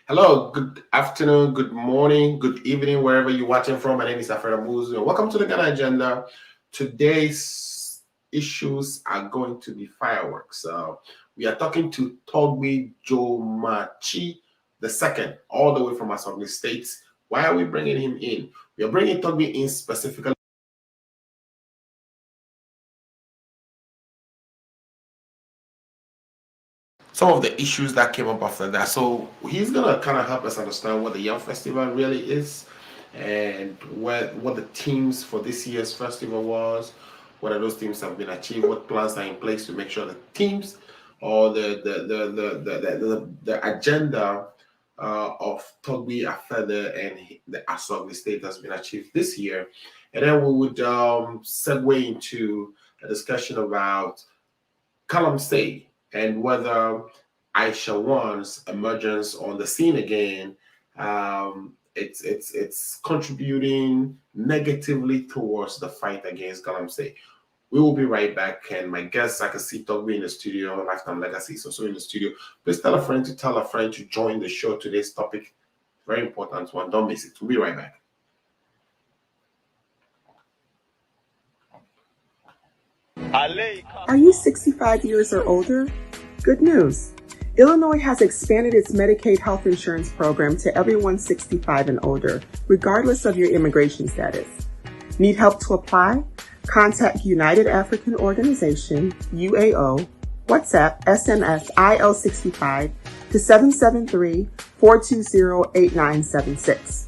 Hello, good afternoon, good morning, good evening, wherever you're watching from. My name is Alfred Amuzu, and welcome to the Ghana Agenda. Today's issues are going to be fireworks. We are talking to Togbi Jomachi the second, all the way from Asogli States. Why are we bringing him in? We are bringing Togbi in specifically. Some of the issues that came up after that. So he's gonna kind of help us understand what the Yam Festival really is, and what the themes for this year's festival was, whether those themes have been achieved, what plans are in place to make sure the themes or the agenda of Togbi Afede and the Asogli state has been achieved this year. And then we would segue into a discussion about Kalamse and whether Aisha One's emergence on the scene again, it's contributing negatively towards the fight against Galamse. We will be right back, and my guest, I can see Togbi in the studio. Lifetime Legacy is also in the studio. Please tell a friend to join the show. Today's topic, very important one. Don't miss it. We'll be right back. Are you 65 years or older? Good news. Illinois has expanded its Medicaid health insurance program to everyone 65 and older, regardless of your immigration status. Need help to apply? Contact United African Organization, UAO, WhatsApp, SMS, IL65 to 773-420-8976.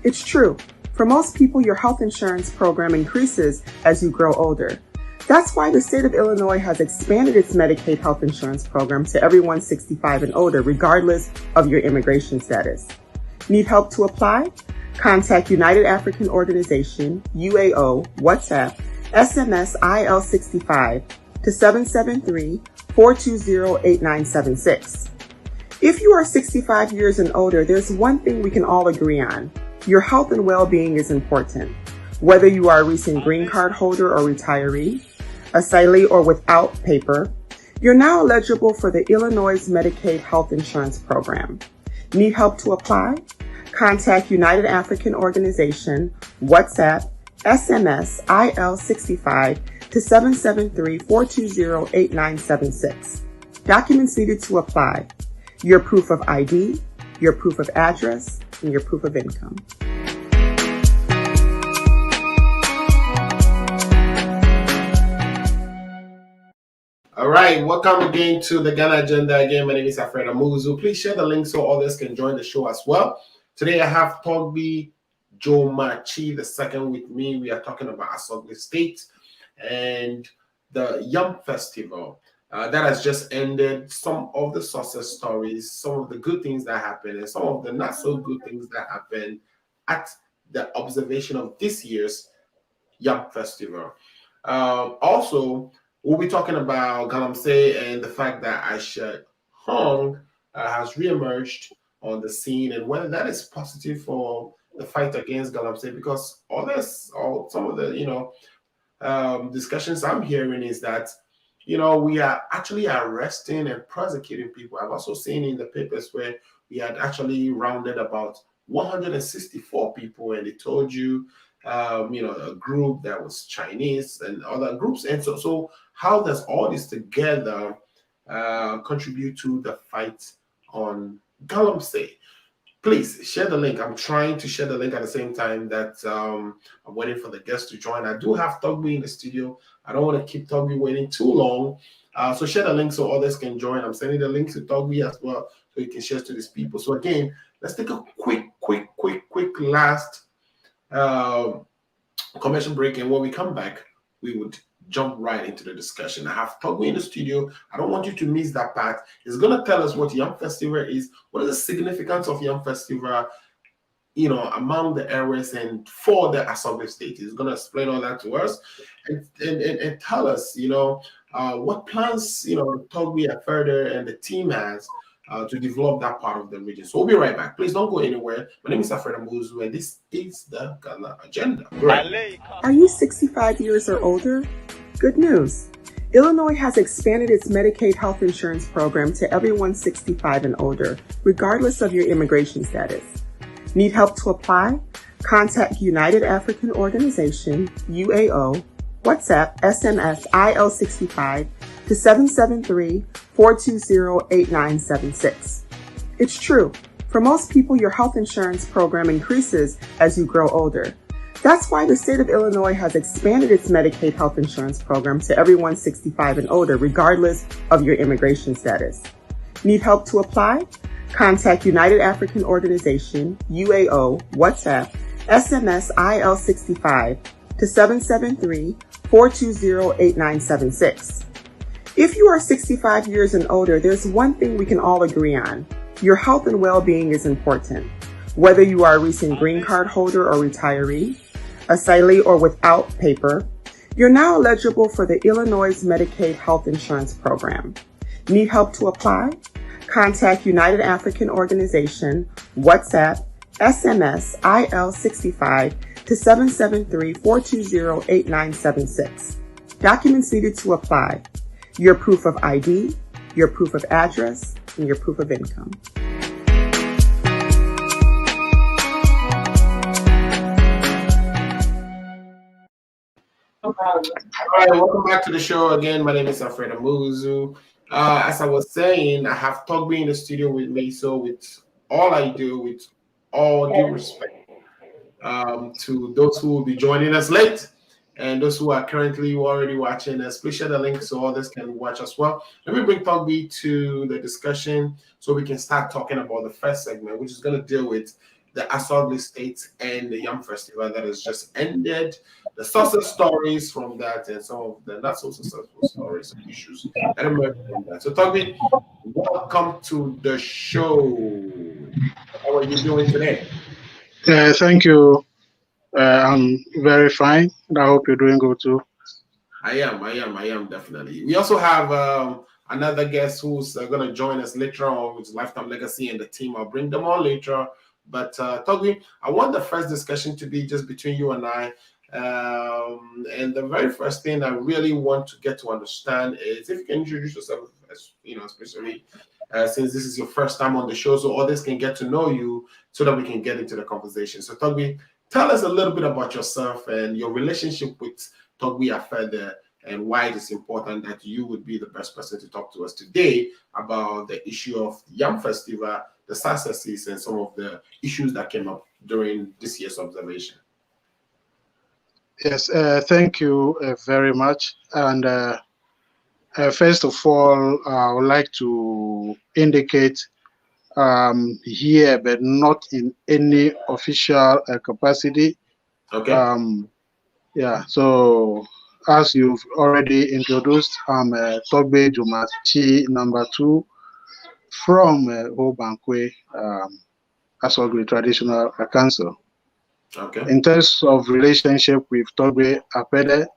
It's true. For most people, your health insurance program increases as you grow older. That's why the state of Illinois has expanded its Medicaid health insurance program to everyone 65 and older, regardless of your immigration status. Need help to apply? Contact United African Organization, UAO, WhatsApp, SMS IL65 to 773-420-8976. If you are 65 years and older, there's one thing we can all agree on. Your health and well-being is important. Whether you are a recent green card holder or retiree, asylee or without paper, you're now eligible for the Illinois Medicaid Health Insurance Program. Need help to apply? Contact United African Organization, WhatsApp, SMS IL65 to 773-420-8976. Documents needed to apply: your proof of ID, your proof of address, and your proof of income. All right, welcome again to the Ghana Agenda. Again, my name is Alfred Amuzu. Please share the link so others can join the show as well. Today I have Togbi Jomachi the second with me. We are talking about Asogli State and the Yam Festival that has just ended. Some of the success stories, some of the good things that happened, and some of the not so good things that happened at the observation of this year's Yam Festival. Also, we'll be talking about Galamsey and the fact that Aisha Hong has reemerged on the scene and whether that is positive for the fight against Galamsey, because others or some of the discussions I'm hearing is that we are actually arresting and prosecuting people. I've also seen in the papers where we had actually rounded about 164 people, and they told you a group that was Chinese and other groups. And so how does all this together contribute to the fight on Galamsey? Please share the link. I'm trying to share the link at the same time that I'm waiting for the guests to join. I do have Togbi in the studio. I don't want to keep Togbi waiting too long. So share the link so others can join. I'm sending the link to Togbi as well so you can share to these people. So again, let's take a quick last commercial break, and when we come back, we would jump right into the discussion. I have Togbi in the studio. I don't want you to miss that part. He's going to tell us what Yam Festival is, what is the significance of Yam Festival, among the areas and for the Asogli state. He's going to explain all that to us and tell us, what plans, Togbi further and the team has to develop that part of the region. So we'll be right back. Please don't go anywhere. My name is Alfred Amuzu, and this is the Ghana Agenda. Right. Are you 65 years or older? Good news. Illinois has expanded its Medicaid health insurance program to everyone 65 and older, regardless of your immigration status. Need help to apply? Contact United African Organization, UAO, WhatsApp, SMS, IL65 to 773-420-8976. It's true. For most people, your health insurance program increases as you grow older. That's why the state of Illinois has expanded its Medicaid health insurance program to everyone 65 and older, regardless of your immigration status. Need help to apply? Contact United African Organization, UAO, WhatsApp, SMS IL65 to 773-420-8976. If you are 65 years and older, there's one thing we can all agree on. Your health and well-being is important. Whether you are a recent green card holder or retiree, asylee or without paper, you're now eligible for the Illinois Medicaid Health Insurance Program. Need help to apply? Contact United African Organization, WhatsApp, SMS IL65 to 773-420-8976. Documents needed to apply: your proof of ID, your proof of address, and your proof of income. All right, welcome back to the show again. My name is Alfred Amuzu. As I was saying, I have Togby in the studio with me. So, with all I do, with all due respect to those who will be joining us late and those who are currently already watching us, please share the link so others can watch as well. Let me bring Togby to the discussion so we can start talking about the first segment, which is going to deal with the Asogli State and the Yam Festival that has just ended, the success stories from that, and some of the not so successful stories and issues that emerged from that. So, Togby, welcome to the show. How are you doing today? Thank you. I'm very fine. I hope you're doing good too. I am definitely. We also have another guest who's going to join us later on, which is Lifetime Legacy and the team. I'll bring them on later. But Togby, I want the first discussion to be just between you and I. And the very first thing I really want to get to understand is if you can introduce yourself, as especially since this is your first time on the show, so others can get to know you, so that we can get into the conversation. So, Togby, tell us a little bit about yourself and your relationship with Togby Afede and why it is important that you would be the best person to talk to us today about the issue of Yam Festival, the successes, and some of the issues that came up during this year's observation. Yes, thank you very much. And first of all, I would like to indicate here, but not in any official capacity. Okay. Yeah, so as you've already introduced, I'm Togbe Jumachi #2 from Obankwe, Asogri Traditional Council. Okay. In terms of relationship with Togbe Apede,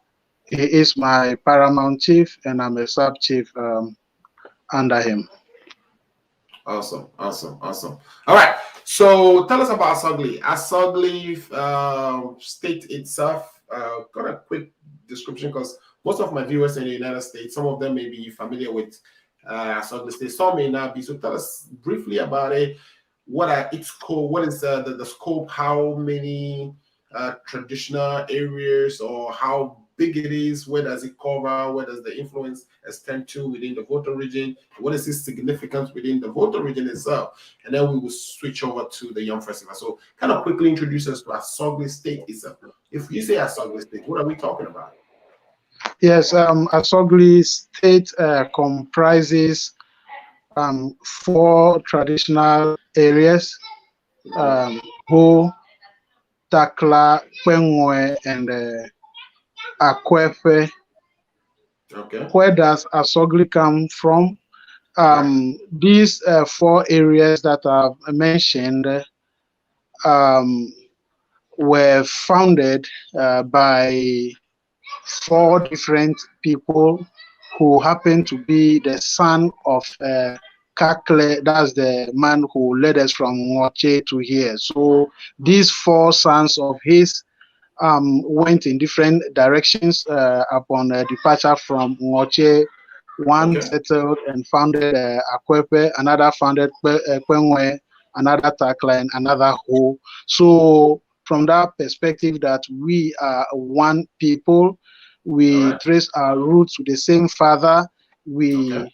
he is my paramount chief and I'm a sub chief under him. Awesome. All right. So tell us about Asogli. Asogli state itself. Got a quick description because most of my viewers in the United States, some of them may be familiar with Asogli state, some may not be. So tell us briefly about it. What are its scope? What is the scope? How many traditional areas, or how big it is? Where does it cover? Where does the influence extend to within the Volta region? What is its significance within the Volta region itself? And then we will switch over to the Yam Festival. So kind of quickly introduce us to Asogli State itself. If you say Asogli State, what are we talking about? Yes, Asogli State comprises 4 traditional areas: Ho, Takla, Kwengwe, and Akwefe. Okay. Where does Asogli come from? These 4 areas that I've mentioned were founded by 4 different people who happen to be the son of Kakle. That's the man who led us from Ngoche to here. So these 4 sons of his went in different directions upon departure from Ngoche. One settled and founded Akwepe, another founded Kwenwe, another Takla, and another Ho. So from that perspective that we are one people, we trace our roots to the same father, we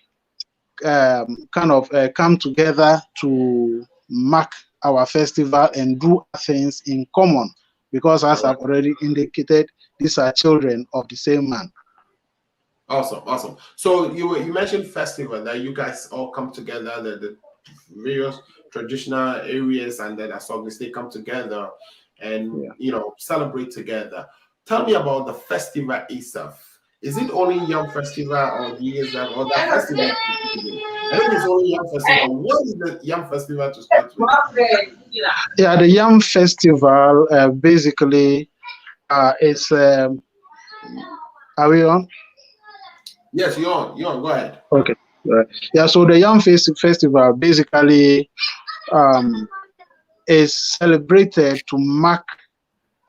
kind of come together to mark our festival and do things in common, because as I've already indicated, these are children of the same man. Awesome, awesome. So you mentioned festival that you guys all come together, the various traditional areas, and then as long as they come together and celebrate together. Tell me about the festival itself. Is it only Yam Festival, or is that other festivals? I think it's only Yam Festival. What is the Yam Festival to start with? Yeah, the Yam Festival basically is. Are we on? Yes, you're on. You're on. Go ahead. Okay. Yeah. So the Yam Festival basically is celebrated to mark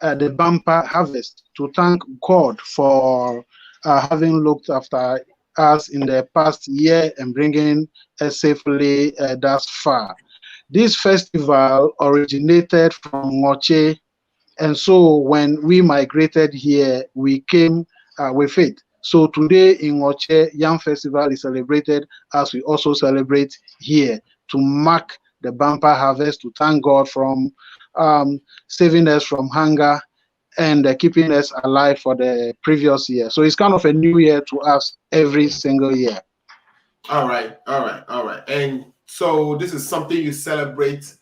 the bumper harvest, to thank God for having looked after us in the past year and bringing us safely thus far. This festival originated from Ngoche, and so when we migrated here, we came with it. So today in Ngoche, Yam Festival is celebrated as we also celebrate here, to mark the bumper harvest, to thank God from saving us from hunger and keeping us alive for the previous year. So it's kind of a new year to us every single year. All right. And so this is something you celebrate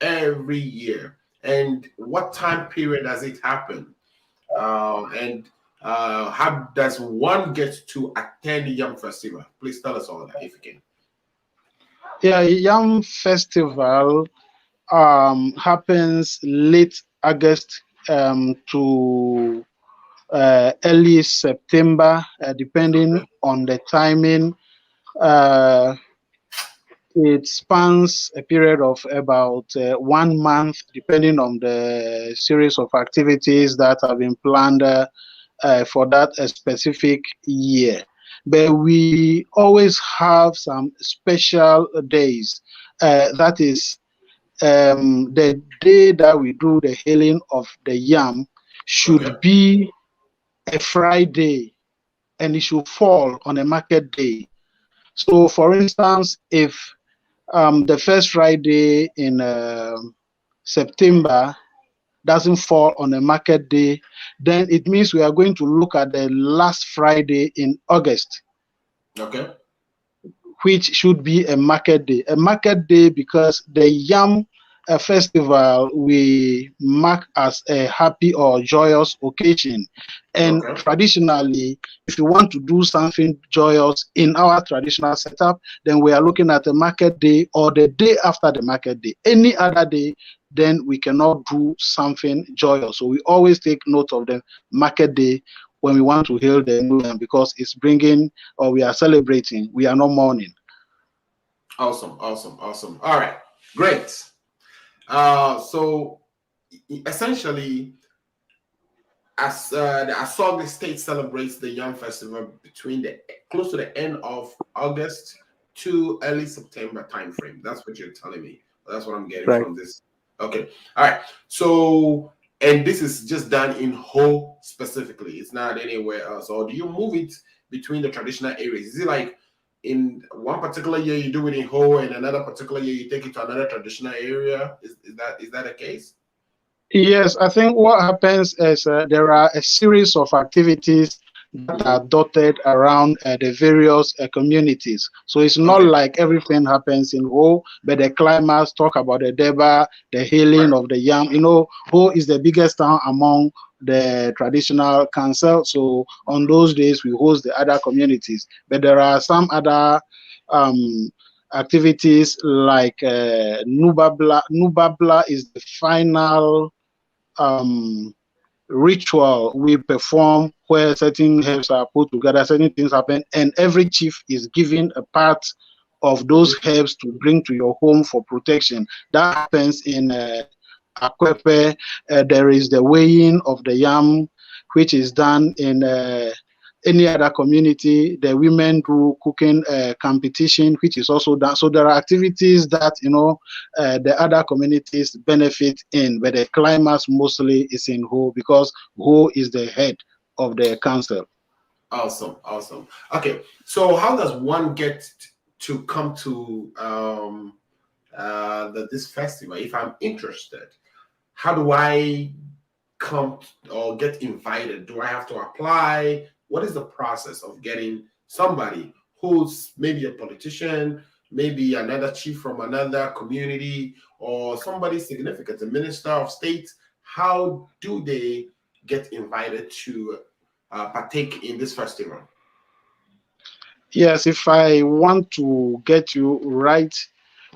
every year. And what time period does it happen? And how does one get to attend the Yam Festival? Please tell us all that if you can. Yeah, Yam Festival happens late August to early September, depending on the timing. It spans a period of about 1 month, depending on the series of activities that have been planned for that specific year. But we always have some special days. That is the day that we do the hailing of the yam should be a Friday, and it should fall on a market day. So, for instance, if the first Friday in September doesn't fall on a market day, then it means we are going to look at the last Friday in August. Which should be a market day. A market day because the Yam Festival we mark as a happy or joyous occasion. And traditionally, if you want to do something joyous in our traditional setup, then we are looking at a market day or the day after the market day. Any other day, then we cannot do something joyous. So we always take note of the market day when we want to hail the new year, because it's bringing, or we are celebrating, we are not mourning. Awesome. All right, great. So essentially, as the Asogli State celebrates the Yam Festival between the close to the end of August to early September timeframe. That's what you're telling me. That's what I'm getting from this. Okay. All right. So, and this is just done in Ho specifically. It's not anywhere else. Or do you move it between the traditional areas? Is it like in one particular year you do it in Ho, and another particular year you take it to another traditional area? Is that the case? Yes, I think what happens is there are a series of activities that are dotted around the various communities. So it's not like everything happens in Ho, but the climax talk about the Deba, the healing of the Yam. You know, Ho is the biggest town among the traditional council. So on those days, we host the other communities. But there are some other activities like Nubabla. Nubabla is the final ritual we perform where certain herbs are put together, certain things happen, and every chief is given a part of those herbs to bring to your home for protection. That happens in Akwepe. There is the weighing of the yam, which is done in any other community. The women do cooking competition, which is also done. So there are activities that the other communities benefit in, but the climax mostly is in Ho, because Ho is the head of the council. Awesome, awesome. Okay, so how does one get to come to this festival? If I'm interested, how do I come or get invited? Do I have to apply? What is the process of getting somebody who's maybe a politician, maybe another chief from another community, or somebody significant, a minister of state? How do they get invited to partake in this festival? Yes, if I want to get you right,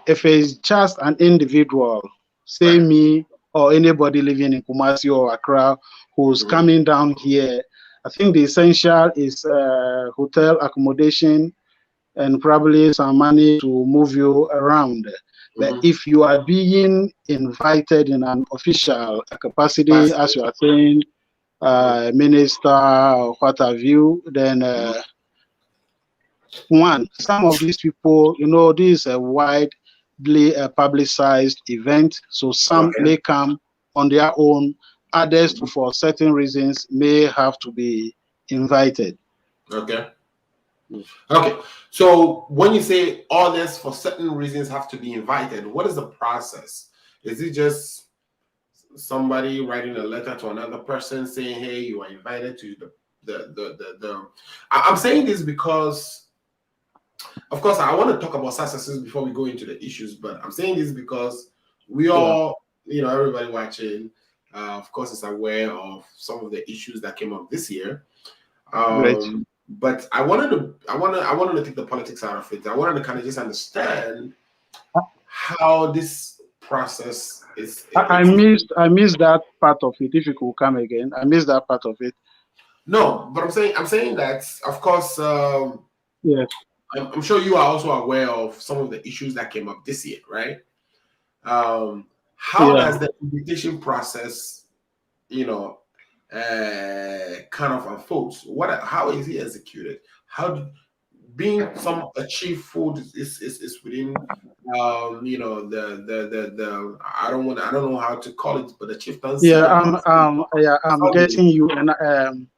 if it's just an individual, say Right. me or anybody living in Kumasi or Accra who's Mhm. coming down here, I think the essential is hotel accommodation and probably some money to move you around. But Mhm. if you are being invited in an official capacity, as Basket. you are saying, Mhm. minister or what have you, then Mhm. some of these people, this is a widely publicized event, so some Okay. may come on their own, others, for certain reasons, may have to be invited. Okay. Okay. So when you say all this for certain reasons have to be invited, what is the process? Is it just somebody writing a letter to another person saying, "Hey, you are invited to the." I'm saying this because, of course, I want to talk about successes before we go into the issues. But I'm saying this because we Yeah, all, everybody watching, of course, is aware of some of the issues that came up this year. great. But I wanted to take the politics out of it. I wanted to kind of just understand how this process is. I missed that part of it. If you could come again, I missed that part of it. No, but I'm saying that, of course, Yes. I'm sure you are also aware of some of the issues that came up this year, right? How Yeah. does the invitation process, kind of unfolds? How is it executed? How do, being a chief food is within the I don't know how to call it, but the chieftaincy, Yeah, the council. I'm How do they? getting you. And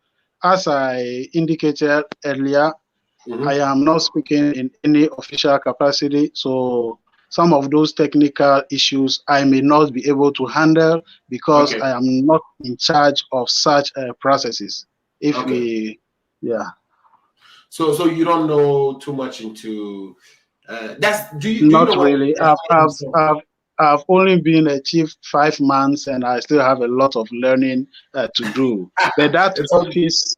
as I indicated earlier, I Mhm. am not speaking in any official capacity, so some of those technical issues I may not be able to handle because Okay, I am not in charge of such processes. If okay. we, yeah, So you don't know too much into that's do you not know what really. that's himself? I've only been a chief 5 months, and I still have a lot of learning to do. But that It's all. office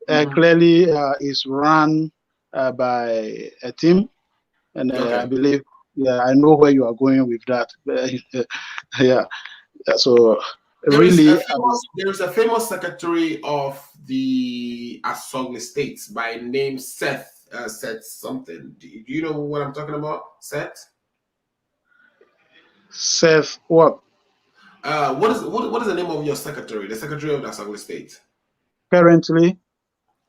Mhm. clearly is run by a team, and I Okay. believe, yeah, I know where you are going with that. Yeah, so really, There is a famous secretary of the Asogli States by name Seth, Seth something. Do you know what I'm talking about? Seth. self what What is the name of your secretary? The secretary of the Asogli State currently,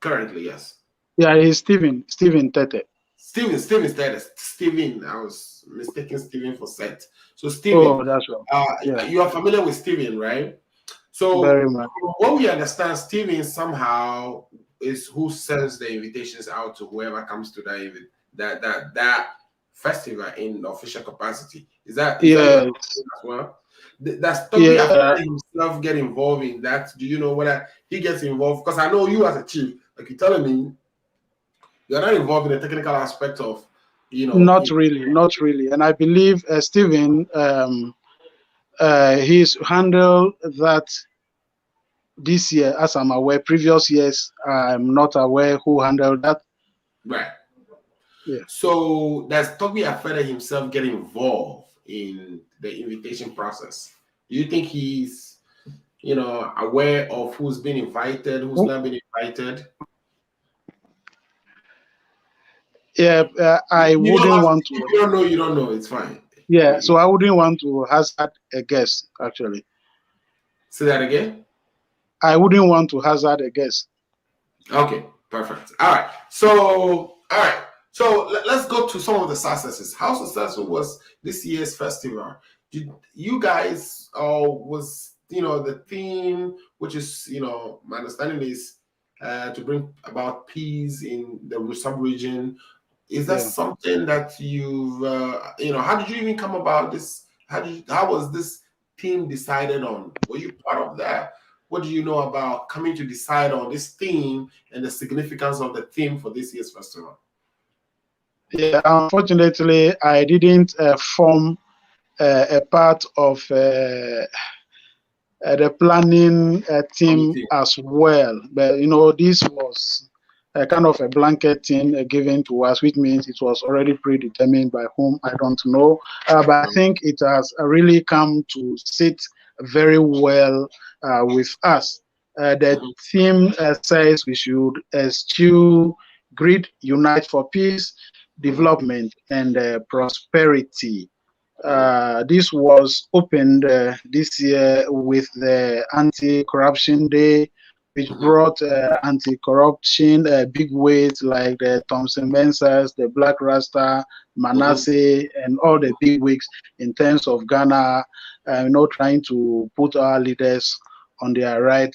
currently? Yes. yeah, he's Stephen Tete. Steven status. Steven. I was mistaken Steven for Seth. So Steven, Oh, that's right. uh, Yeah, you are familiar with Steven, right? So very much. from what we understand, Steven somehow is who sends the invitations out to whoever comes to that festival in official capacity. Is that your Yes, understanding as well? Does Toby yeah, After himself get involved in that? Do you know whether he gets involved? Because I know you as a chief, like you're telling me, you're not involved in the technical aspect of, you know, not really, not really. And I believe Stephen, he's handled that this year, as I'm aware. Previous years, I'm not aware who handled that. right. Yeah. So does Toby Afede himself get involved in the invitation process? Do you think he's, aware of who's been invited, who's not been invited? Yeah, I You don't wouldn't have to, want if to. you don't know, you don't know. It's fine. Yeah, so I wouldn't want to hazard a guess, actually. Say that again. I wouldn't want to hazard a guess. Okay, perfect. All right. So, all right. So let's go to some of the successes. How successful was this year's festival? Did you guys was the theme, which is my understanding is to bring about peace in the sub-region. Is that Yeah. something that you've how did you even come about this? How was this theme decided on? Were you part of that? What do you know about coming to decide on this theme and the significance of the theme for this year's festival? Yeah, unfortunately, I didn't form a part of the planning team Committee. as well. But this was a kind of a blanket thing given to us, which means it was already predetermined by whom I don't know. But I think it has really come to sit very well with us. The Mhm, theme says we should eschew greed, unite for peace, mhm, development, and prosperity. mhm, This was opened this year with the Anti-Corruption Day, which mhm, brought anti-corruption big weights like the Thompson Mensahs, the Black Rasta, mhm, Manasseh, and all the big wigs in terms of Ghana, trying to put our leaders on their right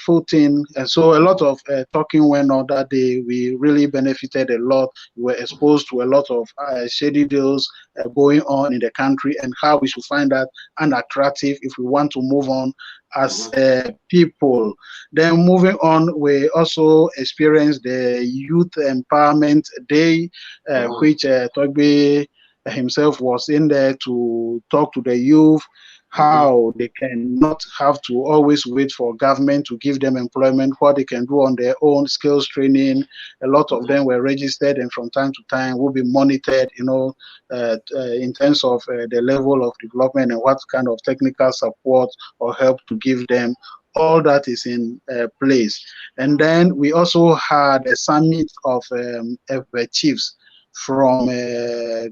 footing. And so a lot of talking went on that day. We really benefited a lot. We were exposed to a lot of shady deals going on in the country and how we should find that unattractive if we want to move on as mhm, people. Then moving on, we also experienced the Youth Empowerment Day, mhm, which Togbe himself was in there to talk to the youth mhm, how they cannot have to always wait for government to give them employment, what they can do on their own, skills training. A lot of mhm, them were registered and from time to time will be monitored, in terms of the level of development and what kind of technical support or help to give them. All that is in place. And then we also had a summit of chiefs from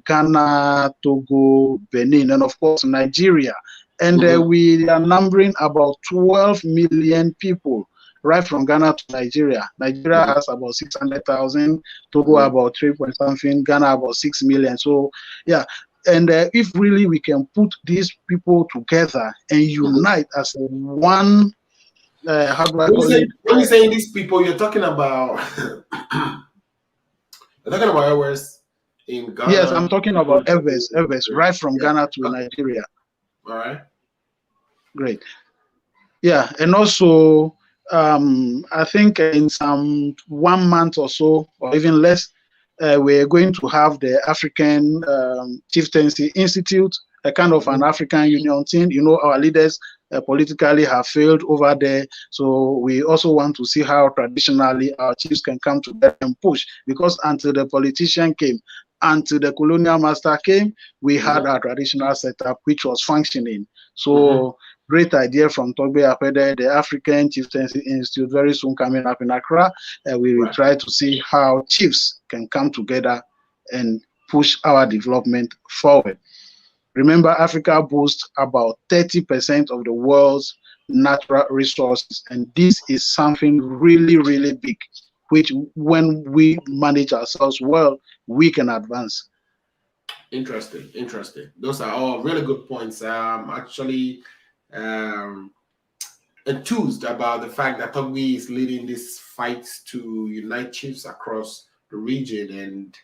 Ghana, Togo, Benin, and of course Nigeria. And mhm, we are numbering about 12 million people right from Ghana to Nigeria. Nigeria mhm, has about 600,000, Togo mhm, about 3 point something, Ghana about 6 million. So, yeah. And if really we can put these people together and mhm. unite as one, how do I When you call say it? when you saying these people, you're talking about you're talking about airways in Yes, Ghana, I'm talking about Togo, Elvis, Nigeria. right from Yeah. Ghana to Okay. Nigeria. All right. Great. Yeah, and also I think in some 1 month or so, or even less, we're going to have the African Chieftaincy Institute, a kind of an Mhm, African Union thing. Our leaders politically have failed over there, so we also want to see how traditionally our chiefs can come together and push. Because until the politician came, until the colonial master came, we had mhm, our traditional setup which was functioning. mhm. So great idea from Togbe Apede, the African Chieftaincy Institute, very soon coming up in Accra. We will Right. try to see how chiefs can come together and push our development forward. Remember, Africa boasts about 30% of the world's natural resources, and this is something really, really big, which when we manage ourselves well, we can advance. Interesting. Interesting. Those are all really good points. Actually, um, enthused about the fact that Togbi is leading this fight to unite chiefs across the region and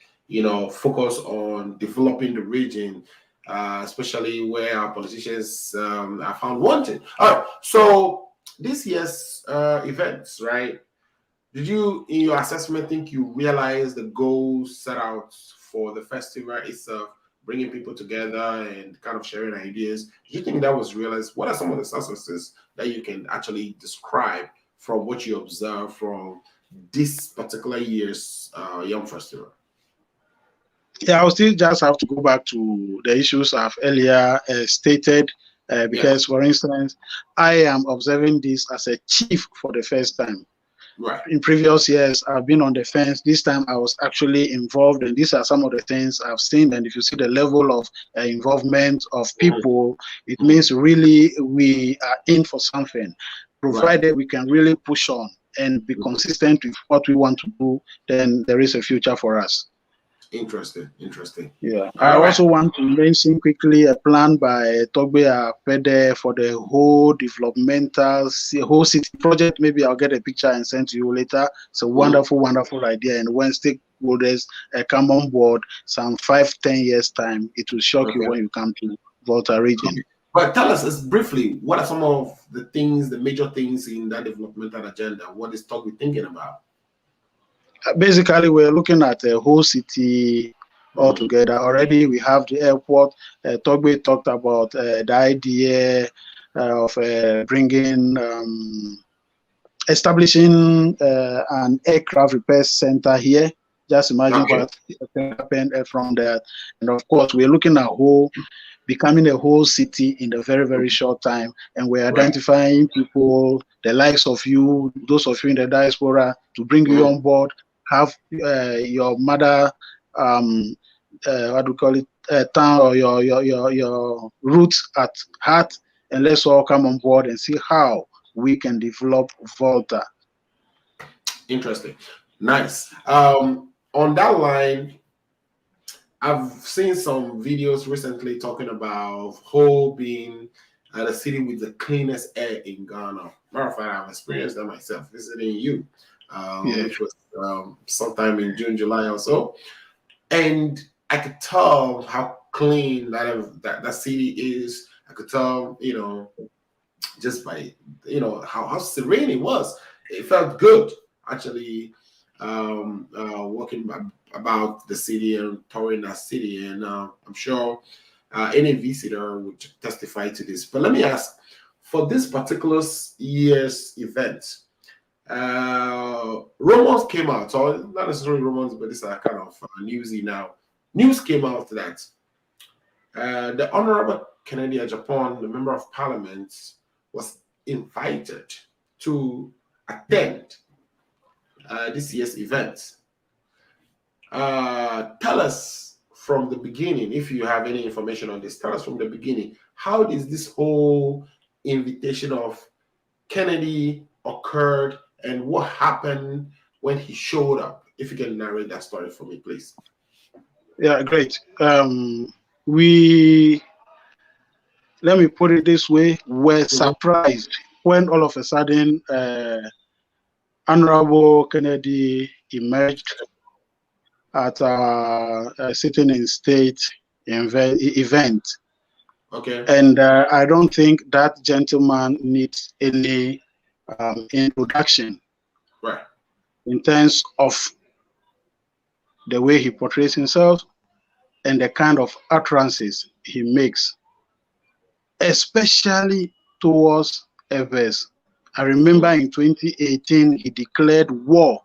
focus on developing the region, especially where our politicians are found wanted. All right, so this year's events, right? Did you, in your assessment, think you realized the goals set out for the festival itself, bringing people together and kind of sharing ideas? Do you think that was realized? What are some of the successes that you can actually describe from what you observed from this particular year's Yam Festival? Yeah, I'll still just have to go back to the issues I've earlier stated, Yeah. because, for instance, I am observing this as a chief for the first time. Right. In previous years, I've been on the fence. This time, I was actually involved, and these are some of the things I've seen. And if you see the level of involvement of people, it means really we are in for something. Provided we can really push on and be consistent with what we want to do, then there is a future for us. Interesting. Interesting. Yeah. I All right. also want to mention quickly a plan by Togbe Apede for the whole developmental, whole city project. Maybe I'll get a picture and send to you later. It's a wonderful, wonderful idea. And when stakeholders come on board, some 5-10 years time, it will shock you when you come to Volta region. Okay. But tell us briefly, what are some of the things, the major things in that developmental agenda? What is Togbe thinking about? Basically, we're looking at the whole city altogether. Already, we have the airport. Togbe talked about the idea of bringing, establishing an aircraft repair center here. Just imagine what can happen from that. And of course, we're looking at becoming a whole city in a very, very short time. And we're identifying people, the likes of you, those of you in the diaspora, to bring you on board, have your mother, what do we call it, town or your roots at heart, and let's all come on board and see how we can develop Volta. Interesting. Nice. On that line, I've seen some videos recently talking about Ho being the city with the cleanest air in Ghana. Matter of fact, I've experienced that myself visiting you, which was sometime in June, July or so. And I could tell how clean that city is. I could tell, just by, how serene it was. It felt good, actually, walking about the city and touring that city. And I'm sure any visitor would testify to this. But let me ask, for this particular year's event, rumors came out, or not necessarily rumors, but these are kind of newsy now. News came out that the Honorable Kennedy Agyapong, the Member of Parliament, was invited to attend this year's event. Tell us from the beginning, if you have any information on this, tell us from the beginning, how does this whole invitation of Kennedy occurred and what happened when he showed up? If you can narrate that story for me, please. Yeah, great. Let me put it this way, we're surprised when all of a sudden Honorable Kennedy emerged at a sitting in state event. Okay. And I don't think that gentleman needs any introduction. Right. In terms of the way he portrays himself and the kind of utterances he makes, especially towards Evers. I remember in 2018, he declared war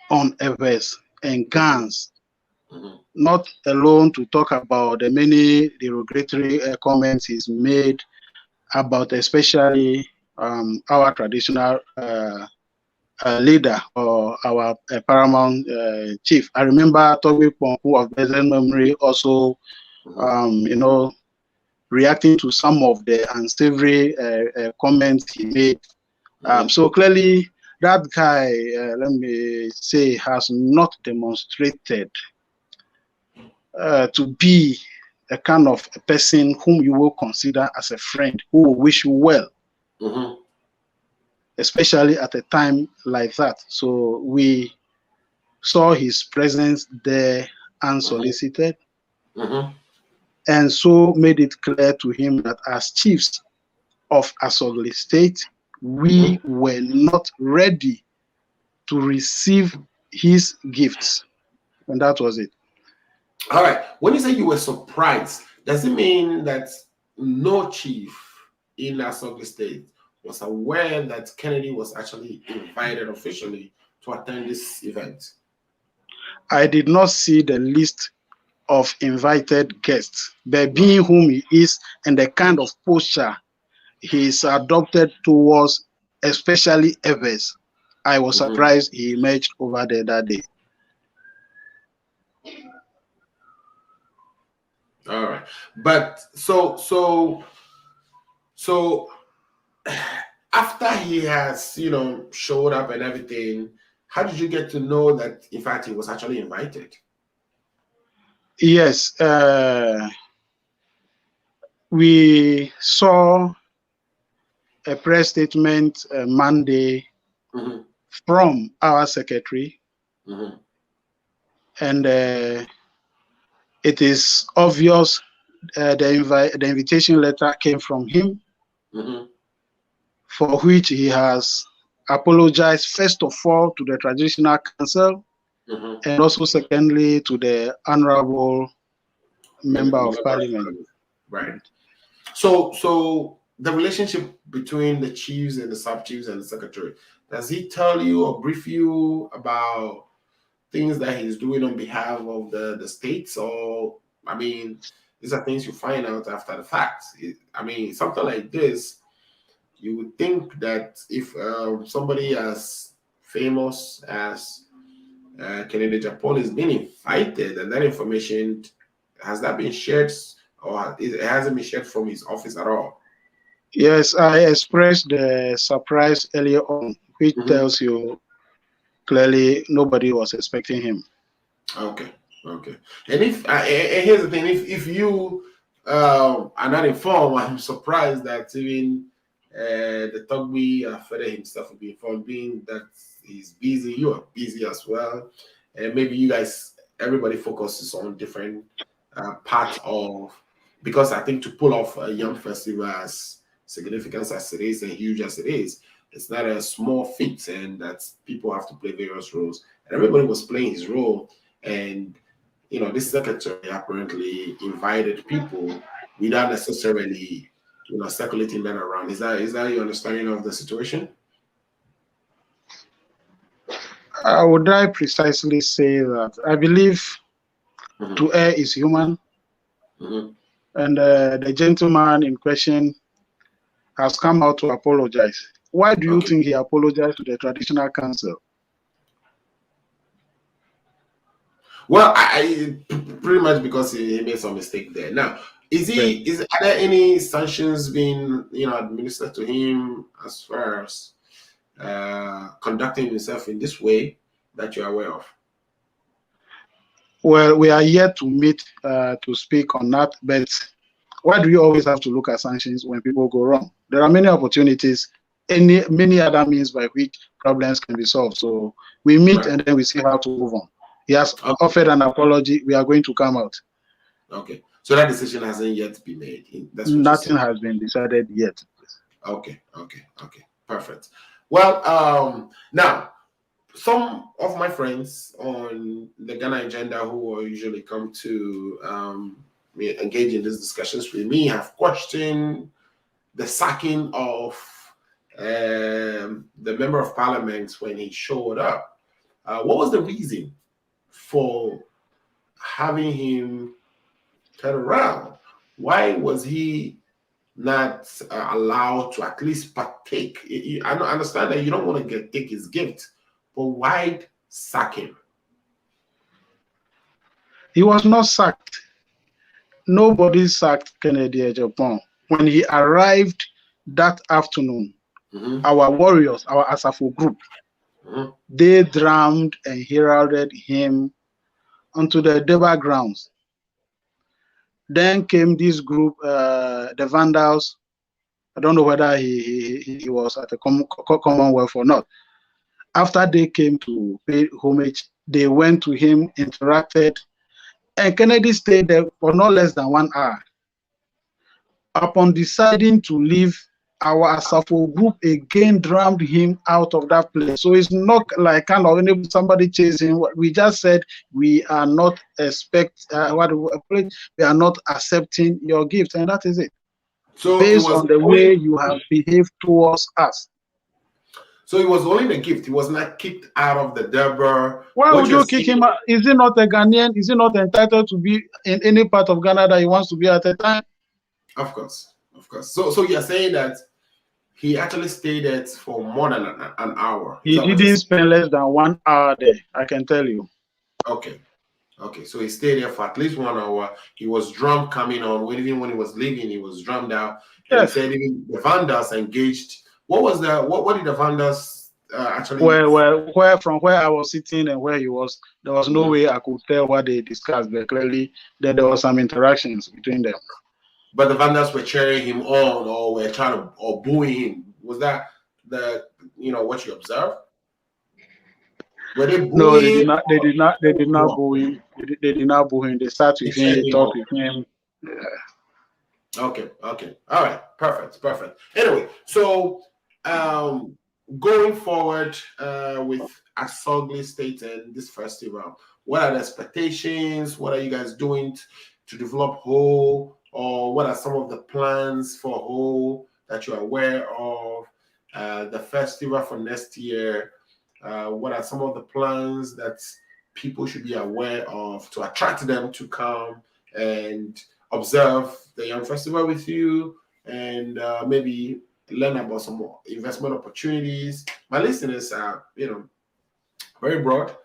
on Evers and guns, not alone to talk about the many derogatory comments he's made about especially our traditional leader or our paramount chief. I remember Togbe Ponku of blessed memory also, reacting to some of the unsavory comments he made. So clearly, that guy, let me say, has not demonstrated to be a kind of a person whom you will consider as a friend, who will wish you well, especially at a time like that. So we saw his presence there unsolicited, and so made it clear to him that as chiefs of Asogli State, we were not ready to receive his gifts. And that was it. All right. When you say you were surprised, does it mean that no chief in Asogli State was aware that Kennedy was actually invited officially to attend this event? I did not see the list of invited guests, but being whom he is and the kind of posture he is adopted towards, especially Evers, I was surprised he emerged over there that day. All right, but so after he has, showed up and everything, how did you get to know that, in fact, he was actually invited? Yes, we saw a press statement Monday from our secretary, and it is obvious the invitation letter came from him, for which he has apologized, first of all, to the Traditional Council, and also, secondly, to the Honorable Member of Parliament. Right. So the relationship between the chiefs and the sub-chiefs and the secretary, does he tell you or brief you about things that he's doing on behalf of the states? Or, I mean, these are things you find out after the fact. I mean, something like this, you would think that if somebody as famous as Kennedy Japan is being invited, and that information, has that been shared, or it hasn't been shared from his office at all? Yes, I expressed the surprise earlier on, which tells you clearly nobody was expecting him. Okay. And if and here's the thing: if you are not informed, I'm surprised that even the Togbi Fede himself will be informed, being that he's busy. You are busy as well, and maybe you guys, everybody focuses on different parts of, because I think to pull off a Yam Festival as significant as it is and huge as it is, it's not a small feat, and that people have to play various roles. And everybody was playing his role, and this secretary apparently invited people without necessarily, circulating that around. Is that your understanding of the situation? Would I precisely say that? I believe to err is human, and the gentleman in question has come out to apologize. Why do you think he apologized to the Traditional Council? Well, I pretty much because he made some mistake there. Now, are there any sanctions being administered to him as far as conducting himself in this way that you're aware of? Well, we are yet to meet to speak on that, but why do you always have to look at sanctions when people go wrong? There are many opportunities, many other means by which problems can be solved. So we meet and then we see how to move on. He has offered an apology. We are going to come out. Okay. So that decision hasn't yet been made. Nothing has been decided yet. Okay. Perfect. Well, now, some of my friends on the Ghana agenda who usually come to engage in these discussions with me have questioned the sacking of the member of parliament when he showed up. What was the reason for having him turn around? Why was he not allowed to at least partake? I understand that you don't want to take his gift, but why sack him? He was not sacked. Nobody sacked Kennedy Japan. When he arrived that afternoon, our warriors, our Asafo group, they drummed and heralded him onto the Deba grounds. Then came this group, the Vandals. I don't know whether he was at the Commonwealth or not. After they came to pay homage, they went to him, interacted, and Kennedy stayed there for no less than 1 hour. Upon deciding to leave, our Asafo group again drummed him out of that place. So it's not like kind of somebody chasing. We just said we are not we are not accepting your gift, and that is it. So based on the way you have behaved towards us. So it was only the gift. He was not kicked out of the Durbar. Why would you kick him out? Is he not a Ghanaian? Is he not entitled to be in any part of Ghana that he wants to be at a time? Of course. So you're saying that he actually stayed there for more than an hour. Is He that what you're didn't saying? spend less than 1 hour there, I can tell you. Okay. Okay, so he stayed there for at least 1 hour. He was drunk coming on. Even when he was leaving, he was drummed out. And he Yes. said even the Vandals engaged. What did the Vandals actually? Where from where I was sitting and where he was, there was no Mhm. way I could tell what they discussed, but clearly there was some interactions between them. But the Vandals were cheering him on, or were trying to, or booing him. Was that the what you observed? Were they No, they did booing? not. They did not. They did not No, boo him. They did not boo him. They sat they with him. cheered They him talked on. with him. Okay, okay. All right. Perfect, perfect. Anyway, so um going forward with Asogli State and this festival, what are the expectations? What are you guys doing to develop whole? Or what are some of the plans for whole that you're aware of? The festival for next year. What are some of the plans that people should be aware of to attract them to come and observe the Yam Festival with you and maybe learn about some more investment opportunities? My listeners are, very broad,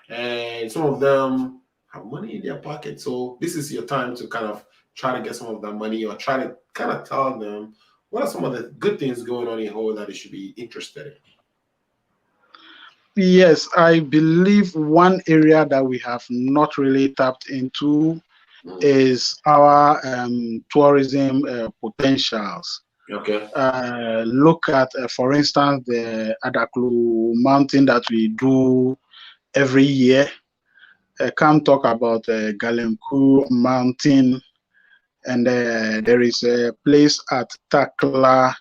and some of them have money in their pocket. So this is your time to kind of try to get some of that money or try to kind of tell them what are some of the good things going on in whole that they should be interested Yes, I believe one area that we have not really tapped into in. is our tourism potentials. Okay. Look at, for instance, the Adaklu mountain that we do every year. Come talk about Galemku mountain, and there is a place at Takla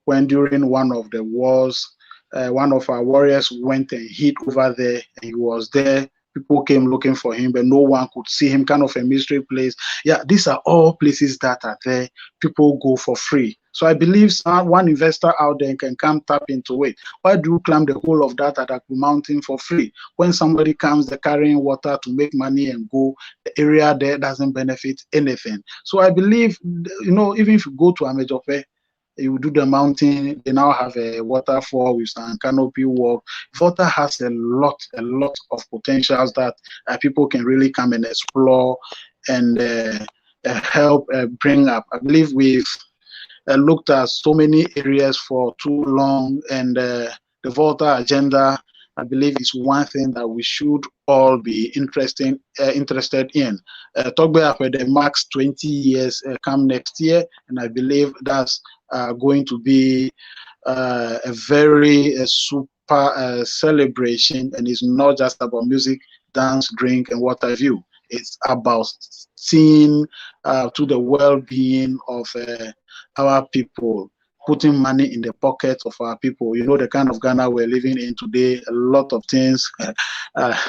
when during one of the wars, one of our warriors went and hid over there, and he was there. People came looking for him, but no one could see him. Kind of a mystery place. Yeah, these are all places that are there. People go for free. So I believe one investor out there can come tap into it. Why do you climb the whole of that Adaku mountain for free? When somebody comes, they're carrying water to make money and go, the area there doesn't benefit anything. So I believe, even if you go to Amejope, you do the mountain, they now have a waterfall with some canopy walk. Volta has a lot of potentials that people can really come and explore and help bring up. I believe we've looked at so many areas for too long, and the Volta agenda, I believe, is one thing that we should all be interested in. Togbe Akwede marks 20 years come next year, and I believe that's going to be a very super celebration, and it's not just about music, dance, drink, and what have you. It's about seeing to the well-being of our people, putting money in the pockets of our people. You know the kind of Ghana we're living in today, a lot of things.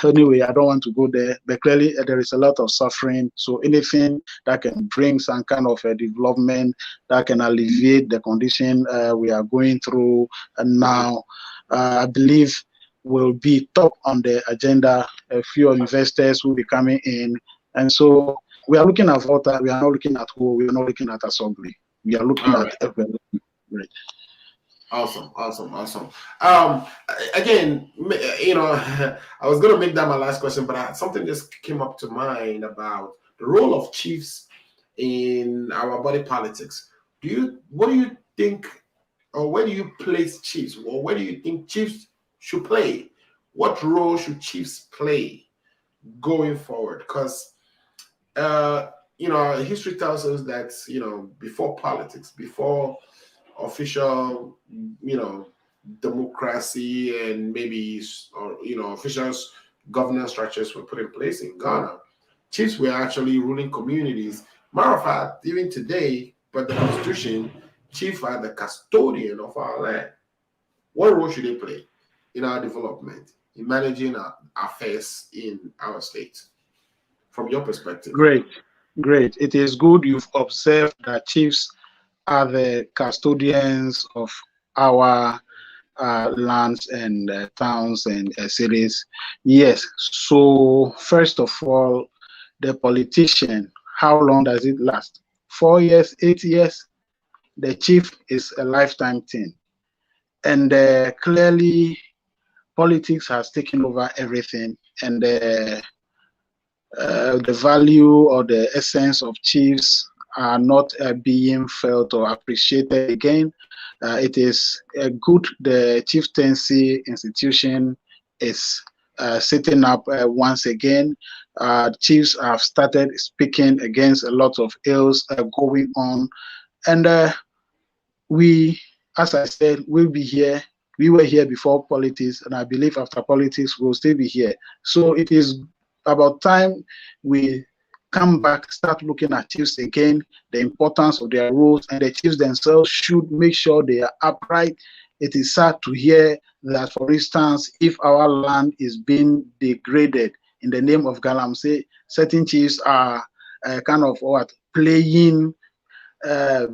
Anyway, I don't want to go there, but clearly there is a lot of suffering. So anything that can bring some kind of a development that can alleviate the condition we are going through now, I believe will be top on the agenda. A few investors will be coming in. And so we are looking at Volta, we are not looking at who, we are not looking at Assembly. We are looking All at right. everything. Right. Awesome, awesome, awesome. Again, I was going to make that my last question, but something just came up to mind about the role of chiefs in our body politics. What do you think, or where do you place chiefs, or where do you think chiefs should play? What role should chiefs play going forward? Because history tells us that before politics, before official, democracy and maybe or official governance structures were put in place in Ghana, chiefs were actually ruling communities. Matter of fact, even today, but the constitution, chiefs are the custodian of our land. What role should they play in our development, in managing our affairs in our state, from your perspective? Great, great. It is good you've observed that chiefs are the custodians of our lands and towns and cities. Yes. So first of all, the politician, how long does it last? 4 years, 8 years? The chief is a lifetime thing. And clearly, politics has taken over everything, and the value or the essence of chiefs are not being felt or appreciated again. It is good the chieftaincy institution is setting up once again. Chiefs have started speaking against a lot of ills going on, and we, as I said, will be here. We were here before politics, and I believe after politics, we'll still be here. So it is about time we come back, start looking at chiefs again, the importance of their roles, and the chiefs themselves should make sure they are upright. It is sad to hear that, for instance, if our land is being degraded in the name of Galamsey, certain chiefs are kind of what playing uh,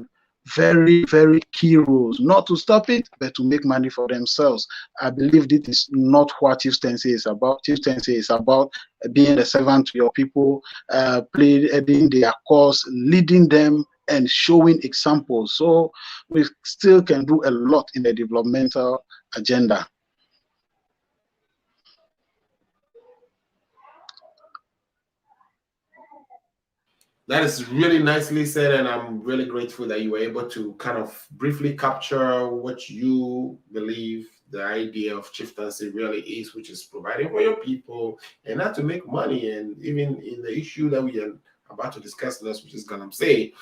very, very key roles, not to stop it, but to make money for themselves. I believe this is not what chieftaincy is about. Chieftaincy is about being a servant to your people, playing their cause, leading them, and showing examples. So we still can do a lot in the developmental agenda. That is really nicely said, and I'm really grateful that you were able to kind of briefly capture what you believe the idea of chieftaincy really is, which is providing for your people and not to make money. And even in the issue that we are about to discuss next, which is gonna say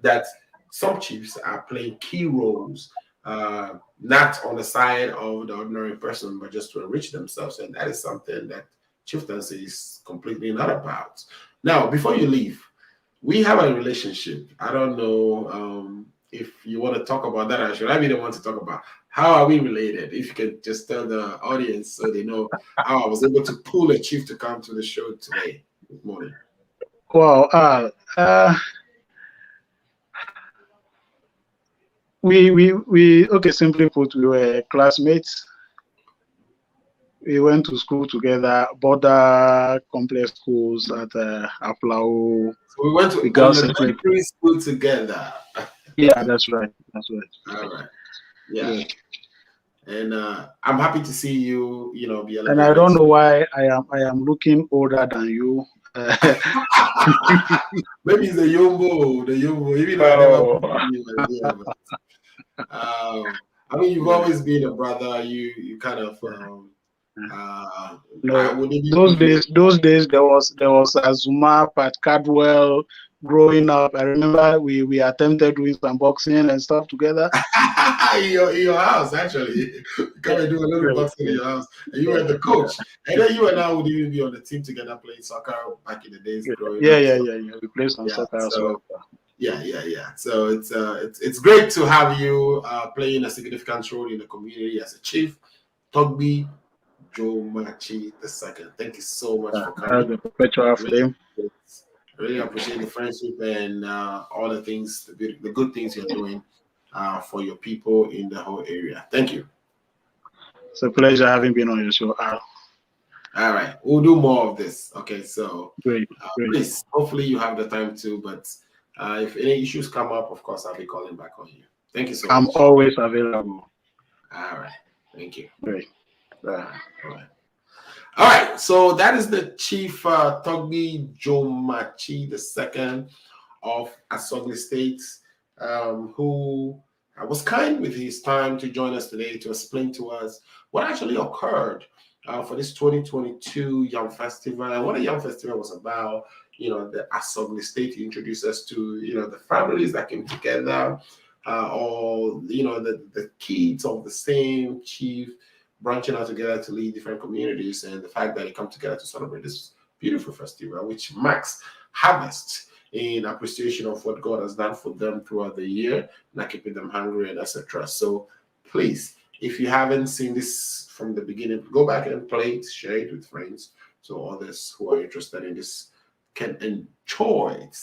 that some chiefs are playing key roles, not on the side of the ordinary person, but just to enrich themselves. And that is something that chieftaincy is completely not about. Now, before you leave, we have a relationship. I don't know if you want to talk about that, or should I be the one to talk about how are we related? If you can just tell the audience so they know how I was able to pull a chief to come to the show today. Good morning. Well, we okay, simply put, we were classmates. We went to school together, border complex schools at Aflao. So we went to elementary school together. Yeah, that's right. That's right. All right. Yeah. And I'm happy to see you, be elevated. And I don't know why I am looking older than you. Maybe it's the Yombo. Even though I never you, I mean, you've always been a brother. You kind of no, those days there was Azuma, Pat Cadwell growing up. I remember we attempted doing some boxing and stuff together. in your house, actually. Come and do a little boxing in your house. And you were the coach. And then you and I would even be on the team together playing soccer back in the days growing up. Yeah. We played some soccer as well. Yeah. So it's great to have you playing a significant role in the community as a chief. Togbi Jomachi II. Thank you so much for coming. The perpetual flame. I really appreciate the friendship and all the things, the good things you're doing for your people in the whole area. Thank you. It's a pleasure having been on your show. All right, we'll do more of this. Okay, so great. Please, hopefully you have the time to, but if any issues come up, of course, I'll be calling back on you. Thank you so much. I'm always available. All right, thank you. Great. All right, so that is the Chief Togbi Jomachi II of Asogli State, who was kind with his time to join us today to explain to us what actually occurred for this 2022 Yam Festival and what the Yam Festival was about. The Asogli State, he introduced us to, the families that came together, all, the kids of the same chief branching out together to lead different communities, and the fact that they come together to celebrate this beautiful festival, which marks harvest in appreciation of what God has done for them throughout the year, not keeping them hungry and etc. So please, if you haven't seen this from the beginning, go back and play it, share it with friends, so others who are interested in this can enjoy it.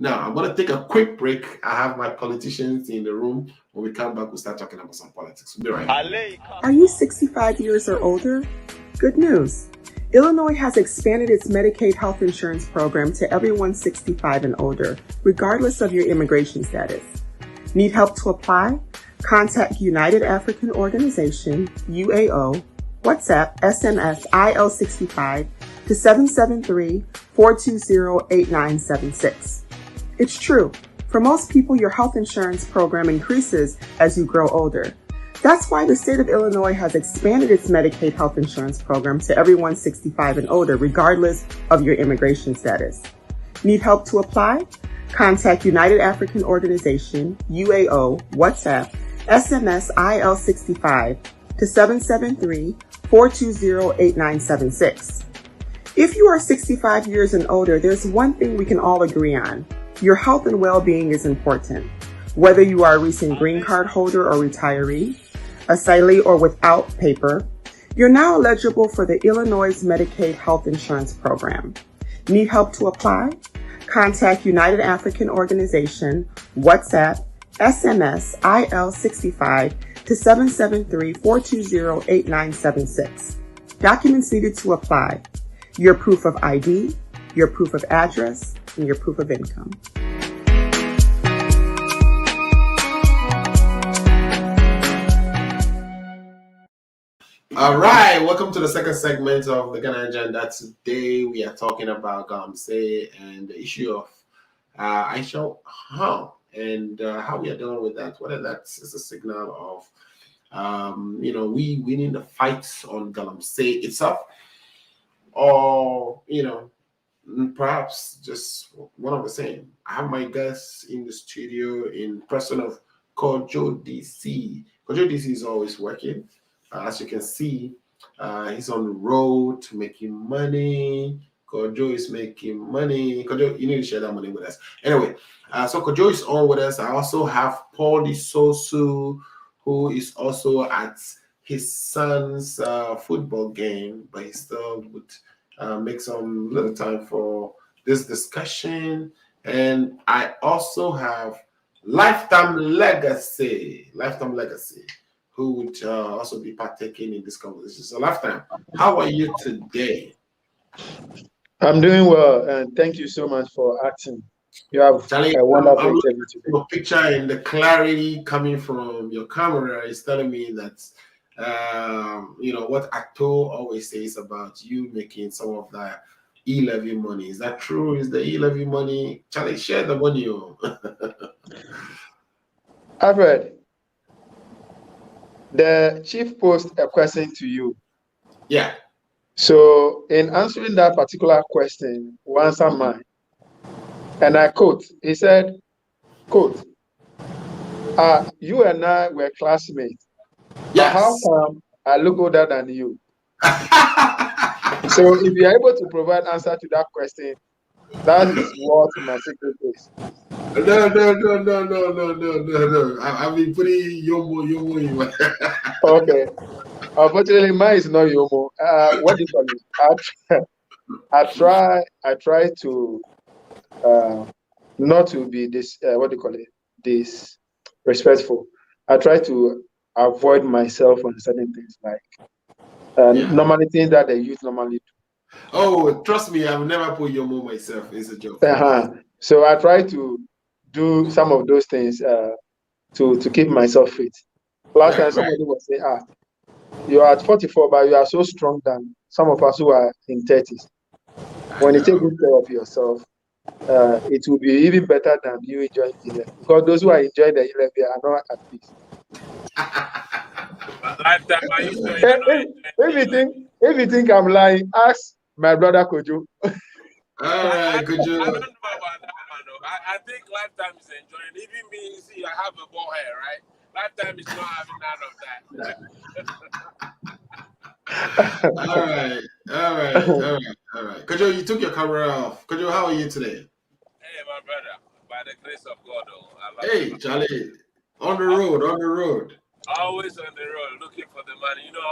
Now, I'm going to take a quick break. I have my politicians in the room. When we come back, we'll start talking about some politics. We'll be right back. Are you 65 years or older? Good news. Illinois has expanded its Medicaid health insurance program to everyone 65 and older, regardless of your immigration status. Need help to apply? Contact United African Organization, UAO, WhatsApp, SMS, IL65 to 773-420-8976. It's true. For most people, your health insurance program increases as you grow older. That's why the state of Illinois has expanded its Medicaid health insurance program to everyone 65 and older, regardless of your immigration status. Need help to apply? Contact United African Organization, UAO, WhatsApp, SMS IL65 to 773-420-8976. If you are 65 years and older, there's one thing we can all agree on. Your health and well-being is important. Whether you are a recent green card holder or retiree, asylee or without paper, you're now eligible for the Illinois Medicaid Health Insurance Program. Need help to apply? Contact United African Organization, WhatsApp, SMS IL65 to 773-420-8976. Documents needed to apply: your proof of ID, your proof of address, and your proof of income. All right, welcome to the second segment of the Ghana Agenda. Today we are talking about Galamsey and the issue of Aisha harm and how we are dealing with that. Whether that is a signal of we winning the fights on Galamsey itself, or perhaps just one of the same. I have my guests in the studio in person of Kojo DC. Kojo DC is always working. As you can see, he's on the road to making money. Kojo is making money. Kojo, you need to share that money with us. Anyway, so Kojo is on with us. I also have Paul Sosu, who is also at his son's football game, but he still would make some little time for this discussion. And I also have Lifetime Legacy, who would also be partaking in this conversation. So, Lifetime, how are you today? I'm doing well, and thank you so much for asking. You have Charlie, a wonderful I'm looking interview at today. your picture, and the clarity coming from your camera is telling me that what Acto always says about you making some of that e-levy money. Is that true? Is the e-levy money? Charlie, share the money. Alfred, the chief posed a question to you. Yeah. So, in answering that particular question, we answer mine. And I quote, he said, quote, you and I were classmates, but how Yes. come I look older than you? So if you are able to provide answer to that question, that is what my secret is. No. I've been putting yomo. Okay. Unfortunately, mine is not Yomo. What do you call it? I try to not to be this what do you call it? Disrespectful. I try to avoid myself on certain things like normally things that the youth normally do. Oh, trust me, I've never put yomo myself. It's a joke. So I try to do some of those things to keep myself fit. Last time somebody was saying, you are at 44, but you are so strong than some of us who are in 30s. When you take good care of yourself, it will be even better than you enjoying the because those who are enjoying the 11 are not at peace. Lifetime, are you sure you're not If you think I'm lying, ask my brother Kojo. All right, Kojo. I don't know about that one though. I think Lifetime is enjoying. Even me, you see, I have a bald hair, right? Lifetime is not having none of that. All right. Kojo, you took your camera off. Kojo, how are you today? Hey, my brother, by the grace of God, hey, Charlie, on the road. Always on the road, looking for the money. You know,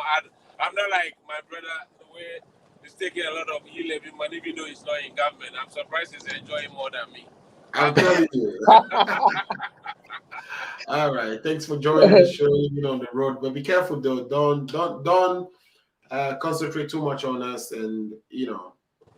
I'm not like my brother, the way he's taking a lot of e-levy money, even though he's not in government. I'm surprised he's enjoying more than me. I'm telling you. All right, thanks for joining the show, even on the road. But be careful though. Don't concentrate too much on us, and Yeah,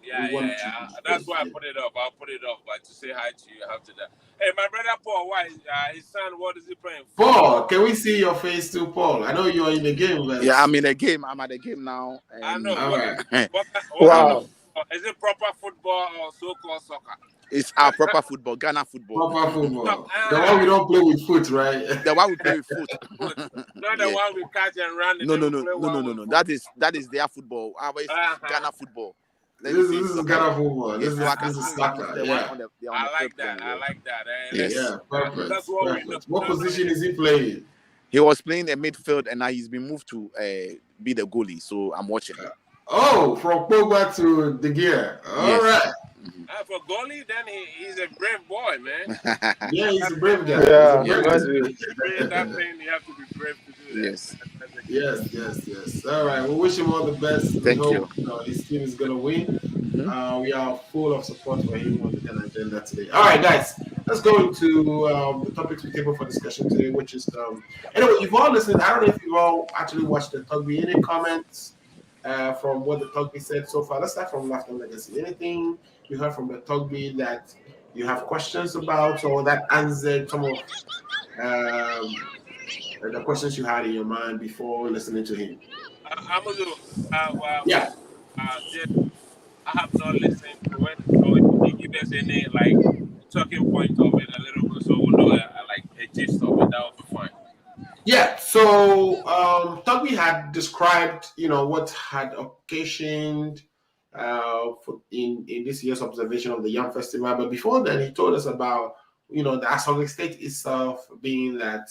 Yeah, We yeah, want to yeah. That's space. why I Yeah. put it up. I'll put it up, but to say hi to you after that. Hey, my brother Paul, why? His son, what is he playing? Paul, Football. can we see your face too, Paul? I know you're in the game, but Yeah, I'm in the game. I'm at the game now, I know. all and What, right. what kind of Wow. football? Is it proper football or so-called soccer? it's our proper football, Ghana football. Proper No, football. The one we don't play with foot, right? The one we play with foot. foot. Not the Yeah. one we catch and run, and No, then no, we no, play no, no, one no, with no. foot. That is their football. Ours is Uh-huh. Ghana football. Let me This see. this is Soccer. Ghana football. Yes, so I can This is show you soccer. the one Yeah. on the I field like that. playing. I Yeah. like that. Yes. Yeah. Perfect. That's what we know. Perfect. What No, no, position is he playing? He was playing a midfield, and now he's been moved to be the goalie. So I'm watching. Oh, from Pogba to De Gea. All Yes. right. for goalie, then he's a brave boy, man. Yeah, he's That a thing, brave guy. He's a Yeah, brave he Yes. must guy. be. bring that thing, you have to be brave to do that. Yes. That's the key. Yes, yes, yes. All right. We wish him all the best. We Thank hope you. his team is going to win. Mhm. We are full of support for him on the Ghana agenda today. All right, guys. Let's go into the topics we table for discussion today, which is anyway. You've all listened. I don't know if you've all actually watched the Tugby. Any comments from what the Tugby said so far? Let's start from Laughter Legacy. Anything you heard from the Tugby that you have questions about, or that answered some of the questions you had in your mind before listening to him? Amazon, Yeah. just I have not listened to it, so if you can give us any like talking point of it a little bit, so we'll know like a gist of it, that would be fine. Yeah, so Tugby had described, what had occasioned in this year's observation of the Yam Festival. But before then, he told us about, the Ashanti state itself being that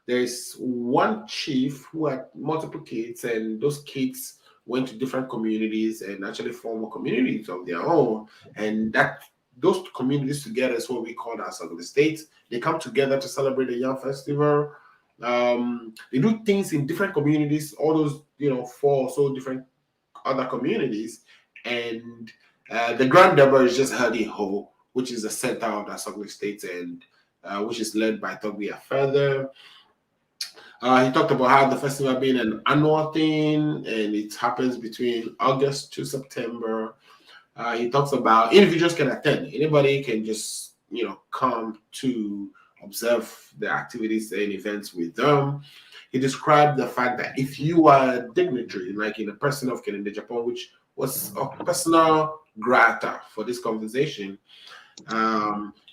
there's one chief who had multiple kids, and those kids went to different communities and actually formed communities of their own. And that those communities together is what we call the Ashanti state. They come together to celebrate the Yam Festival. They do things in different communities, all those, four or so different other communities. And the Grand Durbar is just held in Ho, which is the center of the Ashanti state, and which is led by Tugby Further. He talked about how the festival being an annual thing, and it happens between August to September. He talks about individuals can attend. Anybody can just, come to observe the activities and events with them. He described the fact that if you are a dignitary, like in the person of Kennedy, Japan, which was a personal grata for this conversation,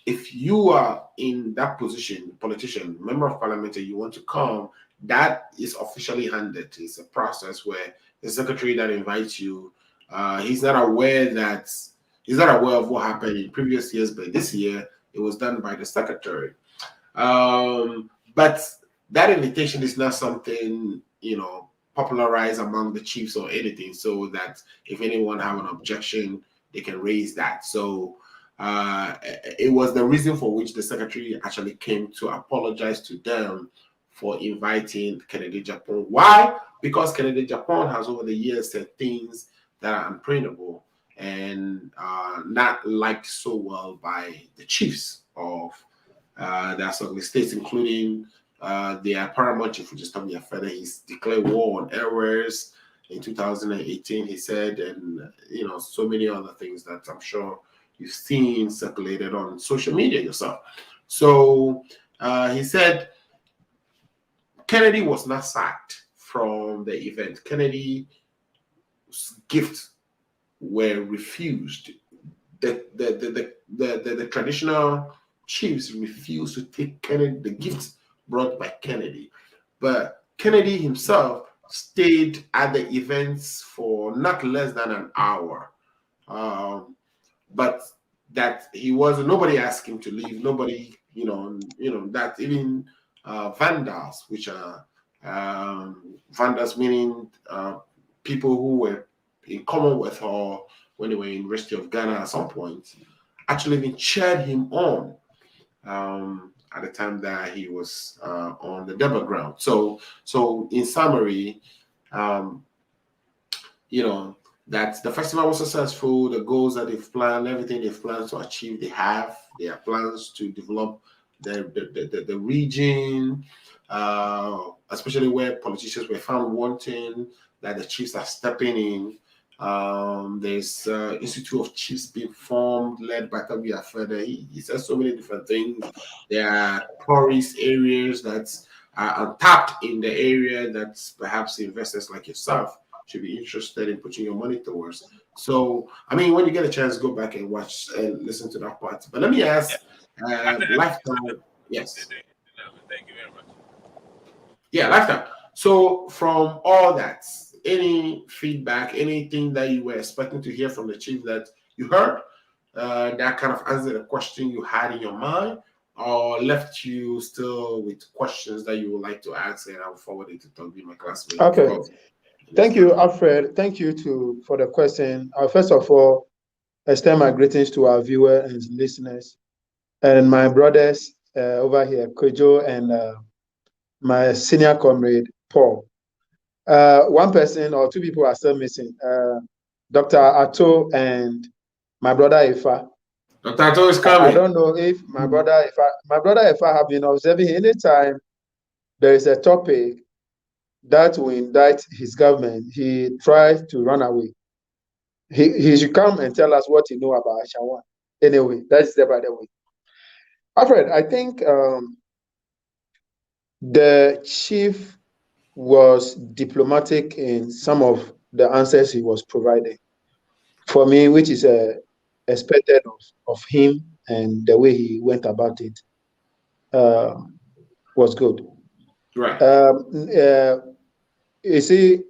if you are in that position, politician, member of parliament, and you want to come, that is officially handed. It's a process where the secretary that invites you, he's not aware of what happened in previous years, but this year it was done by the secretary. But that invitation is not something, popularized among the chiefs or anything, so that if anyone have an objection, they can raise that. So it was the reason for which the secretary actually came to apologize to them for inviting Kennedy Japan. Why? Because Kennedy Japan has over the years said things that are unprintable and not liked so well by the chiefs of the Asogli states, including their paramount chief, which is Tommy Afede. He's declared war on errors in 2018, he said, and so many other things that I'm sure you've seen circulated on social media yourself. So he said Kennedy was not sacked from the event. Kennedy's gifts were refused. The traditional chiefs refused to take Kennedy, the gifts brought by Kennedy. But Kennedy himself stayed at the events for not less than an hour. But that he was nobody asked him to leave. Nobody, that even vandals, which are vandals meaning people who were in Commonwealth or when they were in University of Ghana at some point, actually even cheered him on at the time that he was on the Deba ground. So in summary, that the festival was successful, the goals that they've planned, everything they've planned to achieve, they have. They have plans to develop the region, especially where politicians were found wanting, that the chiefs are stepping in There's Institute of Chiefs being formed, led by Tabia Further. He says so many different things. There are tourist areas that are untapped in the area that perhaps investors like yourself should be interested in putting your money towards. So, I mean, when you get a chance, go back and watch and listen to that part. But let me Yeah. ask, I think Lifetime, they yes, do. Thank you very much. yeah, Lifetime. So, from all that, any feedback, anything that you were expecting to hear from the chief that you heard, that kind of answered a question you had in your mind, or left you still with questions that you would like to ask, and I'll forward it to Toby, my classmate, of Okay. course. Yes, Thank you, brother. Alfred. Thank you for the question. First of all, extend my greetings to our viewers and listeners, and my brothers over here, Kojo, and my senior comrade, Paul. One person or two people are still missing. Dr. Ato and my brother Ifa. Dr. Ato is I coming. don't know if my brother Ifa have been observing anytime there is a topic that will indict his government, he tries to run away. He should come and tell us what he know about Ashawan. Anyway, that's the by the way. Alfred, I think the chief was diplomatic in some of the answers he was providing for me, which is expected of him, and the way he went about it uh, was good. Right. You see,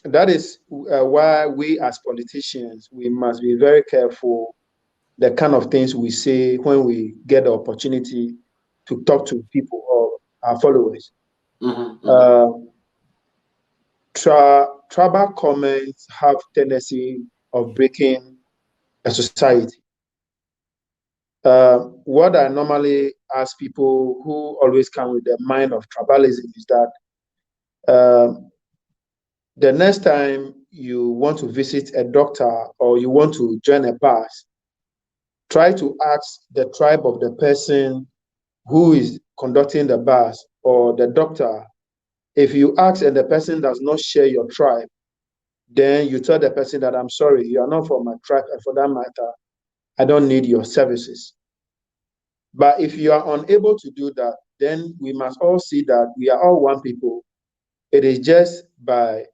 that is why we as politicians we must be very careful the kind of things we say when we get the opportunity to talk to people or our followers. Mm-hmm, mm-hmm. Uh, tribal comments have tendency of breaking a society. What I normally ask people who always come with the mind of tribalism is that the next time you want to visit a doctor or you want to join a bus, try to ask the tribe of the person who is conducting the bus or the doctor. If you ask and the person does not share your tribe, then you tell the person that I'm sorry, you are not from my tribe, and for that matter, I don't need your services. But if you are unable to do that, then we must all see that we are all one people. It is just by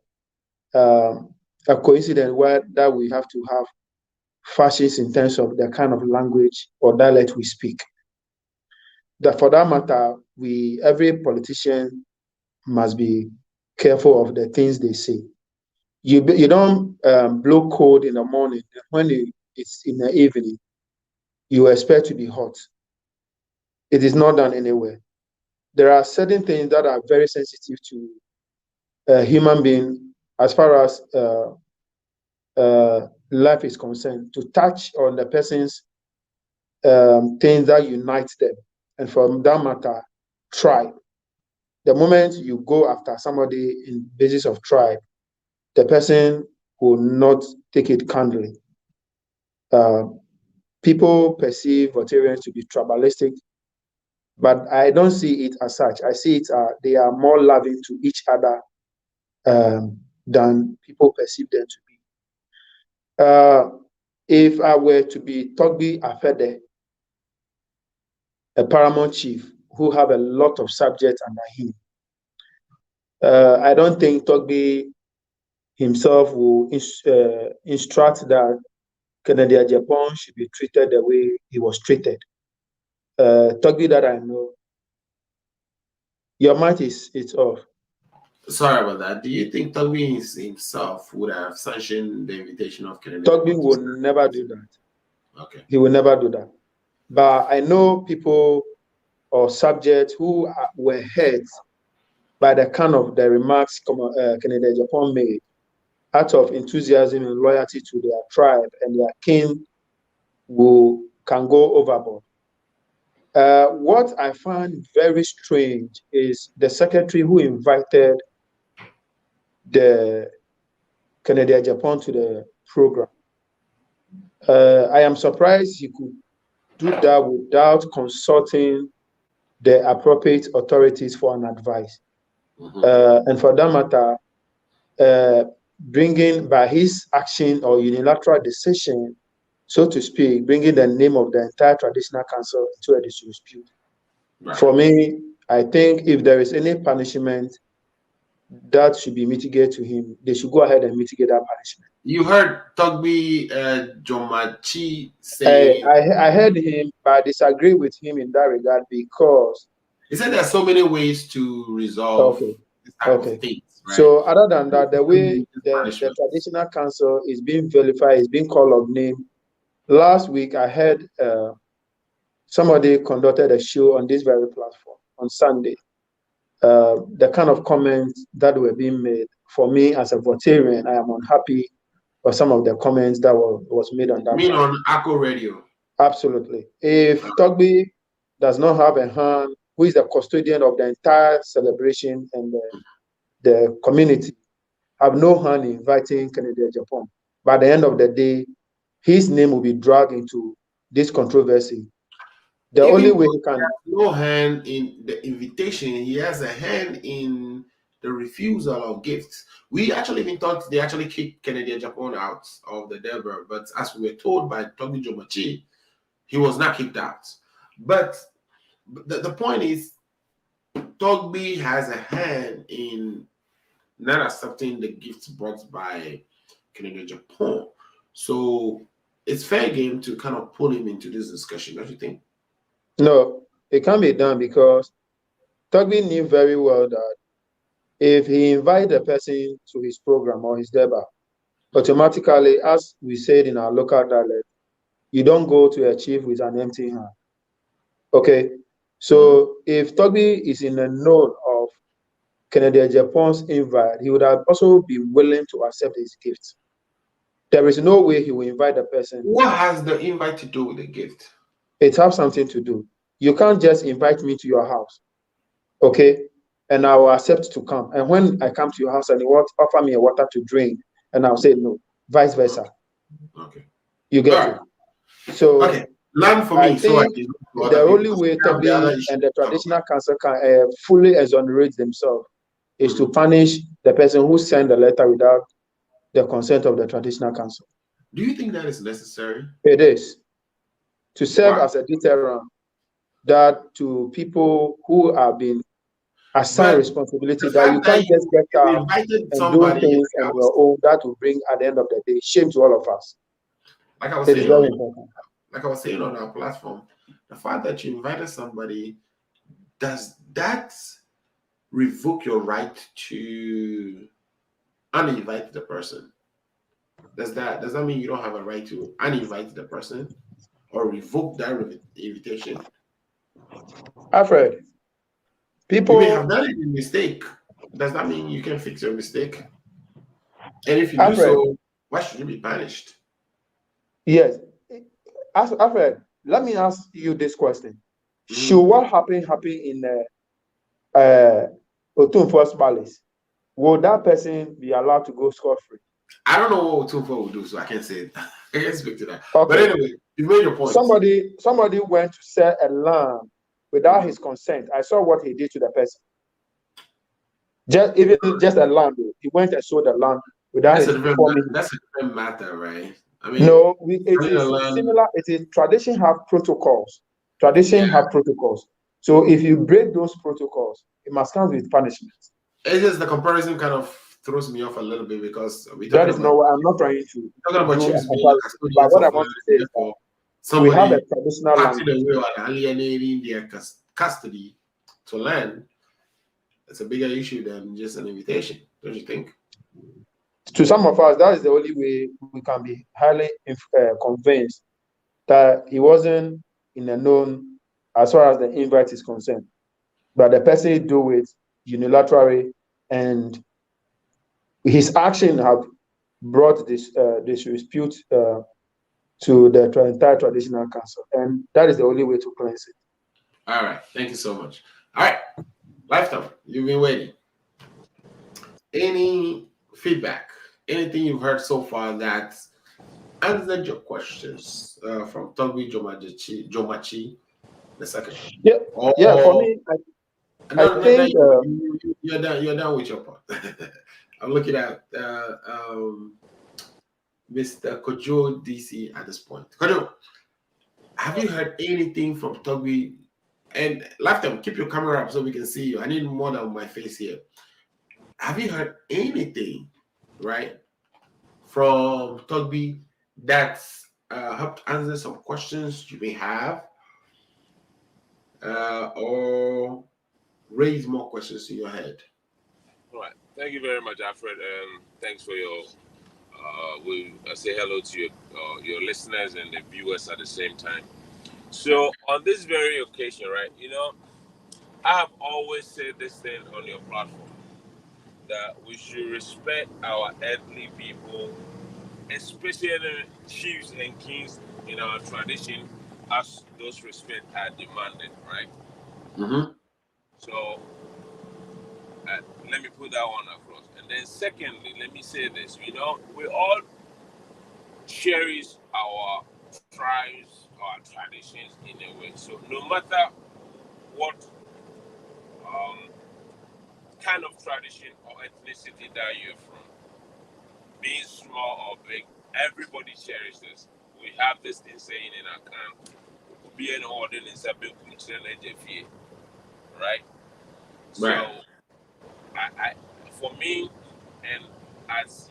a coincidence where that we have to have fashions in terms of the kind of language or dialect we speak. That for that matter, every politician must be careful of the things they say. You don't blow cold in the morning, and when it's in the evening, you expect to be hot. It is not done anywhere. There are certain things that are very sensitive to a human being as far as life is concerned. To touch on the person's things that unite them, and from that matter, tribe. The moment you go after somebody in basis of tribe, the person will not take it kindly. Uh, People perceive Rotarians to be tribalistic, but I don't see it as such. I see it they are more loving to each other than people perceive them to be. If I were to be Togbi Afede, a paramount chief who have a lot of subjects under him, I don't think Togbi himself will instruct that Canada Japan should be treated the way he was treated. Togbi that I know, your mic is it's off. Sorry about that. Do you think Toby himself would have sanctioned the invitation of Kennedy Togbi Japan to will serve never as do president? that. Okay. He will never do that. But I know people or subjects who were hurt by the kind of the remarks Canada Japan made out of enthusiasm and loyalty to their tribe and their king who can go overboard. What I find very strange is the secretary who invited the Canada Japan to the program. I am surprised he could do that without consulting the appropriate authorities for an advice. Mm-hmm. And for that matter, bringing by his action or unilateral decision, so to speak, bringing the name of the entire traditional council into a disrepute. Right. For me, I think if there is any punishment that should be mitigated to him, they should go ahead and mitigate that punishment. You heard Togbi Jomachi say. I heard him, but I disagree with him in that regard because He said there are so many ways to resolve okay, this type okay. of things, right? So other than that, the way the Punishment. traditional council is being vilified, is being called of name. Last week, I heard somebody conducted a show on this very platform on Sunday. The kind of comments that were being made, for me as a Votarian, I am unhappy with some of the comments that was made on You that mean platform. on Akko Radio? Absolutely. If Togbi does not have a hand, who is the custodian of the entire celebration and the community, have no hand in inviting Kennedy Japan. By the end of the day, his name will be dragged into this controversy. The Even only way though he he can. has no hand in the invitation, he has a hand in the refusal of gifts. We actually even thought they actually kicked Kennedy Japan out of the Delver, but as we were told by Togbi Jomachi, he was not kicked out. But the point is, Togbi has a hand in not accepting the gifts brought by Kennedy Japan. So it's fair game to kind of pull him into this discussion, don't you think? No, it can't be done because Togbi knew very well that if he invited a person to his program or his deba, automatically, as we said in our local dialect, you don't go to a chief with an empty hand. Okay, so if Togbi is in the know of Kennedy Japan's invite, he would have also been willing to accept his gift. There is no way he will invite the person. What has the invite to do with the gift? It has something to do. You can't just invite me to your house, okay, and I will accept to come. And when I come to your house and you want to offer me a water to drink, and I'll say no, vice versa. Okay. You get it? So okay. Learn for I me so I think can the only way Togbi and the traditional council can fully exonerate themselves is to punish the person who sent the letter without the consent of the traditional council. Do you think that is necessary? It is to serve Why? as a deterrent that to people who have been assigned responsibility The that you fact that can't just you get up invited and do somebody, things on your own, that will bring at the end of the day shame to all of us. like I was It is saying, very important. like I was saying on our platform, the fact that you invited somebody, does that revoke your right to uninvite the person? Does that mean you don't have a right to uninvite the person or revoke that invitation? Alfred, You may have people, done it in mistake. Does that mean you can fix your mistake? And if you do Alfred, so, why should you be punished? yes. Alfred, let me ask you this question. Should what happen in Otunfo's palace? Will that person be allowed to go scot-free? I don't know what Tumfo will do, so I can't say it. I can't speak to that. Okay. But anyway, you made your point. Somebody went to sell a land without his consent. I saw what he did to the person. Just a land. He went and sold the land without That's his informing. that's a different matter, right? I mean, No, it is similar. It is tradition have protocols. Tradition have protocols. So if you break those protocols, it must come with punishment. It's just the comparison kind of throws me off a little bit because That is not what I'm not trying to. talking about chiefs being comparison. But what I want to say is that we have a traditional land. and alienating their custody to land. It's a bigger issue than just an invitation, don't you think? To some of us, that is the only way we can be highly convinced that he wasn't in a known as far as the invite is concerned. But the person do it unilaterally, and his action have brought this dispute to the entire traditional council, and that is the only way to cleanse it. All right, thank you so much. All right, Lifetime, you've been waiting. Any feedback? Anything you've heard so far that answered your questions from Togbi Jomachi the second? Yeah, yeah. For me, I think you're done. You're done with your part. I'm looking at Mr. Kojo DC at this point. Kojo, have you heard anything from Togby? And Lifetime, keep your camera up so we can see you. I need more than my face here. Have you heard anything, right, from Togby that's helped answer some questions you may have, or raise more questions in your head? All right. Thank you very much, Alfred. Thanks for your. We say hello to your listeners and the viewers at the same time. So on this very occasion, right? I have always said this thing on your platform that we should respect our earthly people, especially the chiefs and kings in our tradition, as those respect are demanded, right? Mm-hmm. So let me put that one across. And then secondly, let me say this, we all cherish our tribes, our traditions in a way. So no matter what um, kind of tradition or ethnicity that you're from, being small or big, everybody cherishes. We have this thing saying in our camp, be an ordinance, right? So Right. I for me, and as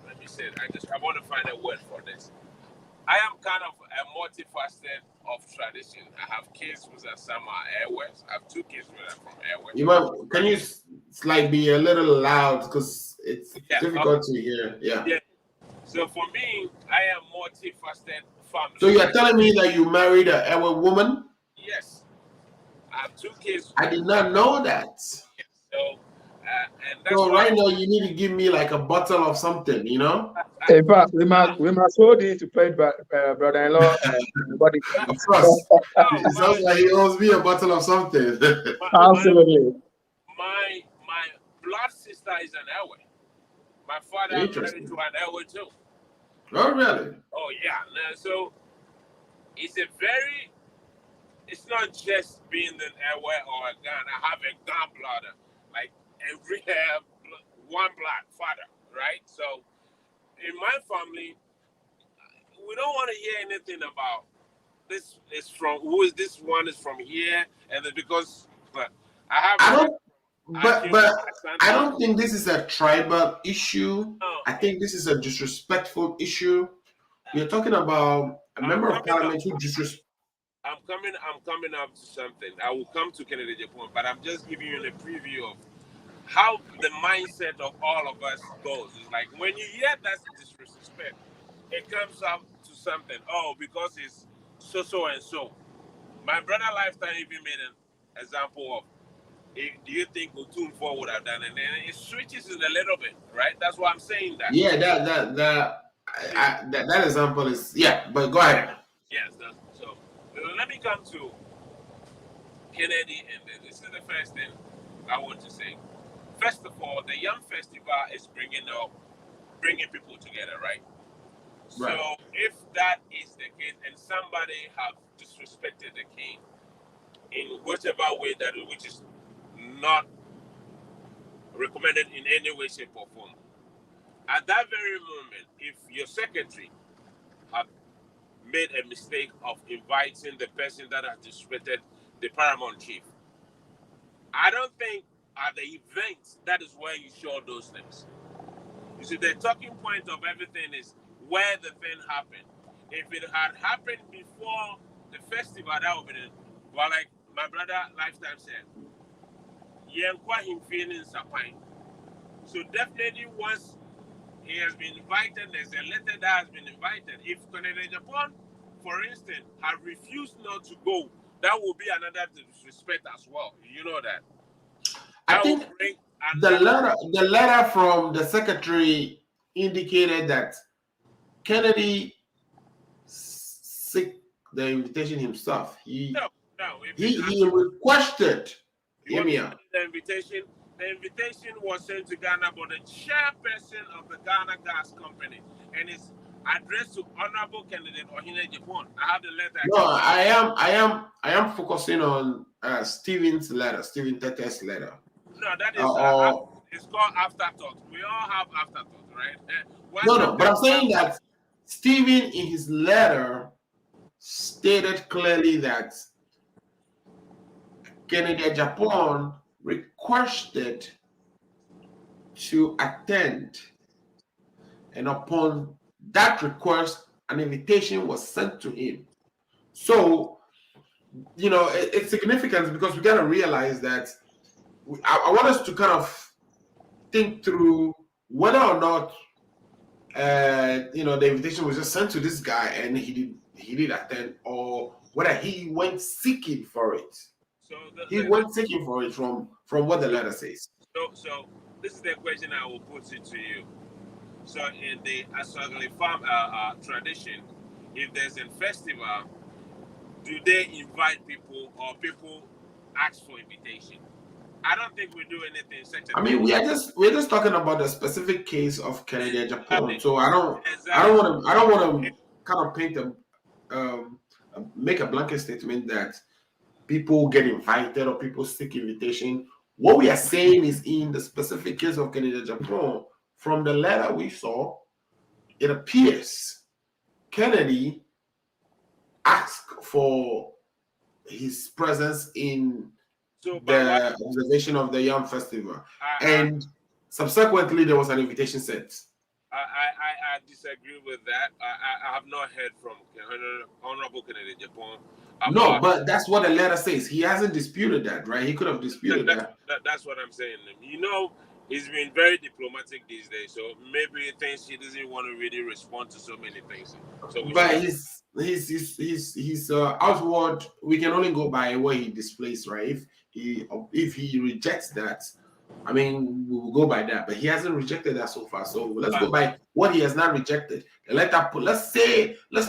let me say it, I want to find a word for this. I am kind of a multifaceted of tradition. I have kids who are some are Airways. I have two kids who are from Airways. You might, can you like be a little loud because it's difficult to hear? Yeah. So for me, I am multifaceted family. So you're telling me that you married a woman? Yes. I have two kids. I did not know that. Yes. So, and that's So why right now you need to give me like a bottle of something, In fact, we must hold you to play brother-in-law body. Of course. It sounds like he owes me a bottle of something. Absolutely. My blood sister is an Airway. My father married to an Airway too. Oh really? Oh yeah. So it's not just being an Airway or a gun. I have a gun bladder. Like every one blood father, right? So in my family, we don't want to hear anything about this is from who is this one is from here, and then because I don't think this is a tribal issue. I think this is a disrespectful issue. You're talking about a member of parliament who disrespect. I'm coming up to something. I will come to Kennedy Japan, but I'm just giving you a preview of how the mindset of all of us goes. It's like when you hear that disrespect, it comes up to something. Oh, because it's so and so. My brother Lifetime even made an example of, do you think Otunfo would have done it? And then it switches it a little bit, right? That's why I'm saying that. Yeah, that example is, yeah, but go ahead. Yes, so let me come to Kennedy, and this is the first thing I want to say. First of all, the Yam Festival is bringing people together, right? So if that is the case, and somebody have disrespected the king in whatever way which is not recommended in any way, shape, or form, at that very moment, if your secretary have made a mistake of inviting the person that has disrespected the paramount chief, I don't think at the event that is where you show those things. You see, the talking point of everything is where the thing happened. If it had happened before the festival, that would be well, like my brother Lifetime said, him feeling sapine. So definitely once he has been invited, there's a letter that has been invited. If Kennedy Japan, for instance, had refused not to go, that would be another disrespect as well. You know that. I think the letter from the secretary indicated that Kennedy seek the invitation himself. He requested. Hear me out. The invitation was sent to Ghana by the chairperson of the Ghana Gas Company, and it's addressed to Honorable Candidate Ohine Japan. I have the letter. No, I am focusing on Stephen Tete's letter. No, that is or it's called afterthought. We all have afterthought, right? Once no, you no. But think I'm saying that Stephen, in his letter, stated clearly that Kennedy Japan requested to attend, and upon that request, an invitation was sent to him. So, it's significant because we got to realize that I want us to kind of think through whether or not the invitation was just sent to this guy and he did attend, or whether he went seeking for it. so. He went seeking for it from what the letter says. So this is the question I will put it to you. So in the Aswagale farm tradition, if there's a festival, do they invite people or people ask for invitation? I don't think we do anything such a I thing. mean, we're just talking about the specific case of Kennedy Japan. So Exactly. I don't want to kind of paint make a blanket statement that people get invited or people seek invitation. What we are saying is, in the specific case of Kennedy Japan, from the letter we saw, it appears Kennedy asked for his presence in the observation of the Yam Festival, and subsequently there was an invitation sent. I disagree with that. I have not heard from Honorable Kennedy Japan. No, but that's what the letter says. He hasn't disputed that, right? He could have disputed that. That's what I'm saying. He's been very diplomatic these days, so maybe he thinks he doesn't want to really respond to so many things. But his outward, we can only go by what he displays, right? If he rejects that, I mean, we will go by that. But he hasn't rejected that so far. So let's go by what he has not rejected. And let's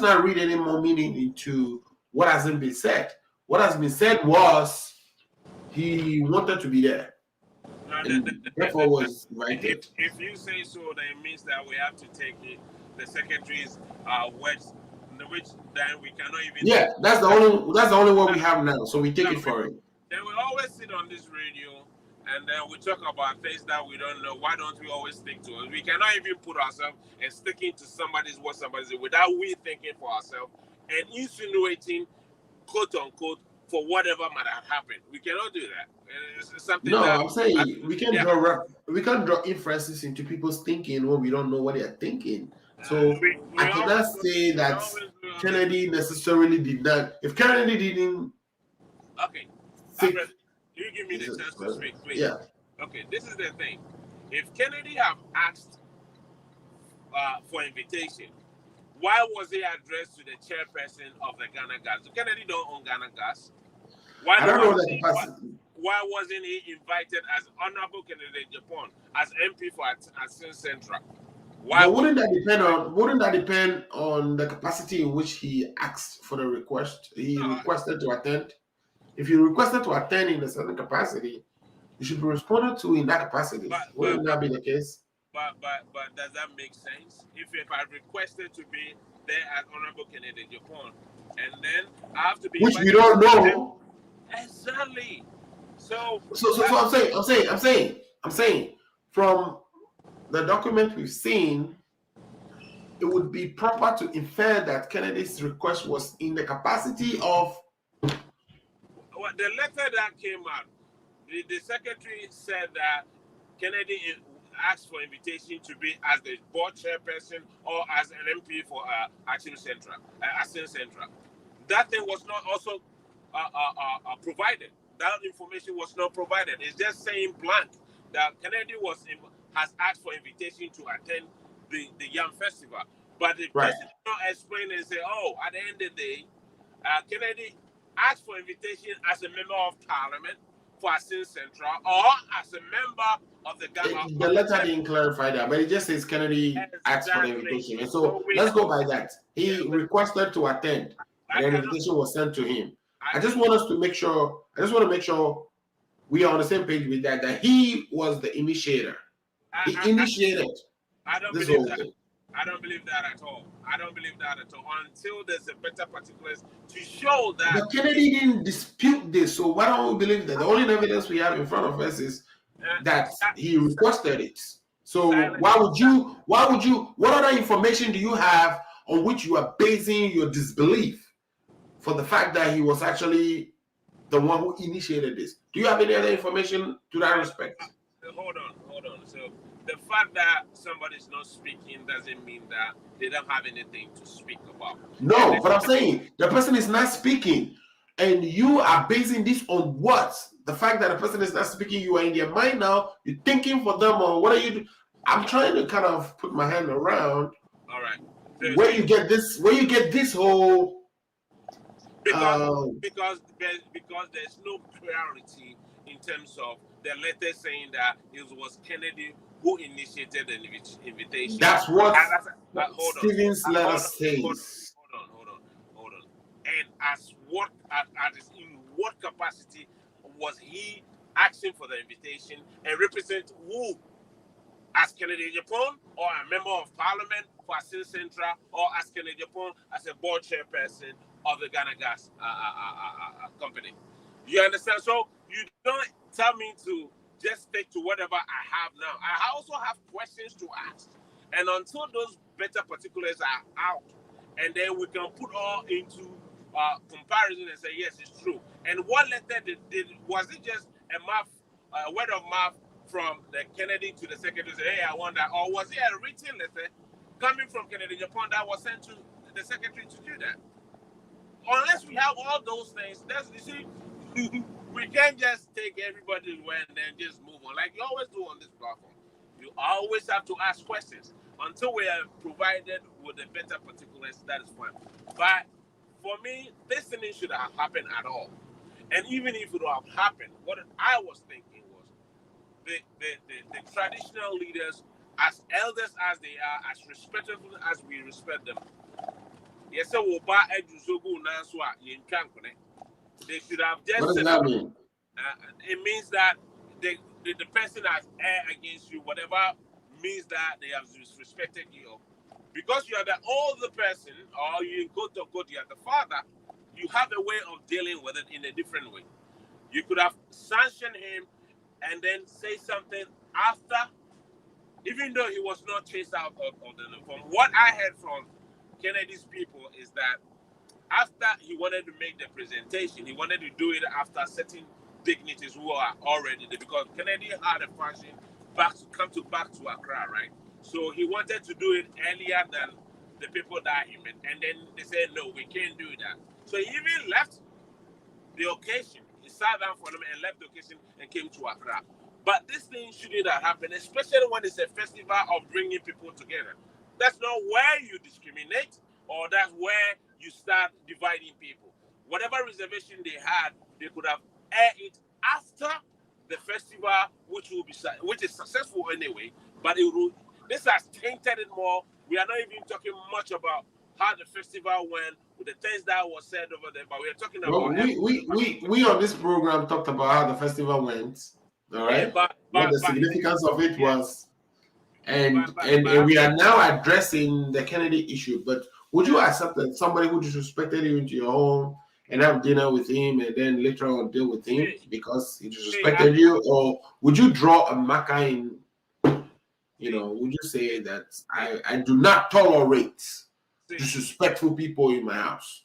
not read any more meaning into what hasn't been said. What has been said was he wanted to be there. And therefore was invited. If you say so, then it means that we have to take the secretary's words, which then we cannot even. Yeah, that's the only word we have now. So we take it for it. Then we always sit on this radio and then we talk about things that we don't know. Why don't we always stick to it? We cannot even put ourselves and sticking to what somebody says without we thinking for ourselves and insinuating, quote unquote, for whatever might have happened. We cannot do that. It's something I'm saying we can't draw inferences into people's thinking when we don't know what they're thinking. So I cannot say that Kennedy necessarily did not. If Kennedy didn't, okay, Alfred, you give me the chance to speak, please. Yeah. Okay, this is the thing. If Kennedy have asked for invitation, why was he addressed to the chairperson of the Ghana Gas? So Kennedy don't own Ghana Gas. I don't know the capacity. Why wasn't he invited as Honorable Kennedy Japan as MP for Asin Central? Why wouldn't that depend on the capacity in which he asked for the request? He requested to attend. If you requested to attend in a certain capacity, you should be responded to in that capacity. Wouldn't that be the case? But does that make sense? If I requested to be there as Honorable Kennedy Japan, and then I have to be, which we don't know. Exactly. So I'm saying from the document we've seen, it would be proper to infer that Kennedy's request was in the capacity of. Well, the letter that came out, the secretary said that Kennedy asked for invitation to be as the board chairperson or as an MP for Asin Central. That thing was not also provided. That information was not provided. It's just saying blank that Kennedy has asked for invitation to attend the Yam Festival. But the person did not explain and say, at the end of the day, Kennedy asked for invitation as a member of parliament for Asin Central or as a member of the Ghana. The letter didn't clarify that, but it just says Kennedy asked for the invitation. And so let's go by that. He requested to attend, and an invitation was sent to him. I just want to make sure we are on the same page with that he was the initiator. He initiated this whole thing. I don't believe that at all. Until there's a better particulars to show that. But Kennedy didn't dispute this, so why don't we believe that? The only evidence we have in front of us is that That, he requested it. So silent. what other information do you have on which you are basing your disbelief for the fact that he was actually the one who initiated this? Do you have any other information to that respect? Hold on. So the fact that somebody's not speaking doesn't mean that they don't have anything to speak about. And No, but I'm saying the person is not speaking, and you are basing this on what? The fact that the person is not speaking, you are in their mind now, you're thinking for them, or what are you doing? I'm trying to kind of put my hand around all right. where you get this whole because there's no clarity in terms of the letter saying that it was Kennedy who initiated the invitation. that's what Hold on. Stephen's letter Hold on. says. Hold on. And in what capacity was he asking for the invitation and represent who? As Kennedy Japan, or a member of parliament for Asin Central, or as Kennedy Japan as a board chairperson of the Ghana Gas company. You understand? So you don't tell me to just stick to whatever I have now. I also have questions to ask. And until those better particulars are out, and then we can put all into comparison and say, yes, it's true. And what letter was it just a word of mouth from the Kennedy to the secretary, say, hey, I want that? Or was it a written letter coming from Kennedy Japan that was sent to the secretary to do that? Unless we have all those things, you see, we can't just take everybody's word and then just move on. Like you always do on this platform. You always have to ask questions. Until we are provided with the better particulars, that is fine. But for me, this thing should have happened at all. And even if it would have happened, what I was thinking was, the traditional leaders, as elders as they are, as respectful as we respect them, yes, they should have just What does that mean? it means that the person has erred against you, whatever means that they have disrespected you. Because you are the older person, or you in quote unquote, you are the father, you have a way of dealing with it in a different way. You could have sanctioned him and then say something after, even though he was not chased out of the. From what I heard from Kennedy's people is that after he wanted to make the presentation, he wanted to do it after certain dignitaries who are already there, because Kennedy had a function back to Accra, right? So he wanted to do it earlier than the people that he met, and then they said no, we can't do that. So he even left the occasion. He sat down for them and left the occasion and came to Accra. But this thing shouldn't have happened, especially when it's a festival of bringing people together. That's not where you discriminate, or that's where you start dividing people. Whatever reservation they had, they could have aired it after the festival, which is successful anyway. But this has tainted it more. We are not even talking much about how the festival went, with the things that was said over there, but we are talking Well, about we on this program talked about how the festival went, all right? What the significance of it was, and we are now addressing the Kennedy issue. But would you accept that somebody who disrespected you into your home and have dinner with him and then later on deal with him because he disrespected you, or would you draw a marker in? Would you say that I do not tolerate disrespectful people in my house?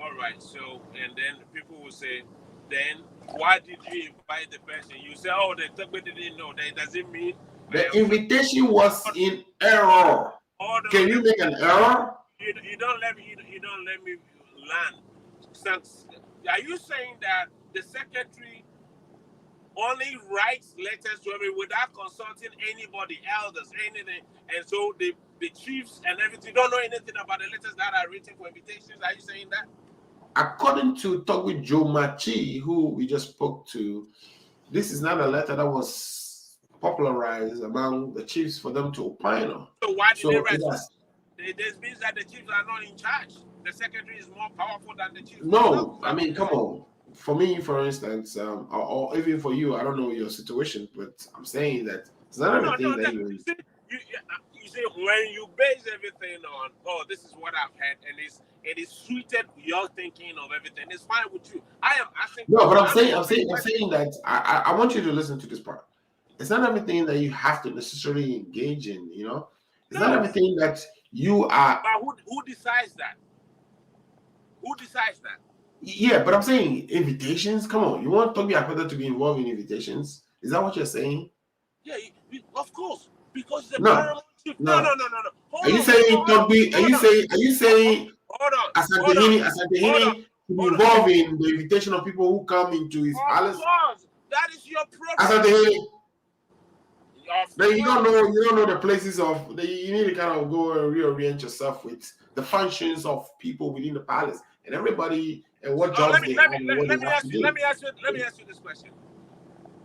All right. So, and then people will say, then why did you invite the person? You say, oh, the Tugbe didn't know. That doesn't mean the invitation was in error. Can you make an error? You don't let me land. Are you saying that the secretary only writes letters to everyone without consulting anybody, elders, anything, and so the chiefs and everything don't know anything about the letters that are written for invitations? Are you saying that? According to Togwi Joe Machi, who we just spoke to, this is not a letter that was popularized among the chiefs for them to opine on. So why did they write it? This means that the chiefs are not in charge. The secretary is more powerful than the chiefs. No, I mean, come on. For me, for instance, or even for you, I don't know your situation, but I'm saying that it's not anything that you see, when you base everything on, oh, this is what I've had, and it is suited your thinking of everything, it's fine with you. I am asking. No, but I'm saying that I want you to listen to this part. It's not everything that you have to necessarily engage in, you know. It's not No, everything that you are. but who decides that? Who decides that? Yeah, but I'm saying invitations. Come on, you want Toby Akpata to be involved in invitations? Is that what you're saying? Yeah, of course, because the No, paramount chief. No, no. no, no, no, no. Are you Hold on, saying hold on, Toby? Are hold you on, saying? Are you saying hold on, hold on, hold on, Asantehene to be hold on. involved in the invitation of people who come into his Of palace? course, that is your preference. Asantehene. Of Then you don't course. know. You don't know the places of. You need to kind of go and reorient yourself with the functions of people within the palace and everybody and what Oh, jobs they have and what let they me have ask to you. Let do. me ask you. Let me ask you this question.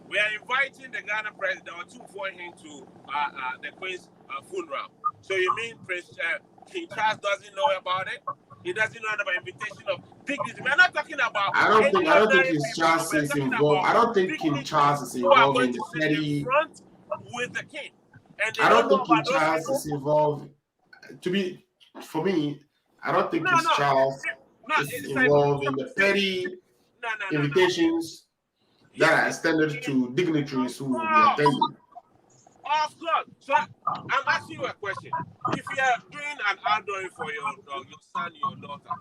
We are inviting the Ghana president or two for him to the Queen's funeral. So you mean Prince King Charles doesn't know about it? He doesn't know about invitation of dignity. We're not talking about any I don't think ordinary King people. Charles We're is talking involved. about I don't think King dignitaries Charles is who are involved going in to the sit in petty. front with the king, and they I don't don't know think King about those Charles people. is involved. For me, I don't think No, King no, Charles no. is It's like involved in the petty no, no, no, no. invitations that are He's extended to dignitaries of who will be course. attending. Of course. So I'm asking you a question. If you are doing an outdooring for your son, your daughter,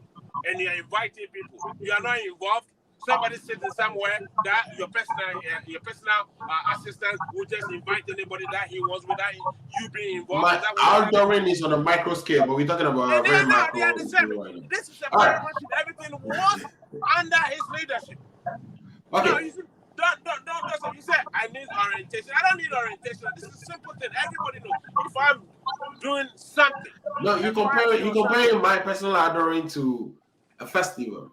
and you are inviting people, you are not involved. Somebody sitting somewhere that your personal assistant will just invite anybody that he wants without you being involved. Is My that what you're asking? outdooring is on a micro scale, but we're talking about And a very they are macro the scale same. right now. This is a All right. paramount. Everything was under his leadership. No, Okay. you see, don't. You said I need orientation. I don't need orientation. This is a simple thing. Everybody knows. If I'm doing something, No, a party you or something. comparing my personal outdooring to a festival.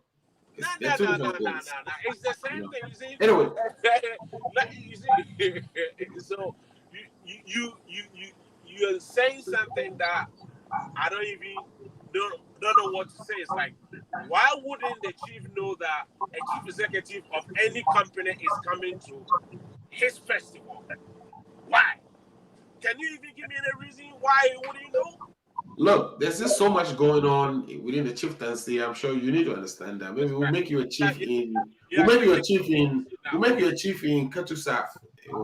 No, They're two no. different things. It's the You same know. thing. You see, Anyway, you see. So you're saying something that I don't know what to say. It's like, why wouldn't the chief know that a chief executive of any company is coming to his festival? Why? Can you even give me any reason why he wouldn't know? look, there's just so much going on within the chieftaincy. I'm sure you need to understand that. Maybe we'll make you a chief in. You We'll are make you a using chief in. now. We'll make you a chief in Ketusaf.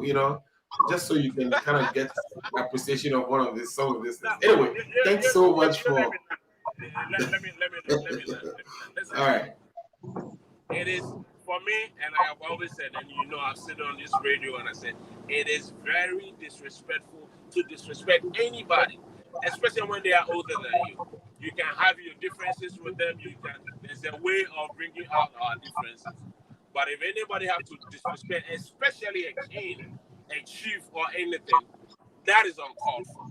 You know, just so you can kind of get appreciation of some of these things. Now, Anyway, thanks so much you let for. me learn. Listen. All right. It is for me, and I have always said, and you know, I've said on this radio, and I said it is very disrespectful to disrespect anybody, especially when they are older than you. You can have your differences with them. There's a way of bringing out our differences. But if anybody have to disrespect, especially a king, a chief, or anything, that is uncalled for.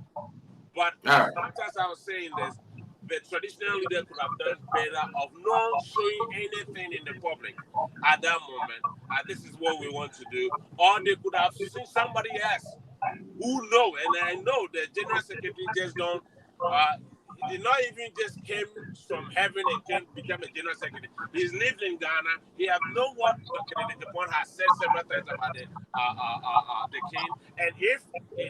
But All as right. much as I was saying this, the traditional leader could have done better of not showing anything in the public at that moment. And this is what we want to do. Or they could have seen somebody else who know, and I know the general secretary just don't. He did not even just came from heaven and become a general secretary. He's lived in Ghana. He have know what Dr. Depon has said several times about the king. And if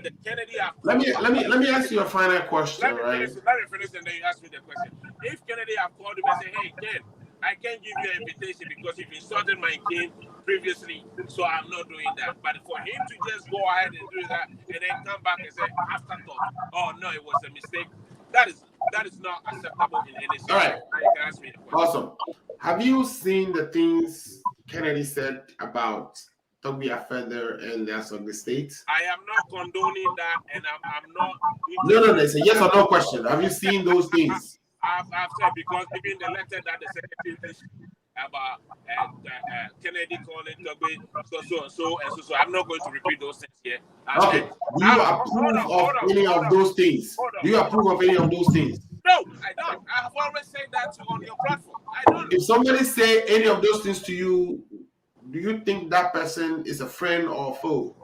the Kennedy have called him, Let me ask you a final question, right? let me finish, and then you ask me the question. If Kennedy have called him and say, "Hey, Ken, I can't give you an invitation because you've insulted my king previously, so I'm not doing that." But for him to just go ahead and do that and then come back and say afterthought, "Oh no, it was a mistake," that is not acceptable in any All right. situation. Now you can ask me the question. Awesome. Have you seen the things Kennedy said about Toby Feather and the Asogli State? I am not condoning that, and I'm not. No. It's a yes or no question. Have you seen those things? I've said, because even the letter that the secretary issued about Kennedy calling Togbe so. I'm not going to repeat those things here. I Okay. said, Do you approve of any of those things? Do you approve of any of those things? No, I don't. I have always said that on your platform. I don't. If somebody say any of those things to you, do you think that person is a friend or foe?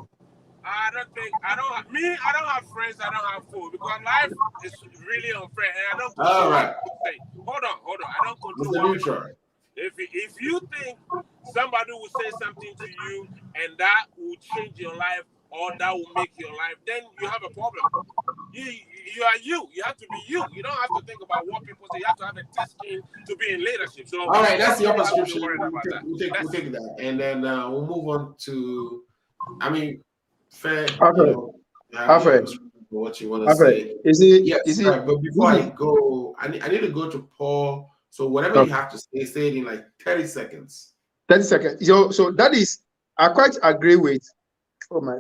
I don't have friends, I don't have food, because life is really unfair, and I don't control All right. what people say. Hold on. I don't control Mr. what people Neutral. say. If you think somebody will say something to you and that will change your life or that will make your life, then you have a problem. you are you. You have to be you. You don't have to think about what people say. You have to have a thick skin to be in leadership. So All right, that's you your don't have to be prescription. worried about that. We'll That's take that, and then we'll move on to. I mean, fair. Alfred, You have your Alfred, prescription for what you want to Alfred. say. You see, Yes, right. But before this I is go, I need to go to Paul. So whatever you okay. have to say it in like 30 seconds. 30 seconds. So that is, I quite agree with. Oh my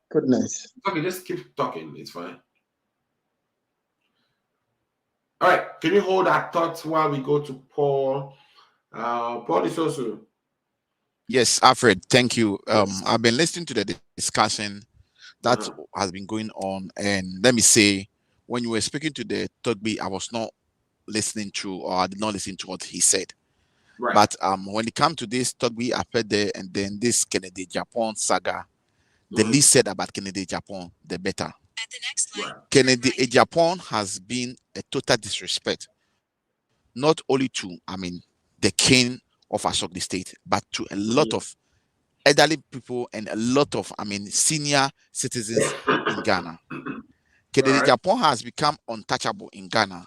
goodness. Okay, just keep talking. It's fine. All right. Can you hold that thought while we go to Paul? Paul is also. Yes, Alfred, thank you. Yes. I've been listening to the discussion that Uh-huh. has been going on, and let me say, when you were speaking to the Togbi, I was not listening to, or I did not listen to what he said. Right. But when it comes to this Togbi appeared there, and then this Kennedy Japan saga, the Mhm. least said about Kennedy Japan, the better. At the next light, Right. Kennedy Japan has been a total disrespect, not only to, the king of Ashok state, but to a lot Mhm. of elderly people and a lot of, senior citizens in Ghana. All Kennedy right. Japan has become untouchable in Ghana,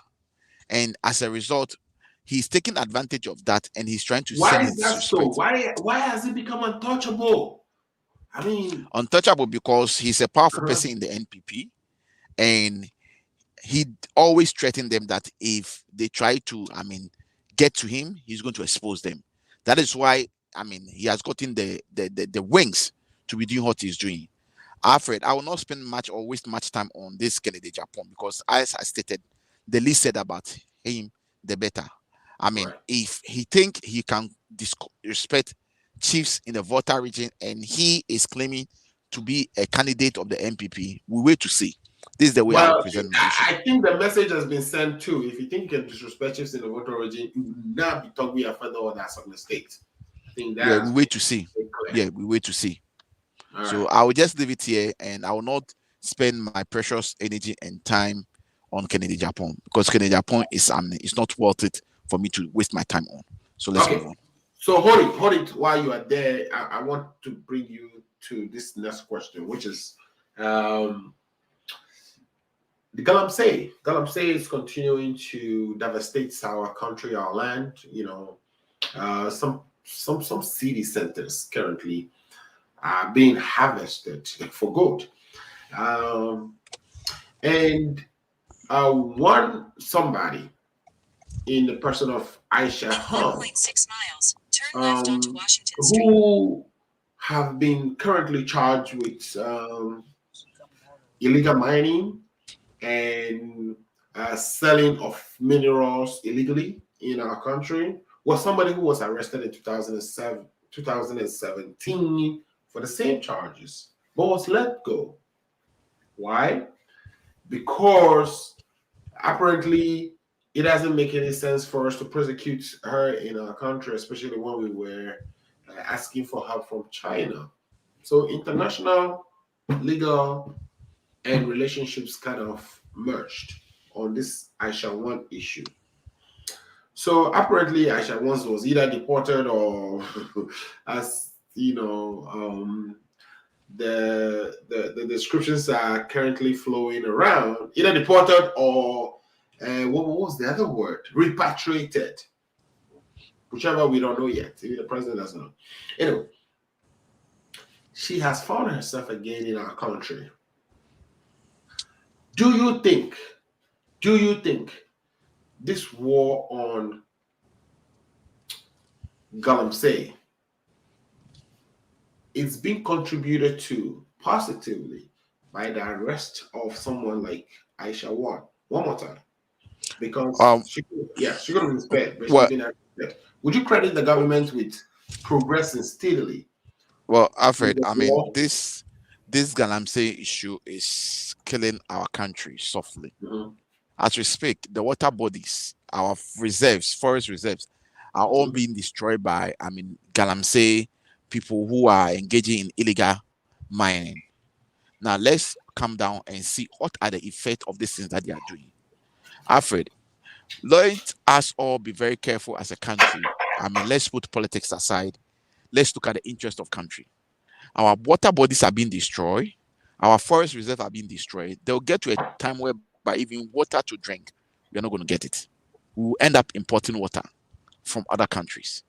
and as a result, he's taking advantage of that, and he's trying to Why send is his that so? disrespect. Why has it become untouchable? I mean, Untouchable because he's a powerful uh-huh. person in the NPP, and he always threatened them that if they try to, get to him, he's going to expose them. That is why, he has gotten the wings to be doing what he's doing. Alfred, I will not spend much or waste much time on this Kennedy Japan because, as I stated, the least said about him, the better. Right. If he think he can disrespect chiefs in the Volta region and he is claiming to be a candidate of the MPP, we wait to see. This is the way I will Well, present my issue. I think the message has been sent too. If you think you can disrespect chiefs in the voter origin, you will not be talking about further orders on the state. I think that Yeah, has we been wait to see. clear. Yeah, we wait to see. All So right. I will just leave it here, and I will not spend my precious energy and time on Kennedy Japan because Kennedy Japan is it's not worth it for me to waste my time on. So let's move Okay. on. So hold it while you are there. I want to bring you to this next question, which is um, the Galamsey. Galamsey is continuing to devastate our country, our land. Some city centers currently are being harvested for gold. Um, and one somebody in the person of Aisha in Hong, 1.6 miles, turn left onto Washington Street. who have been currently charged with illegal mining and selling of minerals illegally in our country, was somebody who was arrested in 2017 for the same charges, but was let go. Why? Because apparently it doesn't make any sense for us to prosecute her in our country, especially when we were asking for help from China. So international legal and relationships kind of merged on this Aisha One issue. So apparently Aisha One was either deported or, as you know, the descriptions are currently flowing around, either deported or what was the other word? Repatriated. Whichever we don't know yet. Even the president doesn't know. Anyway, she has found herself again in our country. Do you think, this war on Galamsey is being contributed to positively by the arrest of someone like Aisha One? One more time. Because Um, she could have been spared, but she's well, been arrested. Would you credit the government with progressing steadily in Alfred, the war? this Galamsey issue is killing our country softly. Mhm, As we speak, the water bodies, our reserves, forest reserves, are all mhm. being destroyed by, Galamsey people who are engaging in illegal mining. Now, let's come down and see what are the effects of these things that they are doing. Alfred, let us all be very careful as a country. Let's put politics aside. Let's look at the interest of country. Our water bodies are being destroyed. Our forest reserve are being destroyed. They'll get to a time whereby even water to drink, we're not going to get it. We will end up importing water from other countries.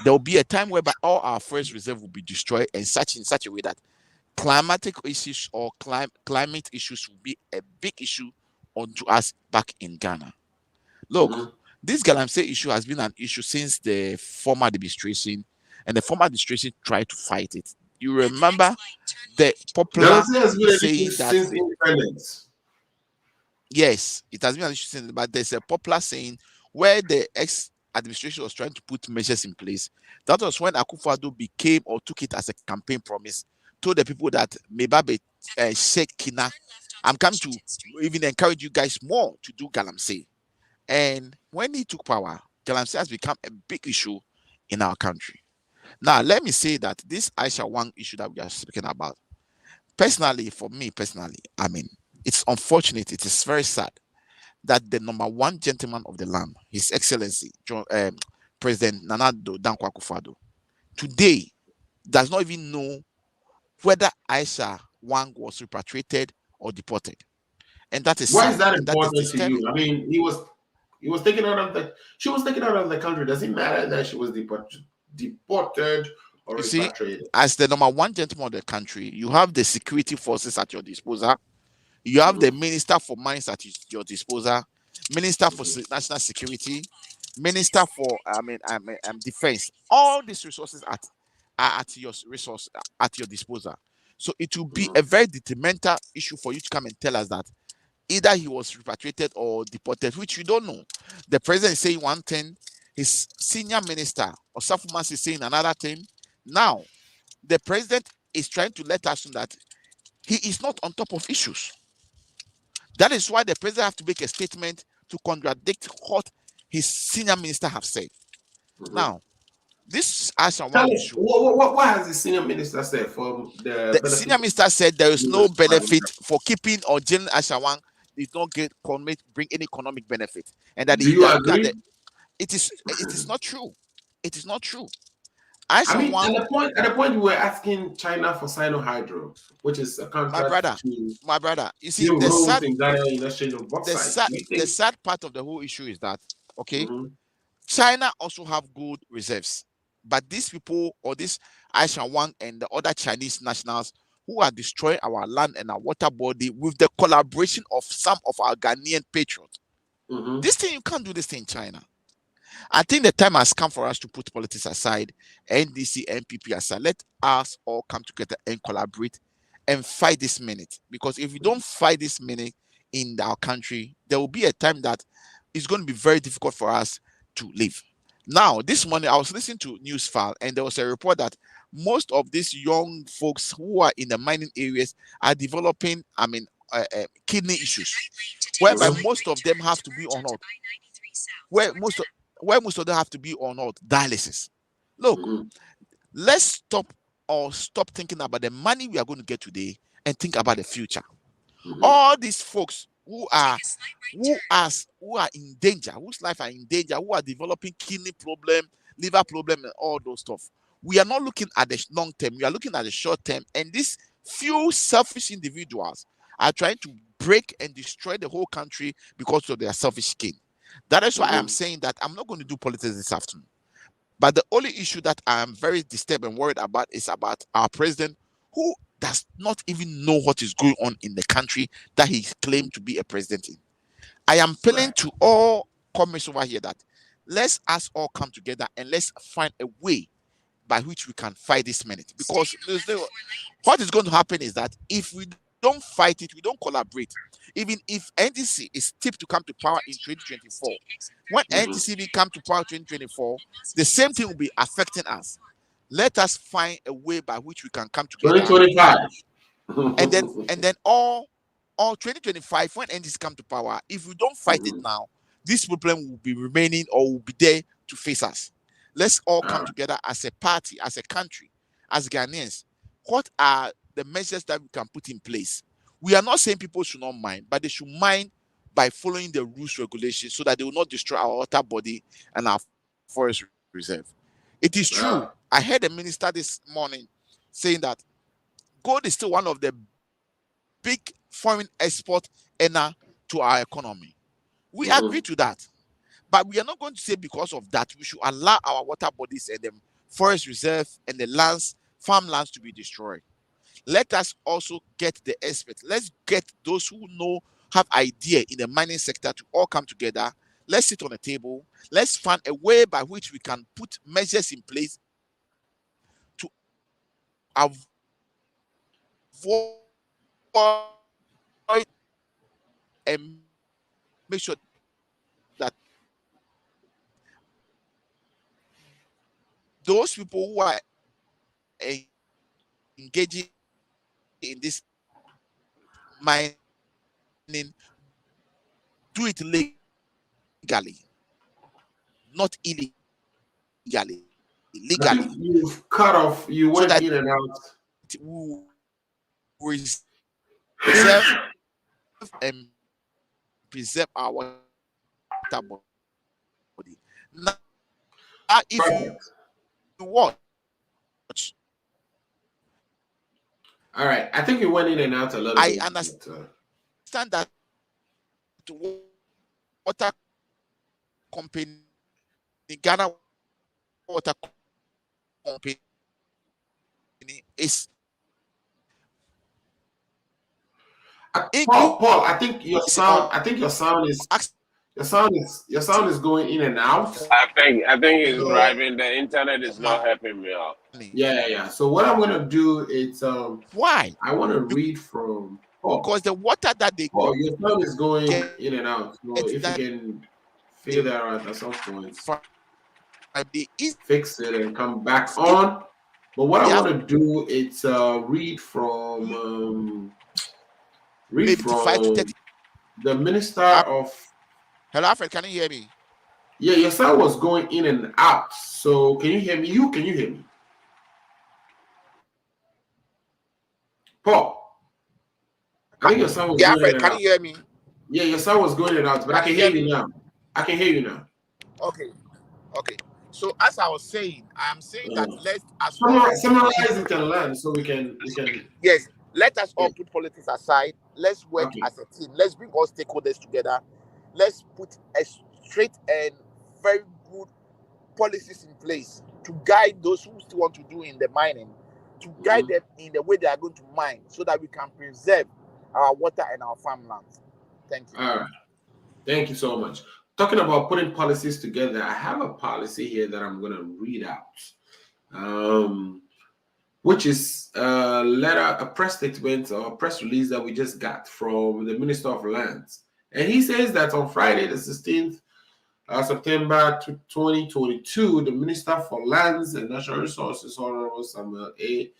There will be a time whereby all our forest reserve will be destroyed and such in such a way that climatic issues or climate issues will be a big issue onto us back in Ghana. Look, Mm-hmm. this Galamsey issue has been an issue since the former administration, and the former administration tried to fight it. You remember the popular Galamsey has been an issue saying that since independence. yes, it has been an issue since, but there's a popular saying where the ex administration was trying to put measures in place. That was when Akufo-Addo became or took it as a campaign promise, told the people that Mebabe Sheikh Kina, I'm coming to even encourage you guys more to do Galamsey. And when he took power, Galamsey has become a big issue in our country. Now, let me say that this Aisha Wang issue that we are speaking about, personally, for me personally, I mean, it's unfortunate, it is very sad that the number one gentleman of the land, His Excellency President Nana Dankwa Akufo-Addo, today does not even know whether Aisha Wang was repatriated or deported, and that is Why is sad that and that is important to disturbing. you? I mean, he was taken out of the she was taken out of the country. Does it matter that she was deported or You see, repatriated? as the number one gentleman of the country, you have the security forces at your disposal. You have the Mm-hmm. Minister for Mines at your disposal, Minister for Mm-hmm. National Security, Minister for Defense. All these resources are at your resource at your disposal. So it will be Mm-hmm. a very detrimental issue for you to come and tell us that either he was repatriated or deported, which we don't know. The president is saying one thing, his senior minister or Safumas is saying another thing. Now, the president is trying to let us know that he is not on top of issues. That is why the president have to make a statement to contradict what his senior minister have said. Mm-hmm. Now, this Asha Tell Wang us issue, what has the senior minister said for the the benefit senior of minister said there is no viewers who are in benefit for keeping or jailing Asha Wang. Did not bring any economic benefit, and that Do you that agree? it is not true. It is not true. I Asha mean, Wang, at the point we were asking China for Sino-Hydro, which is a my contract brother, to my brother. You see, build roads in Ghana in exchange of the bauxite. sad Do you the think? sad part of the whole issue is that okay, Mm-hmm. China also have gold reserves, but these people or this Aisha Wang and the other Chinese nationals who are destroying our land and our water body with the collaboration of some of our Ghanaian patriots. Mm-hmm. This thing you can't do this thing in China. I think the time has come for us to put politics aside, NDC, NPP aside. Let us all come together and collaborate and fight this minute. Because if we don't fight this minute in our country, there will be a time that it's going to be very difficult for us to live. Now, this morning I was listening to News File, and there was a report that most of these young folks who are in the mining areas are developing, kidney issues, whereby Mm-hmm. most of them have to be on hold, where most of where most of them have to be on what dialysis. Look, Mm-hmm. let's stop thinking about the money we are going to get today and think about the future. Mm-hmm. All these folks who are in danger, whose life are in danger, who are developing kidney problem, liver problem, and all those stuff. We are not looking at the long term. We are looking at the short term. And these few selfish individuals are trying to break and destroy the whole country because of their selfish gain. That is why I am Mm-hmm. saying that I'm not going to do politics this afternoon. But the only issue that I am very disturbed and worried about is about our president, who does not even know what is going on in the country that he claimed to be a president in. I am appealing Right. to all comrades over here that let's us all come together and let's find a way by which we can fight this minute. Because what is going to happen is that if we don't fight it, we don't collaborate, even if NDC is tipped to come to power in 2024, when Mm-hmm. NDC will come to power 2024, the same thing will be affecting us. Let us find a way by which we can come together, 2025. and then all 2025 when NDC come to power, if we don't fight it Mm-hmm. now, this problem will be remaining or will be there to face us. Let's all All come right. together as a party, as a country, as Ghanaians. What are the measures that we can put in place? We are not saying people should not mine, but they should mine by following the rules regulations so that they will not destroy our water body and our forest reserve. It is true. I Yeah. heard a minister this morning saying that gold is still one of the best big foreign export earner to our economy. We agree to that. But we are not going to say because of that we should allow our water bodies and the forest reserve and the lands, farmlands to be destroyed. Let us also get the experts. Let's get those who know, have idea in the mining sector to all come together. Let's sit on a table. Let's find a way by which we can put measures in place to avoid and make sure that those people who are engaging in this mining do it legally, not illegally, I think legally, you've cut off. You so went that in and out. we reserve and preserve our water body. Now, if you Perfect. watch, All right. I think you went in and out a little I bit. understand that water company, Ghana Water Company, is Paul, I think your is on sound. I think your sound is your sound active is going in and out. I think he's So driving. The internet is not helping me out. yeah. So what I'm gonna do is Why? I want to read from Paul. Because the water that they Paul, your sound is going get in and out. So if you that can they figure that out at some point, from the east, fix it and come back on. But what I they want have to do is read maybe 25 to from 30. the minister Uh, of. Hello, Alfred, can you hear me? Yeah, your sound was going in and out. So can you hear me? Can you hear me? Paul, I think your sound was Yeah, going in Alfred, and can out. you hear me? Yeah, your sound was going in and out, but I Can you can hear hear you me? now. I can hear you now. Okay, okay. So as I was saying, I'm saying that Uh, let us all put, summarize it and learn so we can. yes, let us Yeah. all put politics aside. Let's work Okay. as a team. Let's bring all stakeholders together. Let's put a straight and very good policies in place to guide those who still want to do in the mining, to guide Mhm. them in the way they are going to mine, so that we can preserve our water and our farmlands. Thank you. All right. Thank you so much. Talking about putting policies together, I have a policy here that I'm going to read out, which is a letter, a press statement, or a press release that we just got from the Minister of Lands. And he says that on Friday, the 16th September 2022, the Minister for Lands and Natural Resources, Honorable Samuel A.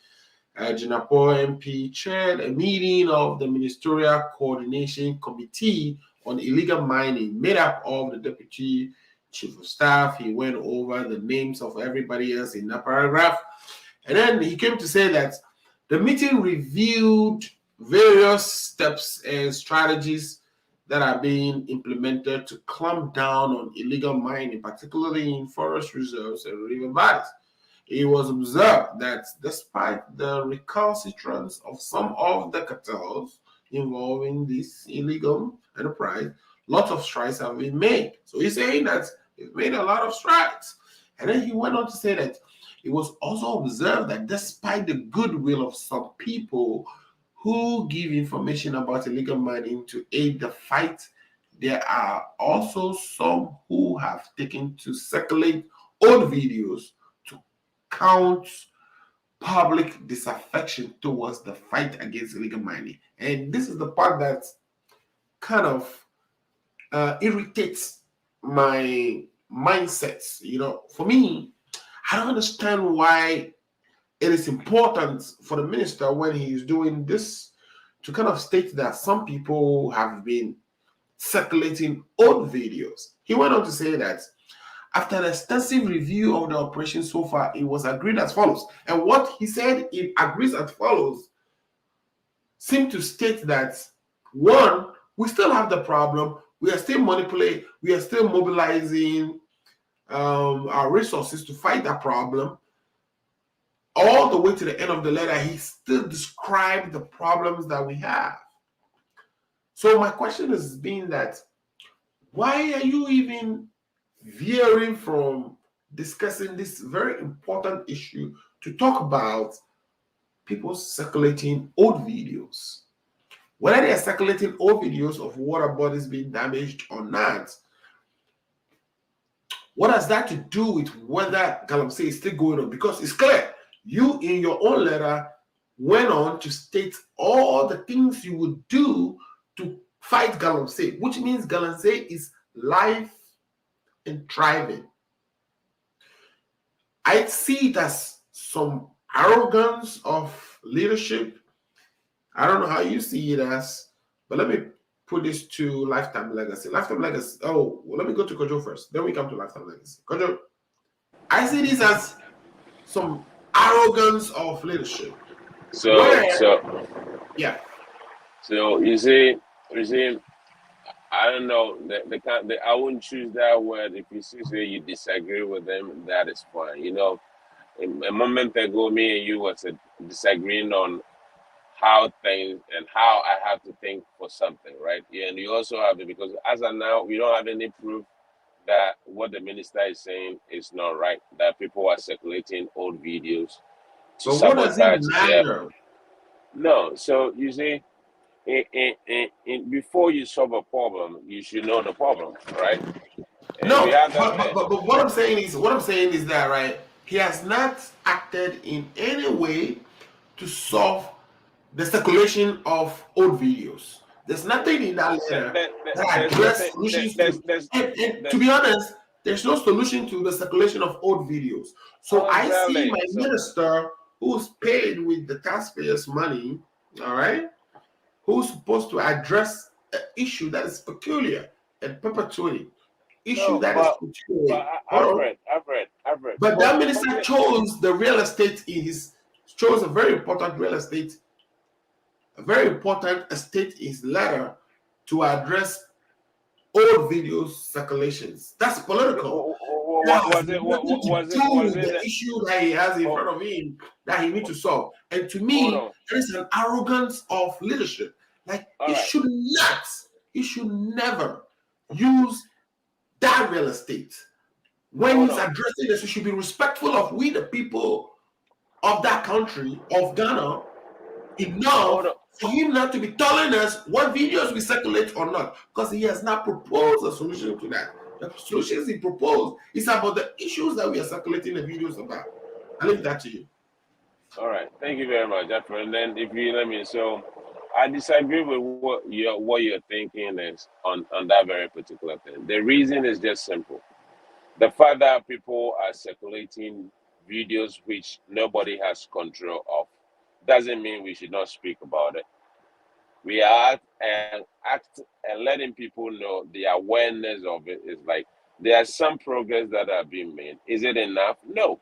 Jinapor MP, chaired a meeting of the Ministerial Coordination Committee on Illegal Mining, made up of the Deputy Chief of Staff. He went over the names of everybody else in that paragraph. And then he came to say that the meeting reviewed various steps and strategies that are being implemented to clamp down on illegal mining, particularly in forest reserves and river valleys. It was observed that despite the recalcitrance of some of the cartels involving this illegal enterprise, lots of strides have been made. So he's saying that he's made a lot of strides. And then he went on to say that it was also observed that despite the goodwill of some people who give information about illegal mining to aid the fight, there are also some who have taken to circulate old videos to count public disaffection towards the fight against illegal mining. And this is the part that kind of irritates my mindsets. For me, I don't understand why it is important for the minister when he is doing this to kind of state that some people have been circulating old videos. He went on to say that after an extensive review of the operation so far, it was agreed as follows. And what he said, it agrees as follows, seem to state that one, we still have the problem. We are still manipulating, we are still mobilizing our resources to fight that problem. All the way to the end of the letter, he still described the problems that we have. So my question is being that why are you even veering from discussing this very important issue to talk about people circulating old videos? Whether they are circulating old videos of water bodies being damaged or not, what has that to do with whether Galamsey is still going on? Because it's clear, you in your own letter went on to state all the things you would do to fight Galamsey, which means Galamsey is life and thriving. I see it as some arrogance of leadership. I don't know how you see it as, but let me put this to Lifetime Legacy. Lifetime Legacy. Oh, well, let me go to Kojo first. Then we come to Lifetime Legacy. Kojo, I see this as some arrogance of leadership. So, Where, so, yeah. so you see, I don't know. I wouldn't choose that word. If you see, say you disagree with them, that is fine. You know, a moment ago, me and you was disagreeing on how things and how I have to think for something, right? Yeah, and you also have to, because as of now, we don't have any proof that what the minister is saying is not right. That people are circulating old videos to But what does it sabotage their. matter? No, so you see, before you solve a problem, you should know the problem, right? And we No, have that there. but what I'm saying is that right, he has not acted in any way to solve the circulation of old videos. There's nothing in that letter that There's address nothing. solutions to, and to There's be honest, there's no solution to the circulation of old videos. So I see exactly. my So minister who's paid with the taxpayers' money, all right, who's supposed to address an issue that is peculiar and perpetuating issue no, that is peculiar. Hold on. I've read. But that minister Forget. chose the real estate in his chose a very important real estate, a very important estate in his letter to address old videos circulations. That's political. That has Was it? nothing to Was it? do Was with it? the issue that he has in Oh, front of him that he needs to solve. And to hold me, on. there is an arrogance of leadership. Like All right. he should never use that real estate. When Hold he's on. addressing this, he should be respectful of we, the people of that country, of Ghana, Hold enough on. for him not to be telling us what videos we circulate or not, because he has not proposed a solution to that. The solutions he proposed is about the issues that we are circulating the videos about. I leave that to you. All right. Thank you very much, Jeffrey. And then if you let me, so I disagree with what you're thinking is on that very particular thing. The reason is just simple. The fact that people are circulating videos which nobody has control of doesn't mean we should not speak about it. We are and act and letting people know the awareness of it is like there's some progress that are being made. Is it enough? No.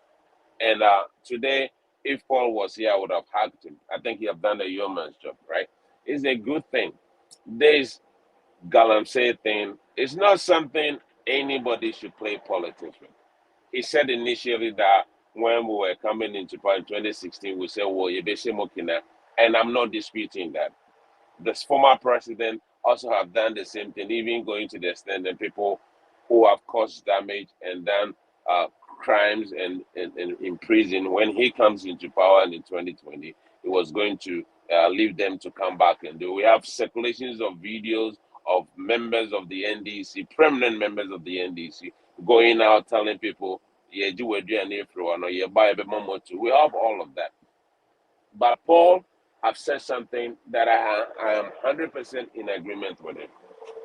And today, if Paul was here, I would have hugged him. I think he have done a yeoman's job, right? It's a good thing. This Galamsey thing is not something anybody should play politics with. He said initially that when we were coming into power in 2016, we said, well, Yebeshe Mokina, and I'm not disputing that. The former president also have done the same thing, even going to the extent that people who have caused damage and done crimes and in prison, when he comes into power in 2020, he was going to leave them to come back and do. We have circulations of videos of members of the NDC, prominent members of the NDC, going out telling people, yeah, do a no, yeah, buy a We have all of that. But Paul have said something that I am 100% in agreement with him.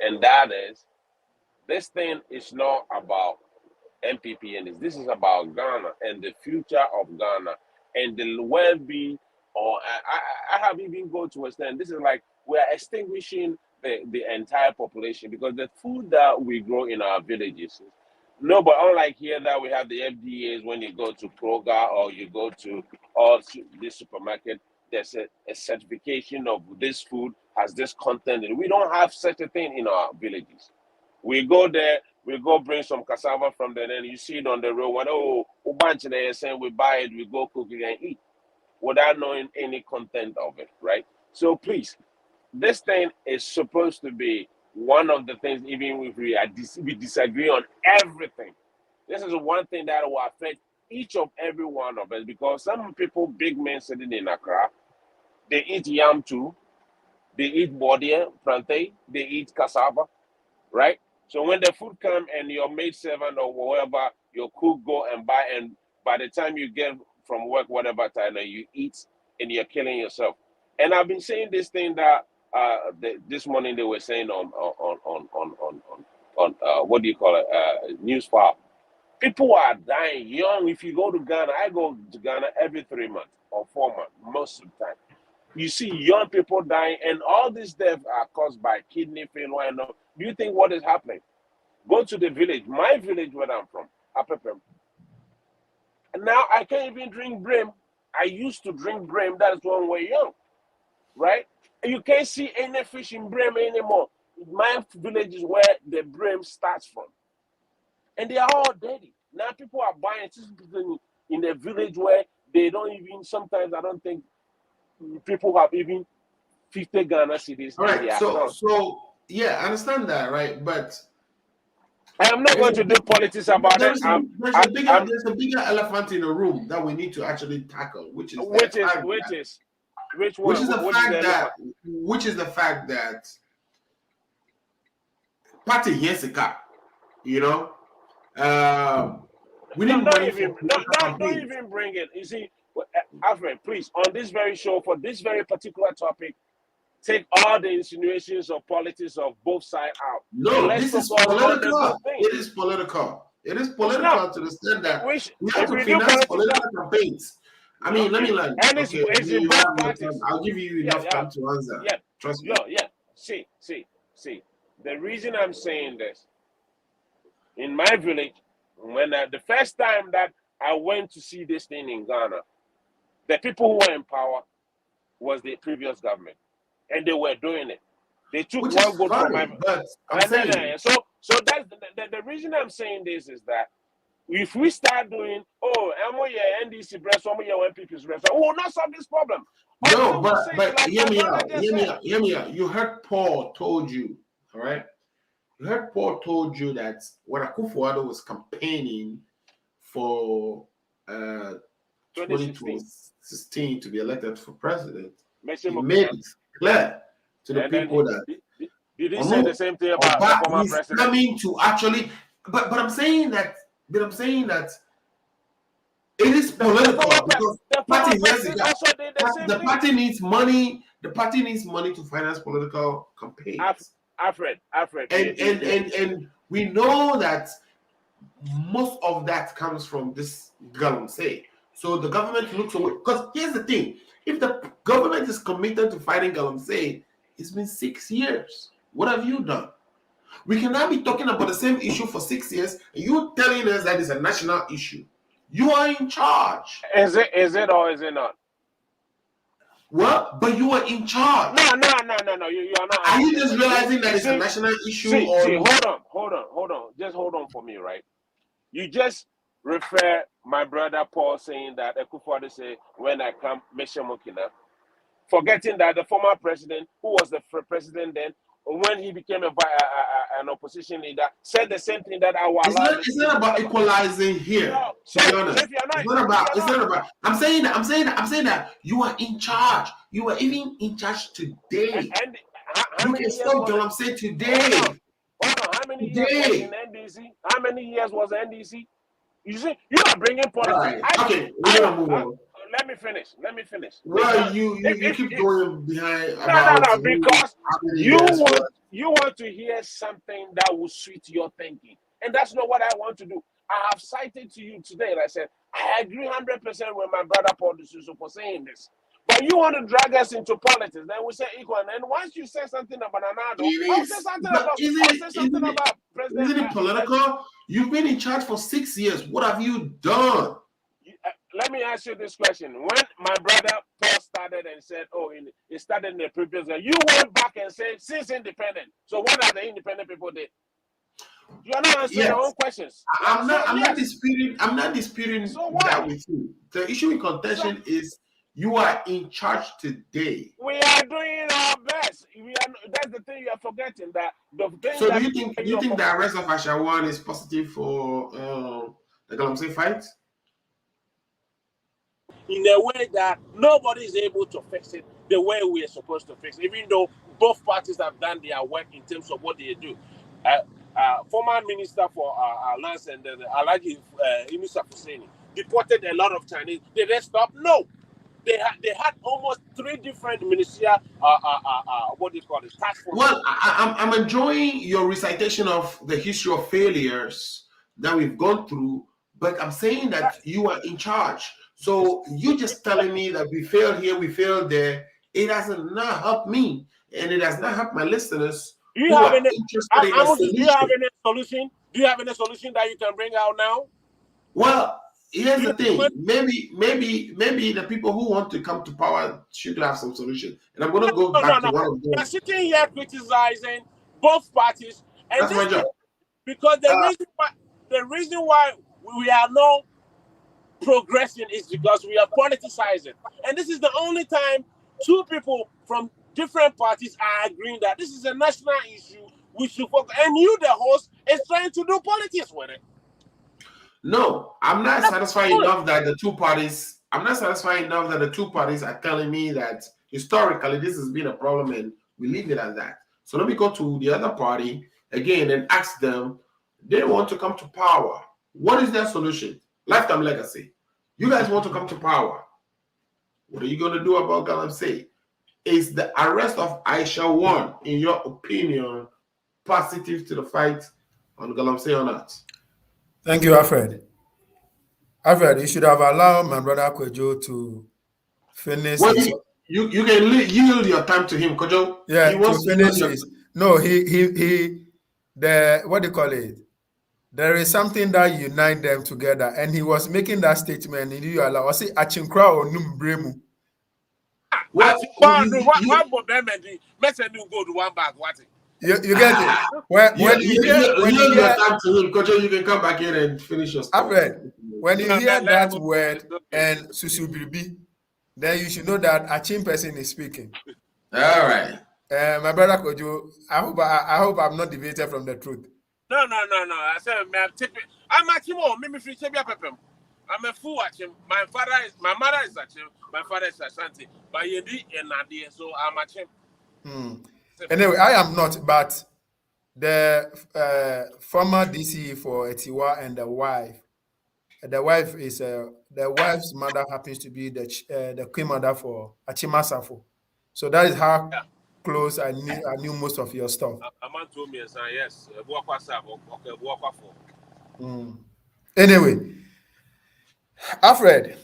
And that is, this thing is not about MPP and this is about Ghana and the future of Ghana and the well-being. Or I have even go to extent. This is like we are extinguishing the entire population because the food that we grow in our villages. No, but unlike here that we have the FDAs when you go to Kroger or you go to this supermarket, there's a certification of this food has this content. And we don't have such a thing in our villages. We go there, we go bring some cassava from there, and you see it on the road. When a bunch of there saying we buy it, we go cook it and eat without knowing any content of it, right? So please, this thing is supposed to be one of the things, even if we disagree on everything. This is one thing that will affect each of every one of us, because some people, big men sitting in Accra, they eat yam too, they eat body, plantain, they eat cassava, right? So when the food come and your maid servant or whoever, your cook go and buy, and by the time you get from work, whatever time, you eat and you're killing yourself. And I've been saying this thing that this morning they were saying on what do you call it, news file. People are dying young. If you go to Ghana, I go to Ghana every 3 months or 4 months most of the time. You see young people dying, and all these deaths are caused by kidney failure. And do you think what is happening? Go to the village, my village where I'm from, Apepem. And now I can't even drink brim. I used to drink brim. That is when we're young, right? You can't see any fish in brim anymore. My village is where the brim starts from, and they are all dirty. Now people are buying in a village where they don't even. Sometimes I don't think people have even 50 Ghana cedis All in right. their account. So yeah, I understand that, right? But I am not going to do politics about it. there's a bigger elephant in the room that we need to actually tackle, which is which one? What is the elephant? Which is the fact that party here's a car, you know. We need money for political don't campaigns. even bring it. You see, Alfred, please, on this very show for this very particular topic, take all the insinuations of politics of both sides out. No, this is political. It is political. It is political to the extent that we have to finance political campaigns. I mean, let me learn. Okay, I'll give you enough time to answer. Yeah, trust me. Yeah. See. The reason I'm saying this, in my village, when the first time that I went to see this thing in Ghana, the people who were in power was the previous government, and they were doing it. They took Which one vote from my. But I'm saying. So that's the reason I'm saying this is that if we start doing, NDC breast, NPP's breast, we will not solve this problem. No, but hear me out. You heard Paul told you, all right? You heard Paul told you that when Akufo-Addo was campaigning for 2016 to be elected for president, he made it clear to the people that did he say the same thing about the former president? Coming to actually, but I'm saying that it is political because the party needs money. The party needs money to finance political campaigns. Alfred. And we know that most of that comes from this galamsey. So the government looks away. Because here's the thing: if the government is committed to fighting galamsey, it's been 6 years. What have you done? We cannot be talking about the same issue for 6 years, and you telling us that it's a national issue. You are in charge. Is it or is it not? Well, but you are in charge. No. You are not. Are you just realizing that it's a national issue? Hold on. Just hold on for me, right? You just refer my brother Paul saying that Akufo-Addo say when I come, Meshemokina, forgetting that the former president, who was the president then, when he became an opposition leader, said the same thing that It's not about equalizing here. No, to be honest, it's not about. I'm saying that you are in charge. You are even in charge today. And you can stop galamsey today. Hold on. How many years was in NDC? How many years was NDC? You see, you are bringing politics. Right. Okay, we're gonna move on. Let me finish. Well, you keep going behind. No, because you want to hear something that will suit your thinking, and that's not what I want to do. I have cited to you today, and I said I agree 100% with my brother Paul D'Souza for saying this. But you want to drag us into politics, then we say equal. And once you say something about Anado, I'll say something about President. Isn't it political? You've been in charge for 6 years. What have you done? Let me ask you this question. When my brother Paul started and said, he started in the previous year, you went back and said, since independent. So what are the independent people did? You are not answering your own questions. I'm not disputing that with you. The issue in contention is You are in charge today. We are doing our best. We are. That's the thing you are forgetting. That the thing So that do you you're think the forgetting arrest of Ashawan is positive for the Galamsey fight? in a way that nobody is able to fix it the way we are supposed to fix it, even though both parties have done their work in terms of what they do. Former Minister for Lands and Alaji Inusa Husseini deported a lot of Chinese. Did they stop? No. They had almost 3 different ministerial what do you call it, task forces. Well, I'm enjoying your recitation of the history of failures that we've gone through, but I'm saying that you are in charge. So you just telling me that we failed here, we failed there. It has not helped me, and it has not helped my listeners Do you who have are any? interested in a Amos, do you have solution. any solution? Do you have any solution that you can bring out now? Well, here's Do you the have thing. Maybe the people who want to come to power should have some solution. And I'm going to go no, no, back to no. one of We are them. sitting here criticizing both parties, and That's this my job. because Uh, the reason why we are not progressing is because we are politicizing, and this is the only time two people from different parties are agreeing that this is a national issue. We should focus, and you, the host, is trying to do politics with it. no, I'm not That's satisfied all. enough that the two parties. I'm not satisfied enough that the two parties are telling me that historically this has been a problem and we leave it at that. So let me go to the other party again and ask them. They want to come to power. What is their solution? Lifetime legacy. You guys want to come to power. What are you going to do about Galamsey? Is the arrest of Aisha one, in your opinion, positive to the fight on Galamsey or not? Thank you, Alfred. Alfred, you should have allowed my brother Kwejo to finish Well, his. you can yield your time to him, Kojo. He Yeah, to wants to yield finish your. his. No, he. The what do you call it? There is something that unite them together, and he was making that statement. And you allow. I say, "Achinkra onum bremu." Well, What message you go to one bag? What? You get it? When you hear yield your time to him, Kojo. You can come back in and finish your stuff. Alfred, when you No, hear let that him. word It's okay. and susubiribi, then you should know that a chin person is speaking. All right. My brother Kojo, I hope I'm not deviated from the truth. No. I said, I'm tipping. I'm at him. Maybe free Chebia Pepem. I'm a fool at him. My mother is at him. My father is Ashanti. But you did and Nadia, so I'm at him. Anyway, I am not, but the former DC for Etiwa and the wife is the wife's mother happens to be the queen mother for Achima Safo. So that is how Yeah. close I knew most of your stuff. A man told me, yes, walk for. Anyway, Alfred,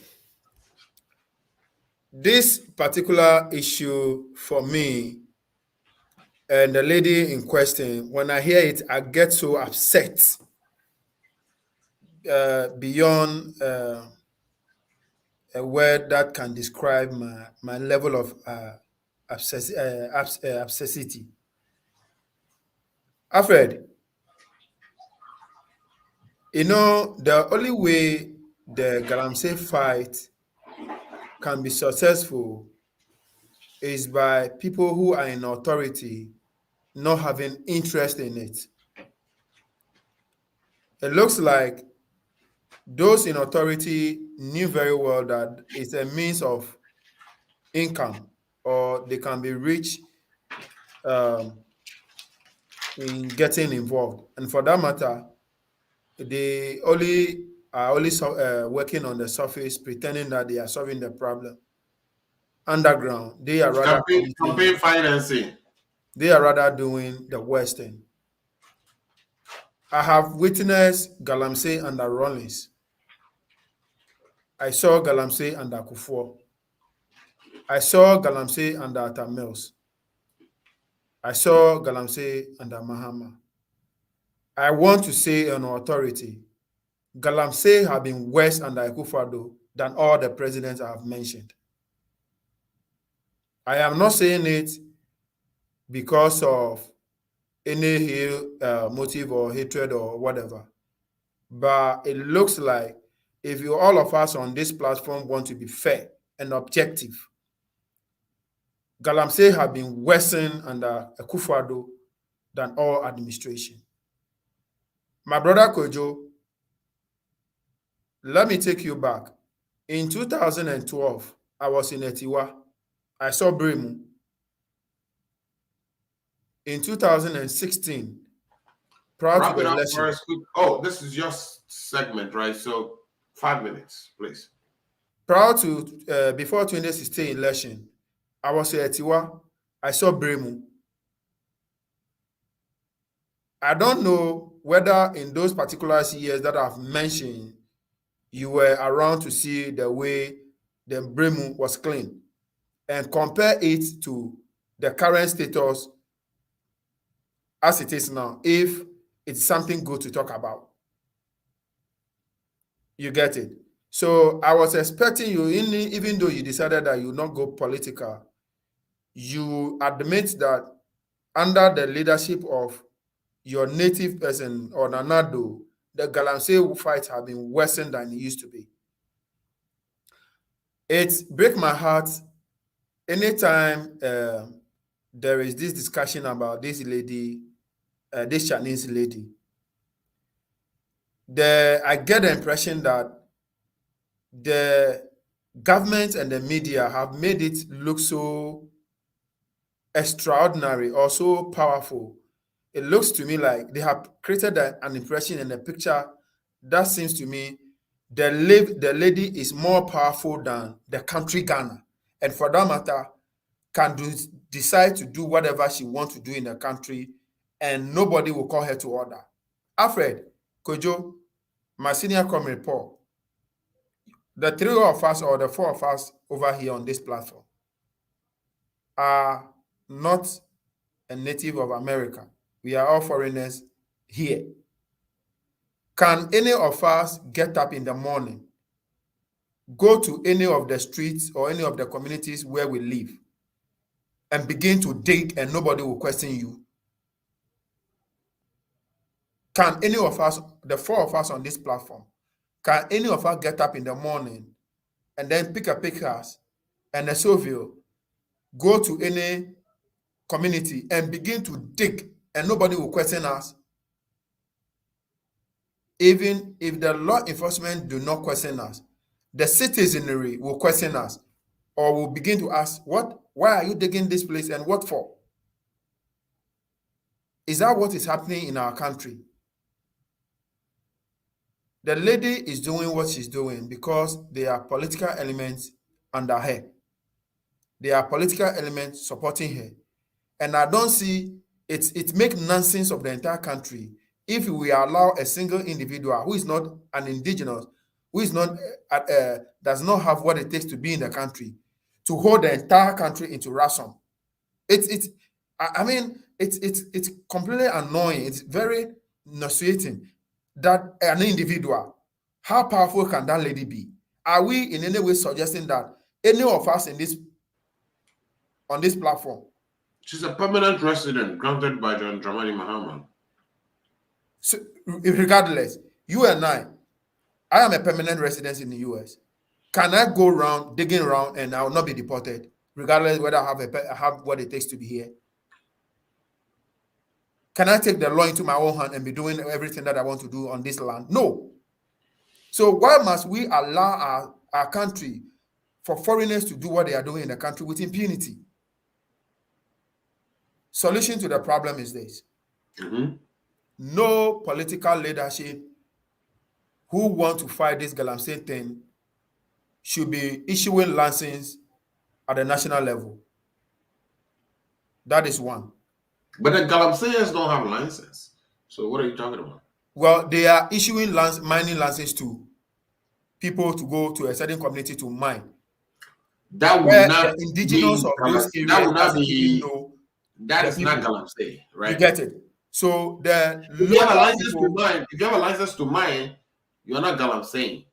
this particular issue for me and the lady in question, when I hear it, I get so upset beyond a word that can describe my level of obsessity. Alfred, you know, the only way the Galamsey fight can be successful is by people who are in authority not having interest in it. It looks like those in authority knew very well that it's a means of income or they can be rich in getting involved. And for that matter, they only are only working on the surface, pretending that they are solving the problem. Underground, they are rather Campaign financing. they are rather doing the Western. I have witnessed Galamsey under Rollins. I saw Galamsey under Kufuor. I saw Galamsey under Atta Mills. I saw Galamsey under Mahama. I want to say on authority, Galamsey have been worse under Akufo-Addo than all the presidents I have mentioned. I am not saying it because of any motive or hatred or whatever, but it looks like if all of us on this platform want to be fair, and objective. Galamsey have been worsened under Akufo-Addo than all administration. My brother Kojo, let me take you back. In 2012, I was in Etiwa. I saw Bremu. In 2016, prior to Wrap it the up election, first. Oh, this is your segment, right? So 5 minutes, please. prior to before 2016 election, I was in Etiwa. I saw Bremu. I don't know whether in those particular years that I've mentioned, you were around to see the way the Bremu was clean and compare it to the current status as it is now, if it's something good to talk about. You get it? So I was expecting you, even though you decided that you will not go political, you admit that under the leadership of your native person or Nanado, the Galamsey fight have been worse than it used to be. It breaks my heart anytime there is this discussion about this lady, this Chinese lady. I get the impression that the government and the media have made it look so extraordinary or so powerful. It looks to me like they have created an impression and a picture that seems to me the lady is more powerful than the country Ghana, and for that matter, can decide to do whatever she wants to do in the country, and nobody will call her to order. Alfred, Kojo, my senior comrade Paul, the three of us or the four of us over here on this platform are not a native of America. We are all foreigners here. Can any of us get up in the morning, go to any of the streets or any of the communities where we live, and begin to dig and nobody will question you? Can any of us, the four of us on this platform, can any of us get up in the morning and then pick a pickaxe and a shovel, go to any community and begin to dig and nobody will question us? Even if the law enforcement do not question us, the citizenry will question us or will begin to ask, why are you digging this place and what for? Is that what is happening in our country? The lady is doing what she's doing because there are political elements under her. There are political elements supporting her. And I don't see it make nonsense of the entire country if we allow a single individual who is not an indigenous, who is not does not have what it takes to be in the country, to hold the entire country into ransom. It's completely annoying. It's very nauseating that an individual, how powerful can that lady be? Are we in any way suggesting that any of us on this platform? She's a permanent resident granted by John Dramani Mahama. So, regardless, you and I am a permanent resident in the US. Can I go around digging around and I will not be deported, regardless whether I have what it takes to be here? Can I take the law into my own hand and be doing everything that I want to do on this land? No. So why must we allow our country for foreigners to do what they are doing in the country with impunity? Solution to the problem is this. No political leadership who want to fight this Galamsey thing should be issuing licenses at the national level. That is one. But the Galamseyers don't have license. So what are you talking about? Well, they are issuing mining licenses to people to go to a certain community to mine. That would not the indigenous of those areas that would not doesn't be, even know. that is not Galamsey, right? You get it. So if you have a license to mine, if you have a license to mine, you're not Galamsey.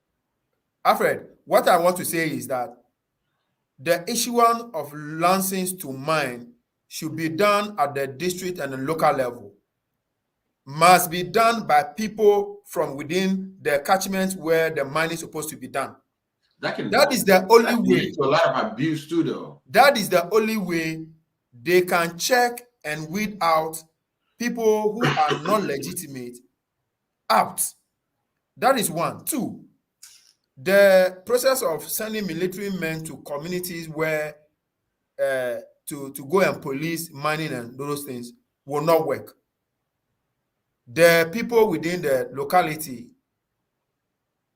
Alfred, what I want to say is that the issuance of licenses to mine should be done at the district and the local level. Must be done by people from within the catchment where the mining is supposed to be done. That is the only way. Lead to a lot of abuse too, though. That is the only way they can check and weed out people who are not legitimate out. That is one. Two, the process of sending military men to communities where to go and police mining and those things will not work. The people within the locality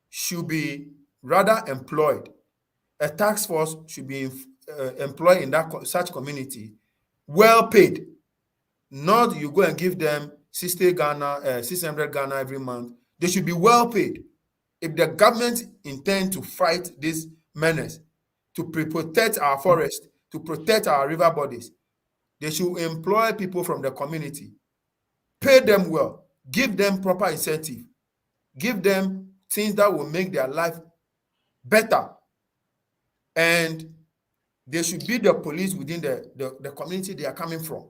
should be rather employed. A task force should be employed in such community, well paid. Not you go and give them 60 Ghana, 600 Ghana every month. They should be well paid. If the government intend to fight this menace, to protect our forest, to protect our river bodies, they should employ people from the community, pay them well, give them proper incentive, give them things that will make their life better. And they should be the police within the community they are coming from.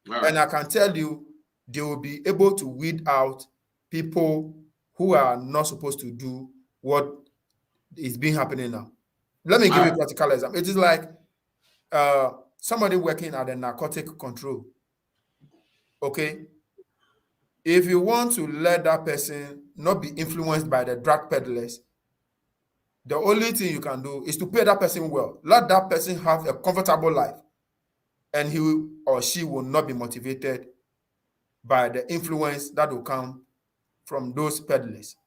Right. And I can tell you, they will be able to weed out people who are not supposed to do what is being happening now. Let me give you a practical example. It is like somebody working at a narcotic control. Okay? If you want to let that person not be influenced by the drug peddlers, the only thing you can do is to pay that person well. Let that person have a comfortable life, and he or she will not be motivated by the influence that will come from those peddlers.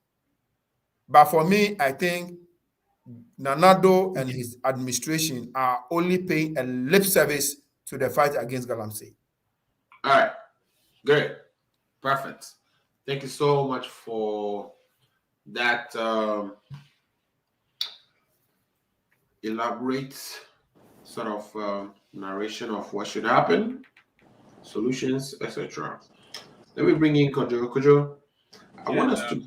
But for me, I think Nanado and his administration are only paying a lip service to the fight against Galamsey. All right, good, perfect. Thank you so much for that elaborate sort of narration of what should happen, solutions, etc. Let me bring in Kojo. Kojo, I want us to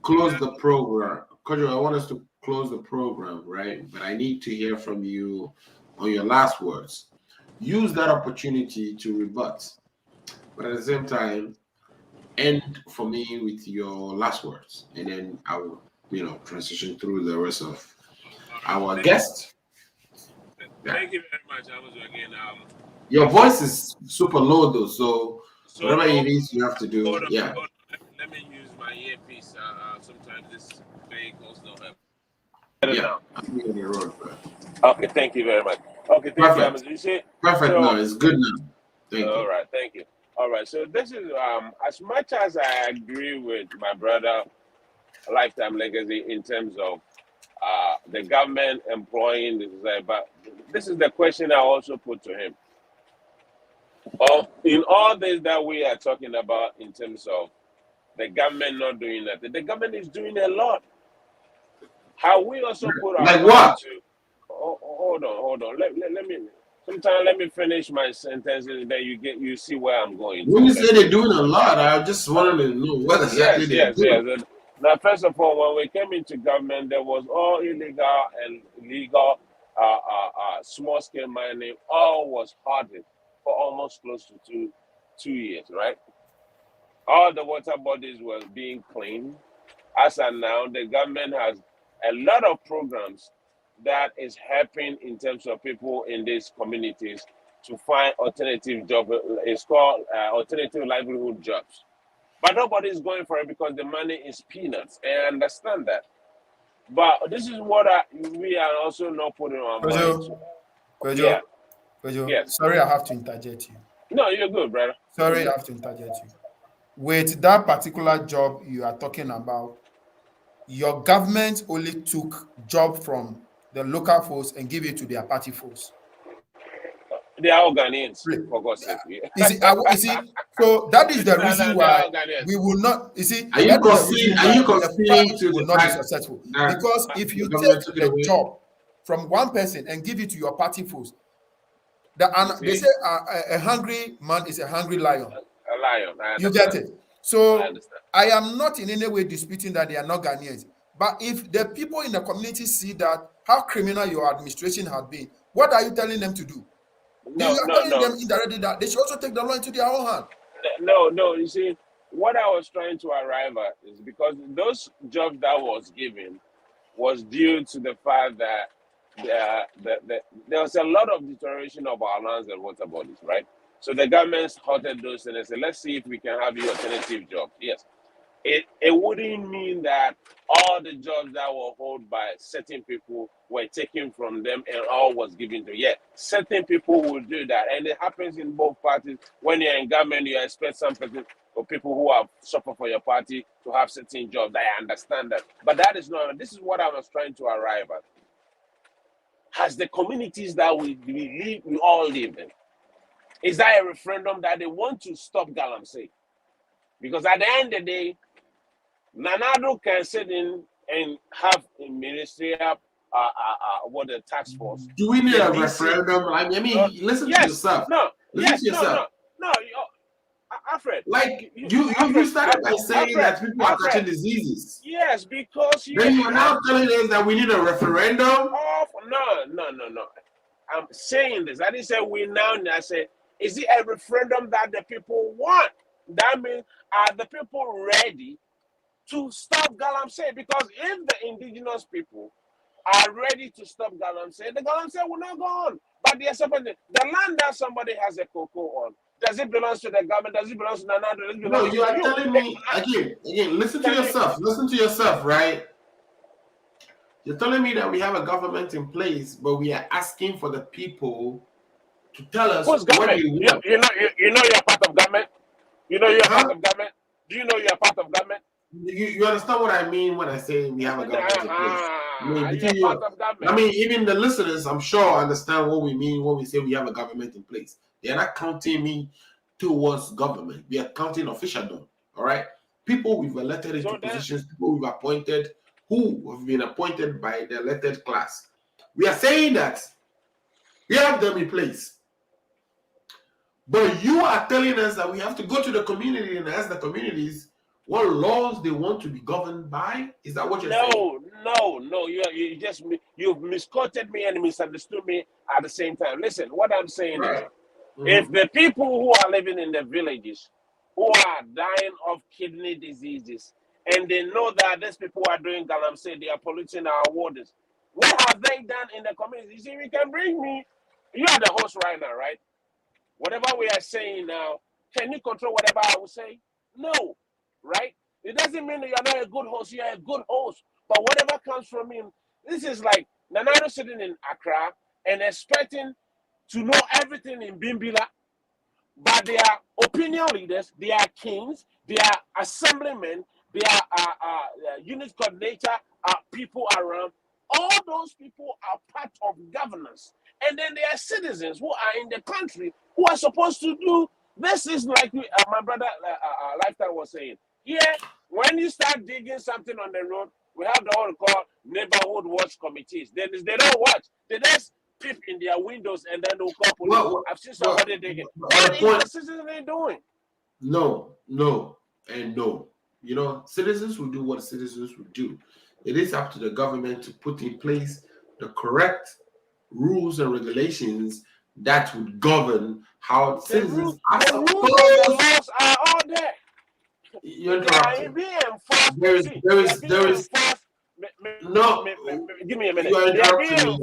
close the program. Kojo, I want us to close the program, right? But I need to hear from you on your last words. Use that opportunity to rebut, but at the same time, end for me with your last words, and then I will, transition through the rest of our guest. Thank you very much. I was again. Your voice is super low though, so whatever it is you have to do. Hold on. Let me use my earpiece. Sometimes this vehicle's no help. Yeah, I'm on the road. Okay, thank you very much. Okay, thank you. You see, perfect. So, no, it's good now. Thank you. All right, thank you. All right, so this is as much as I agree with my brother, Lifetime Legacy, in terms of the government employing this, but this is the question I also put to him. In all this that we are talking about in terms of the government not doing nothing, the government is doing a lot. How we also put our like what? Hold on. Let me finish my sentences. Then you see where I'm going. When you say they're doing a lot, I just wanted to know what exactly they're doing. Yes. Now, first of all, when we came into government, there was all illegal and legal small-scale mining. All was halted for almost close to two years, right? All the water bodies were being cleaned. As of now, the government has a lot of programs that is helping in terms of people in these communities to find alternative jobs. It's called alternative livelihood jobs. But nobody is going for it because the money is peanuts. I understand that. But this is what we are also not putting on mind. Yes. Sorry, I have to interject you. No, you're good, brother. Sorry, I have to interject you. With that particular job you are talking about, your government only took job from the local force and give it to their party force. They are all Ghanaians, for God's sake. You see, so that is the reason why we will not. You see, are you conceding to will not be successful? Because if you take the job from one person and give it to your party force, they say a hungry man is a hungry lion. A lion. You get it. So I am not in any way disputing that they are not Ghanaians. But if the people in the community see that how criminal your administration has been, what are you telling them to do? You are telling them indirectly that they should also take the law into their own hand. No. You see, what I was trying to arrive at is because those jobs that was given, was due to the fact that there was a lot of deterioration of our lands and water bodies, right? So the government halted those and they said, let's see if we can have you alternative jobs. Yes. It wouldn't mean that all the jobs that were held by certain people were taken from them and all was given to. Yeah, certain people will do that, and it happens in both parties. When you're in government, you expect some person or people who have suffered for your party to have certain jobs. I understand that, but that is not. This is what I was trying to arrive at. Has the communities that we all live in, is that a referendum that they want to stop Galamsey? Because at the end of the day, Nanado can sit in and have a ministerial, what the task force. Do we need The a DC, referendum? I mean, listen to yes, yourself. no, Listen yes, to no, yourself. no, no. Alfred, Like you started by saying that people are catching diseases. Yes, because Then you are now telling us that we need a referendum. No. I'm saying this. I didn't say we now. I said, is it a referendum that the people want? That means, are the people ready to stop Galamsey? Because if the indigenous people are ready to stop Galamsey, the Galamsey will not go on. But the land that somebody has a cocoa on, does it belong to the government? Does it belong to Nanado? Does it belong No, to you are telling me again. Listen to yourself. Listen to yourself, right? You're telling me that we have a government in place, but we are asking for the people to tell us who's what government? they want. You know you're part of government. You know you're part of government. Do you know you're part of government? You understand what I mean when I say we have a government in place? I mean, between You're part of government. I mean, even the listeners, I'm sure, understand what we mean when we say we have a government in place. They're not counting me towards government. We are counting officialdom. All right, people we've elected into positions, people we've appointed, who have been appointed by the elected class. We are saying that we have them in place. But you are telling us that we have to go to the community and ask the communities what laws they want to be governed by. Is that what you're saying? No. You've misquoted me and misunderstood me at the same time. Listen, what I'm saying is, if the people who are living in the villages who are dying of kidney diseases and they know that these people are doing Galamsey, they are polluting our waters, what have they done in the community? You see, we can bring me. You are the host right now, right? Whatever we are saying now, can you control whatever I will say? No, right? It doesn't mean that you're not a good host. You're a good host. But whatever comes from him, this is like Nanado sitting in Accra and expecting to know everything in Bimbila. But they are opinion leaders, they are kings, they are assemblymen, they are unit coordinator, people around. All those people are part of governance. And then there are citizens who are in the country who are supposed to do this. Is like my brother Lifetime was saying. Here, when you start digging something on the road, we have the one called neighborhood watch committees. They don't watch. They just peep in their windows and then they'll call police. I've seen somebody digging. What is the citizen doing? No, and no. You know, citizens will do what citizens will do. It is up to the government to put in place the correct rules and regulations that would govern how citizens are supposed. The laws are all there. You're interrupting. There is no. Give me a minute. You are interrupting me.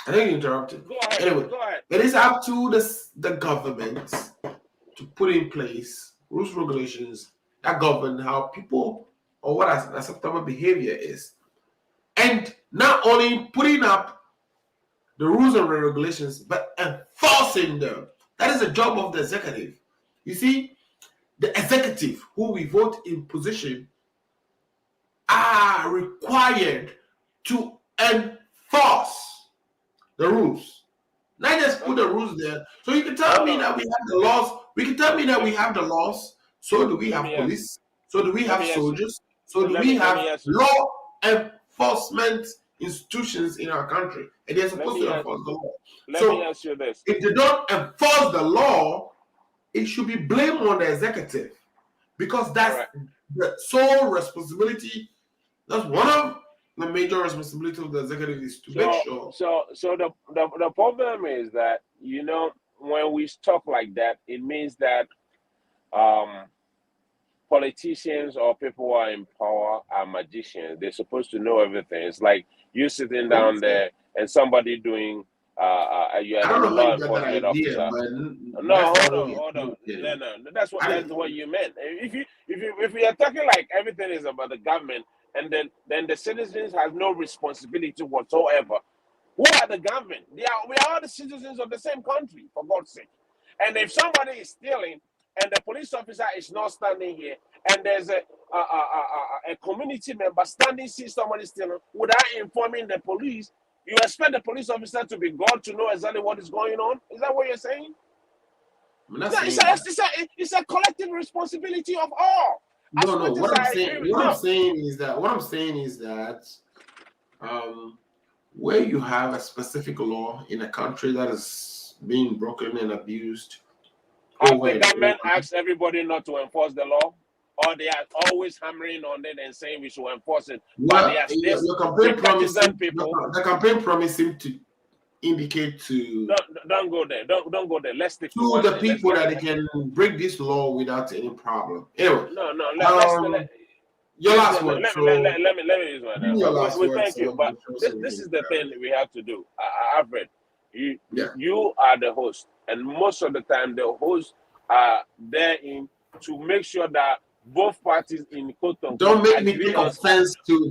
I think you interrupted. Go ahead. Anyway, it is up to the government to put in place rules and regulations that govern how people or what acceptable behavior is. And not only putting up the rules and regulations, but enforcing them. That is the job of the executive. You see, the executive who we vote in position are required to enforce the rules. Not just put the rules there. So you can tell me that we have the laws. We can tell me that we have the laws. So do we have police? So do we have soldiers? So do we have law enforcement institutions in our country? And they're supposed to enforce the law. Let me ask you this. If they don't enforce the law, it should be blamed on the executive. Because that's the sole responsibility. That's one of the major responsibilities of the executive is to make sure. So the problem is that, you know, when we talk like that, it means that politicians or people who are in power are magicians. They're supposed to know everything. It's like you sitting down there and somebody doing. You I are don't the know how law you got that enforcement idea, officer. but No, that's not hold what on, you're hold on. saying. No, no, that's I, what you meant. If we are talking like everything is about the government, and then the citizens have no responsibility whatsoever. Who are the government? We are all the citizens of the same country, for God's sake. And if somebody is stealing, and the police officer is not standing here, and there's a community member standing, see somebody stealing, without informing the police, you expect the police officer to be God to know exactly what is going on? Is that what you're saying? I'm not No, saying that. it's a collective responsibility of all. As No. much as I agree with What I'm no, saying is that where you have a specific law in a country that is being broken and abused have over the and government over. asked everybody not to enforce the law, or they are always hammering on it and saying we should enforce it, but they Well, are this your the campaign promise partisan people. the campaign promise seemed to indicate to Don't go there. Don't go there. Let's stick to to one the thing. Let's people get that to they can break this law without any problem. Anyway, no no. um, your Let's last get word. let So me use my give me your last we word thank you, so but the show so we this can is the thing we have to do. Alfred, yeah. you are the host, and most of the time the hosts are there in to make sure that both parties in quote unquote agree on.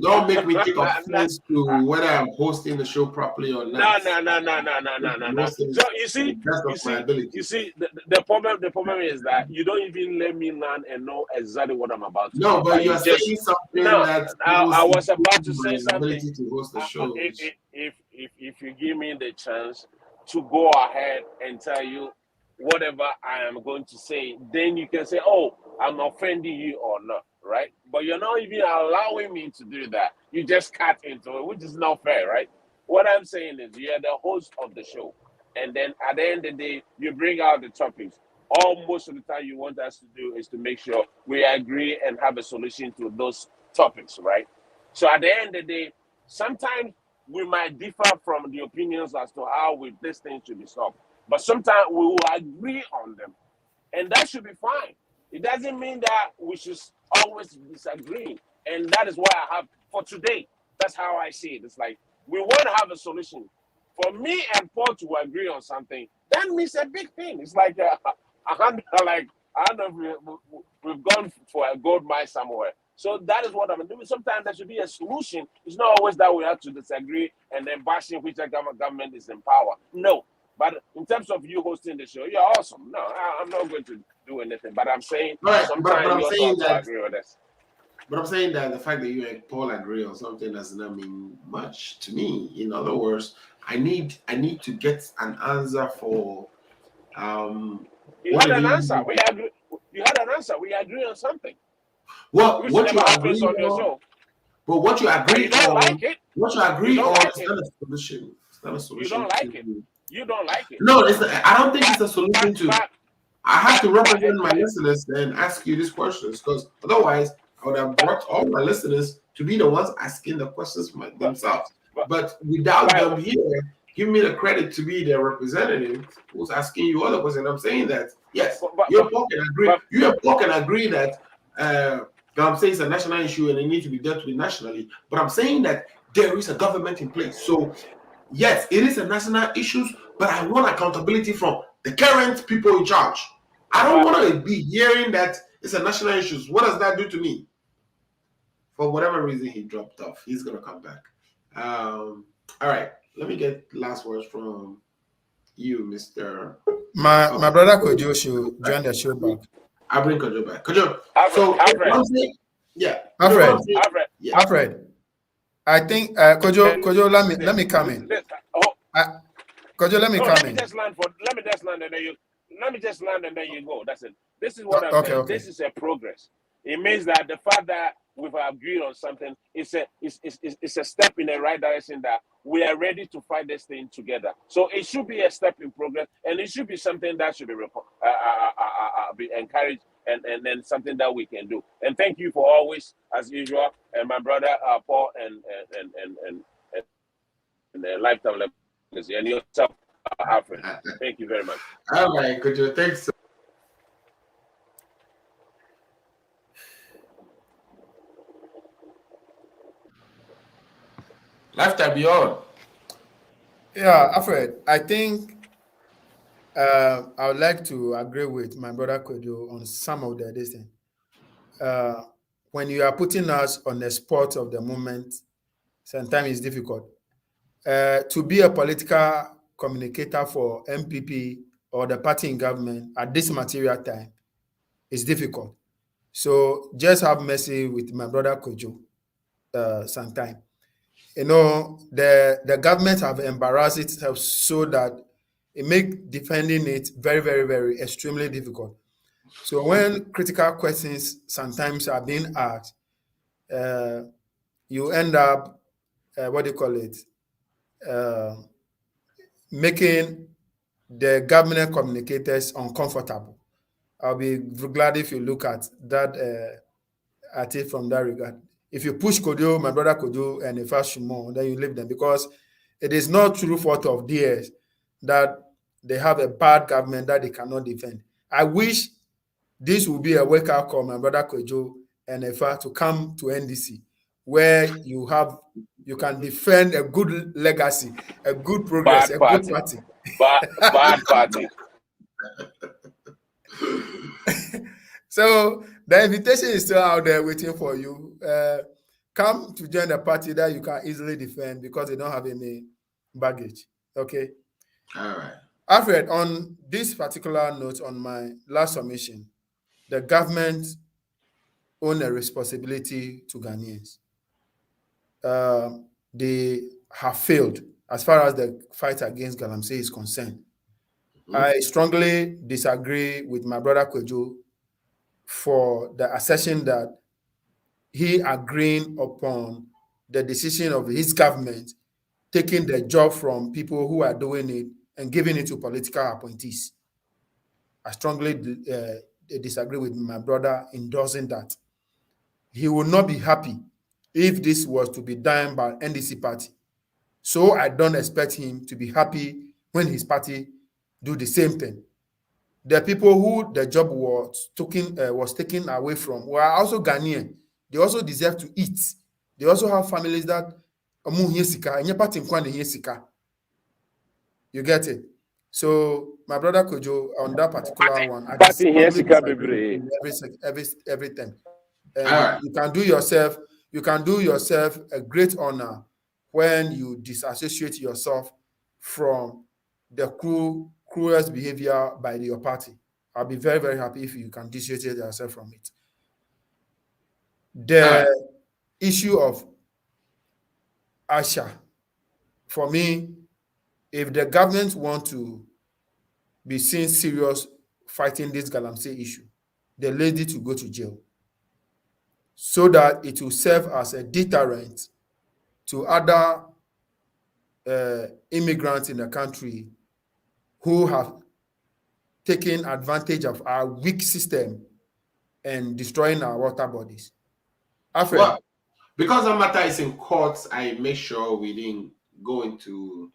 Don't make me take No, offense to whether I'm hosting the show properly or no, not. no, no, no, no, no, no, no, no. Most So things to the best of my you ability. see, the problem is that you don't even let me learn and know exactly what I'm about to No, say. but But you're you just saying something no. that almost I was about to impedes say my something. ability to host the show, which If you give me the chance to go ahead and tell you whatever I am going to say, then you can say, "Oh, I'm offending you or not," right? But you're not even allowing me to do that. You just cut into it, which is not fair, right? What I'm saying is, you're the host of the show, and then at the end of the day, you bring out the topics. All most of the time, you want us to do is to make sure we agree and have a solution to those topics, right? So at the end of the day, sometimes we might differ from the opinions as to how this thing should be solved, but sometimes we will agree on them, and that should be fine. It doesn't mean that we should always disagree, and that is why I have for today. That's how I see it. It's like we want to have a solution. For me and Paul to agree on something, that means a big thing. It's like like I don't know if we've gone for a gold mine somewhere. So that is what I'm doing. Sometimes there should be a solution. It's not always that we have to disagree and then bashing which government is in power. No. But in terms of you hosting the show, you're awesome. No, I'm not going to do anything. But I'm saying all right. But sometimes I'm you also saying have to that agree with us. But I'm saying that the fact that you and Paul agree on something does not mean much to me. In other words, I need to get an answer for You what had it an is. answer. We agree. You had an answer. We agree on something, which What never you happens agree on your on, show. but But you don't like it. what you You agree don't on like is it. not a solution. It's not a You solution don't like it. to. You don't like it. No, I don't think it's But a but solution to. but I have to represent my but listeners and ask you these questions because otherwise I would have but brought all my listeners to be the ones asking the questions but themselves. but, But without but, them here, give me the credit to be their representative who's asking you other questions. I'm saying that yes, but, but, you and Paul can agree. but You and Paul can agree that I'm saying it's a national issue and it needs to be dealt with nationally. But I'm saying that there is a government in place. So yes, it is a national issue, but I want accountability from the current people in charge. I don't but want to be hearing that it's a national issue. What does that do to me? For whatever reason, he dropped off. He's gonna come back. All right. Let me get last words from you, Mister. My Okay, brother Kojo should join the show back. I'll bring Kojo back. Kojo. Alfred, So what Alfred, I'm saying, yeah. Kojo, what I'm Alfred, saying, Alfred. yeah. Alfred, I think Kojo, let me come in. Oh, Kojo, let me no, come in. let me just land and then you let me just land and then you go. That's it. This is what I'm Okay, saying. okay. This is a progress. It means that the fact that we've agreed on something is it's a step in the right direction that we are ready to fight this thing together. So it should be a step in progress, and it should be something that should be encouraged and then something that we can do. And thank you for always, as usual, and my brother Paul and lifetime legacy and yourself, Alfred. Thank you very much. All right, Kojo. Thanks. Lifetime beyond. Yeah, Alfred, I think I would like to agree with my brother Kojo on some of this thing. Uh, when you are putting us on the spot of the moment, sometimes it's difficult. To be a political communicator for MPP or the party in government at this material time is difficult. So just have mercy with my brother Kojo sometime. You know, the government have embarrassed itself so that it make defending it very, very, very extremely difficult. So when critical questions sometimes are being asked, uh, you end up what do you call it? Uh, Making the government communicators uncomfortable. I'll be glad if you look at that at it from that regard. If you push Kojo, my brother Kojo, and if Shimon, then you leave them because it is not true fault of theirs that they have a bad government that they cannot defend. I wish this will be a wake-up call, my brother Kojo and Efa, to come to NDC, where you can defend a good legacy, a good progress, Bad a good party. party. Bad party. So the invitation is still out there waiting for you. Come to join a party that you can easily defend because they don't have any baggage. Okay. All right. Alfred, on this particular note, on my last submission, the government own a responsibility to Ghanaians. They have failed as far as the fight against Galamsey is concerned. I strongly disagree with my brother Kwejo for the assertion that he agreeing upon the decision of his government taking the job from people who are doing it and giving it to political appointees. I strongly disagree with my brother endorsing that. He will not be happy if this was to be done by NDC party. So I don't expect him to be happy when his party do the same thing. The people who the job was taken away from were also Ghanaian. They also deserve to eat. They also have families that you get it. So my brother Kojo, on that particular one, I Party here, strongly Sika disagree with Bebre. him everything. All And right. you can do yourself a great honor when you disassociate yourself from the cruelest behavior by your party. I'll be very, very happy if you can dissociate yourself from it. All The right. issue of Asha, for me, if the government want to be seen serious fighting this Galamsey issue, the lady to go to jail so that it will serve as a deterrent to other immigrants in the country who have taken advantage of our weak system and destroying our water bodies. Alfred, Well, because the matter is in courts, I make sure we didn't go into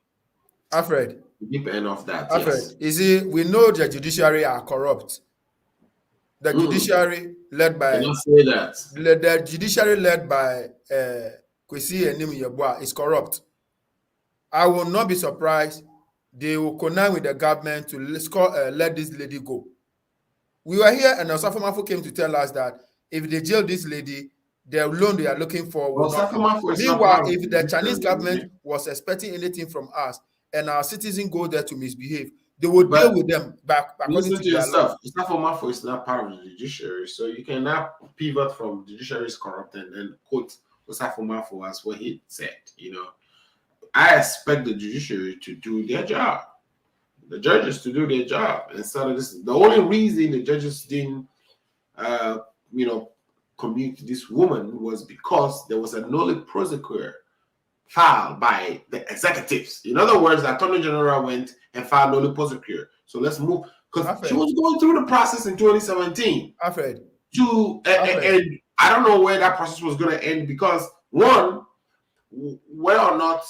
Alfred, the deep end of that. Alfred, Yes. you see, we know the judiciary are corrupt. The judiciary led by Cannot say that. the judiciary led by Kwesi Enim Yeboah is corrupt. I will not be surprised they will connive with the government to let this lady go. We were here and Osafo came to tell us that if they jail this lady, the loan they are looking for will Well, not come. Safamafo is not Meanwhile, part of if the the Chinese judiciary, government isn't it? was expecting anything from us and our citizens go there to misbehave, they will deal But with them back according listen to to their law. yourself. Safamafo is not part of the judiciary, so you cannot pivot from judiciary is corrupt and then quote Safamafo as what he said. I expect the judiciary to do their job, the judges to do their job. Instead of this, the only reason the judges didn't, uh, you know, commute this woman was because there was a nolle prosequi filed by the executives. In other words, the attorney general went and filed nolle prosequi. So let's move because she Alfred, was going through the process in 2017 Alfred, and I don't know where that process was going to end because one, whether or not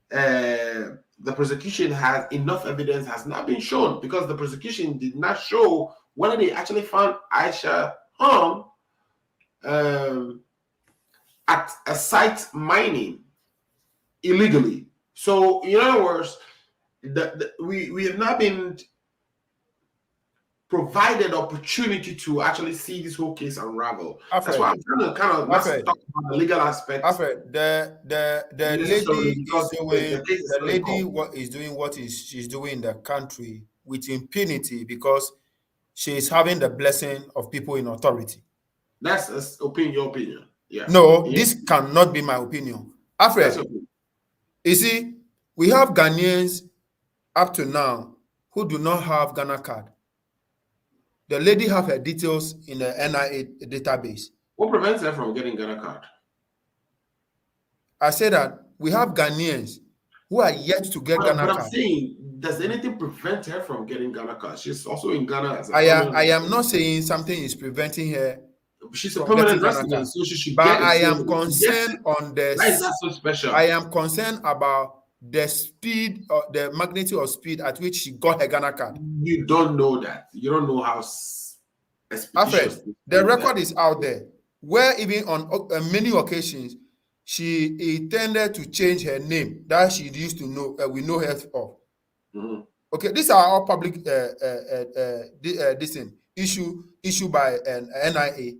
the prosecution has enough evidence has not been shown because the prosecution did not show whether they actually found Aisha hung at a site mining illegally. So, in other words, we have not been provided opportunity to actually see this whole case unravel. That's why I'm trying to kind of not Alfred, talk about the legal aspects Alfred, the necessarily lady is because the doing case is still in court. what is she's doing in the country with impunity because she is having the blessing of people in authority. That's your opinion. Yeah. No, Yeah. this cannot be my opinion. That's Alfred, your opinion. you see, we have Ghanaians up to now who do not have Ghana card. The lady have her details in the NIA database. What prevents her from getting Ghana card? I say that we have Ghanaians who are yet to get But Ghana I'm card. saying, does anything prevent her from getting Ghana card? She's also in Ghana as a I permanent am not resident. saying something is preventing her She's a from getting permanent Ghana card, resident, so she should but get it. I So am if she gets concerned it, on why is that this. so special? I am concerned about the speed, the magnitude of speed at which she got her Ghana card. You don't know that. You don't know how expeditious. Alfred, the record is out there, where even on many occasions she intended to change her name that she used to know. We know her of. Mm-hmm. Okay, these are all public this thing issue by an NIA.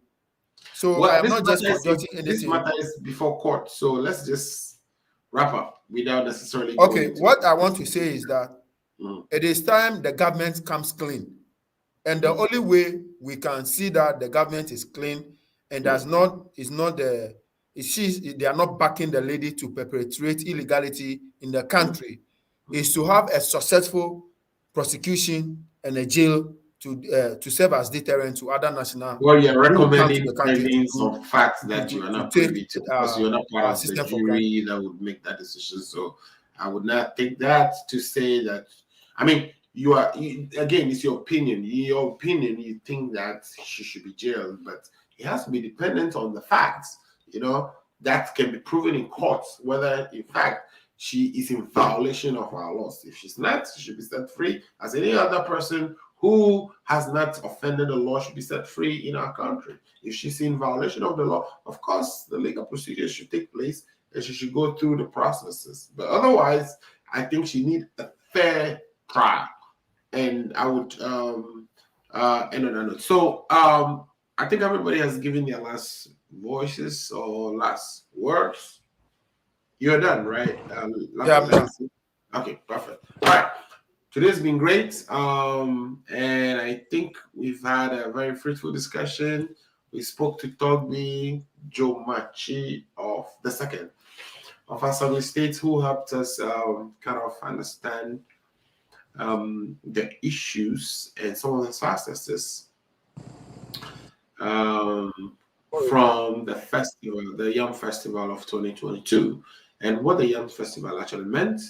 So Well, I am not just conducting this anything. matter is before court, so let's just wrap up without necessarily Okay, going into what I want to say is that Mm. it is time the government comes clean. And the only way we can see that the government is clean and they are not backing the lady to perpetrate illegality in the country is to have a successful prosecution and a jail to serve as deterrent to other national Well, you're who will come to recommending the country findings of facts that you are not take privy to because you're not part our of the system for granted. jury that would make that decision. So I would not take that to say that. I mean, again, it's your opinion. In your opinion, you think that she should be jailed, but it has to be dependent on the facts. That can be proven in court whether, in fact, she is in violation of our laws. If she's not, she should be set free as any other person who has not offended the law should be set free in our country. If she's in violation of the law, of course, the legal procedure should take place and she should go through the processes. But otherwise, I think she needs a fair trial. And I would end on that note. So I think everybody has given their last voices or last words. You're done, right? Yeah, I'm done. Okay, perfect. All right. Today's been great. And I think we've had a very fruitful discussion. We spoke to Togbi Joe Machi of the second of Assamese State, who helped us kind of understand the issues and some of the successes from the festival, the Yam Festival of 2022, and what the Yam Festival actually meant.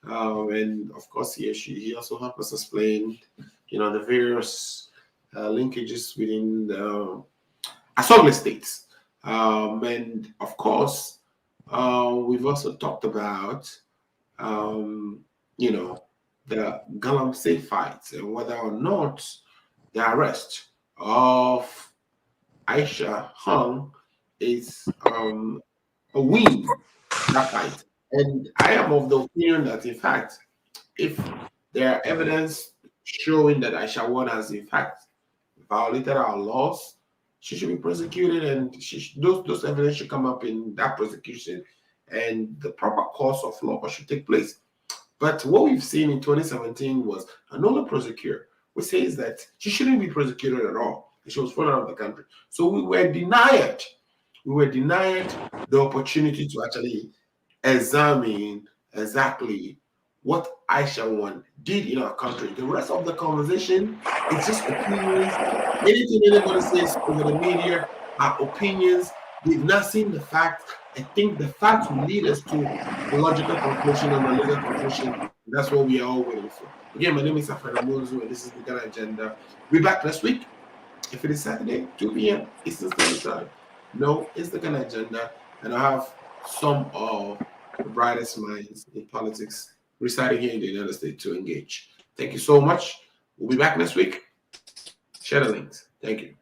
And of course, he also helped us explain, the various linkages within the Asogli states. And of course, we've also talked about, the Galamsey fight and whether or not the arrest of Aisha Hung is a win that fight. And I am of the opinion that, in fact, if there are evidence showing that Aisha Ward has, in fact, violated our laws, she should be prosecuted, and those evidence should come up in that prosecution, and the proper course of law should take place. But what we've seen in 2017 was another prosecutor who says that she shouldn't be prosecuted at all, and she was thrown out of the country. So we were denied the opportunity to actually examine exactly what Aisha One did in our country. The rest of the conversation is just opinions. Anything anybody says over the media are opinions. We've not seen the facts. I think the facts will lead us to a logical conclusion and a legal conclusion. That's what we are all waiting for. Again, my name is Afreda Mozu, and this is the Ghana Agenda. We'll be back next week. If it is Saturday, 2 p.m. Eastern Standard Time. No, it's the Ghana Agenda, and I have some of the brightest minds in politics residing here in the United States to engage. Thank you so much. We'll be back next week. Share the links. Thank you.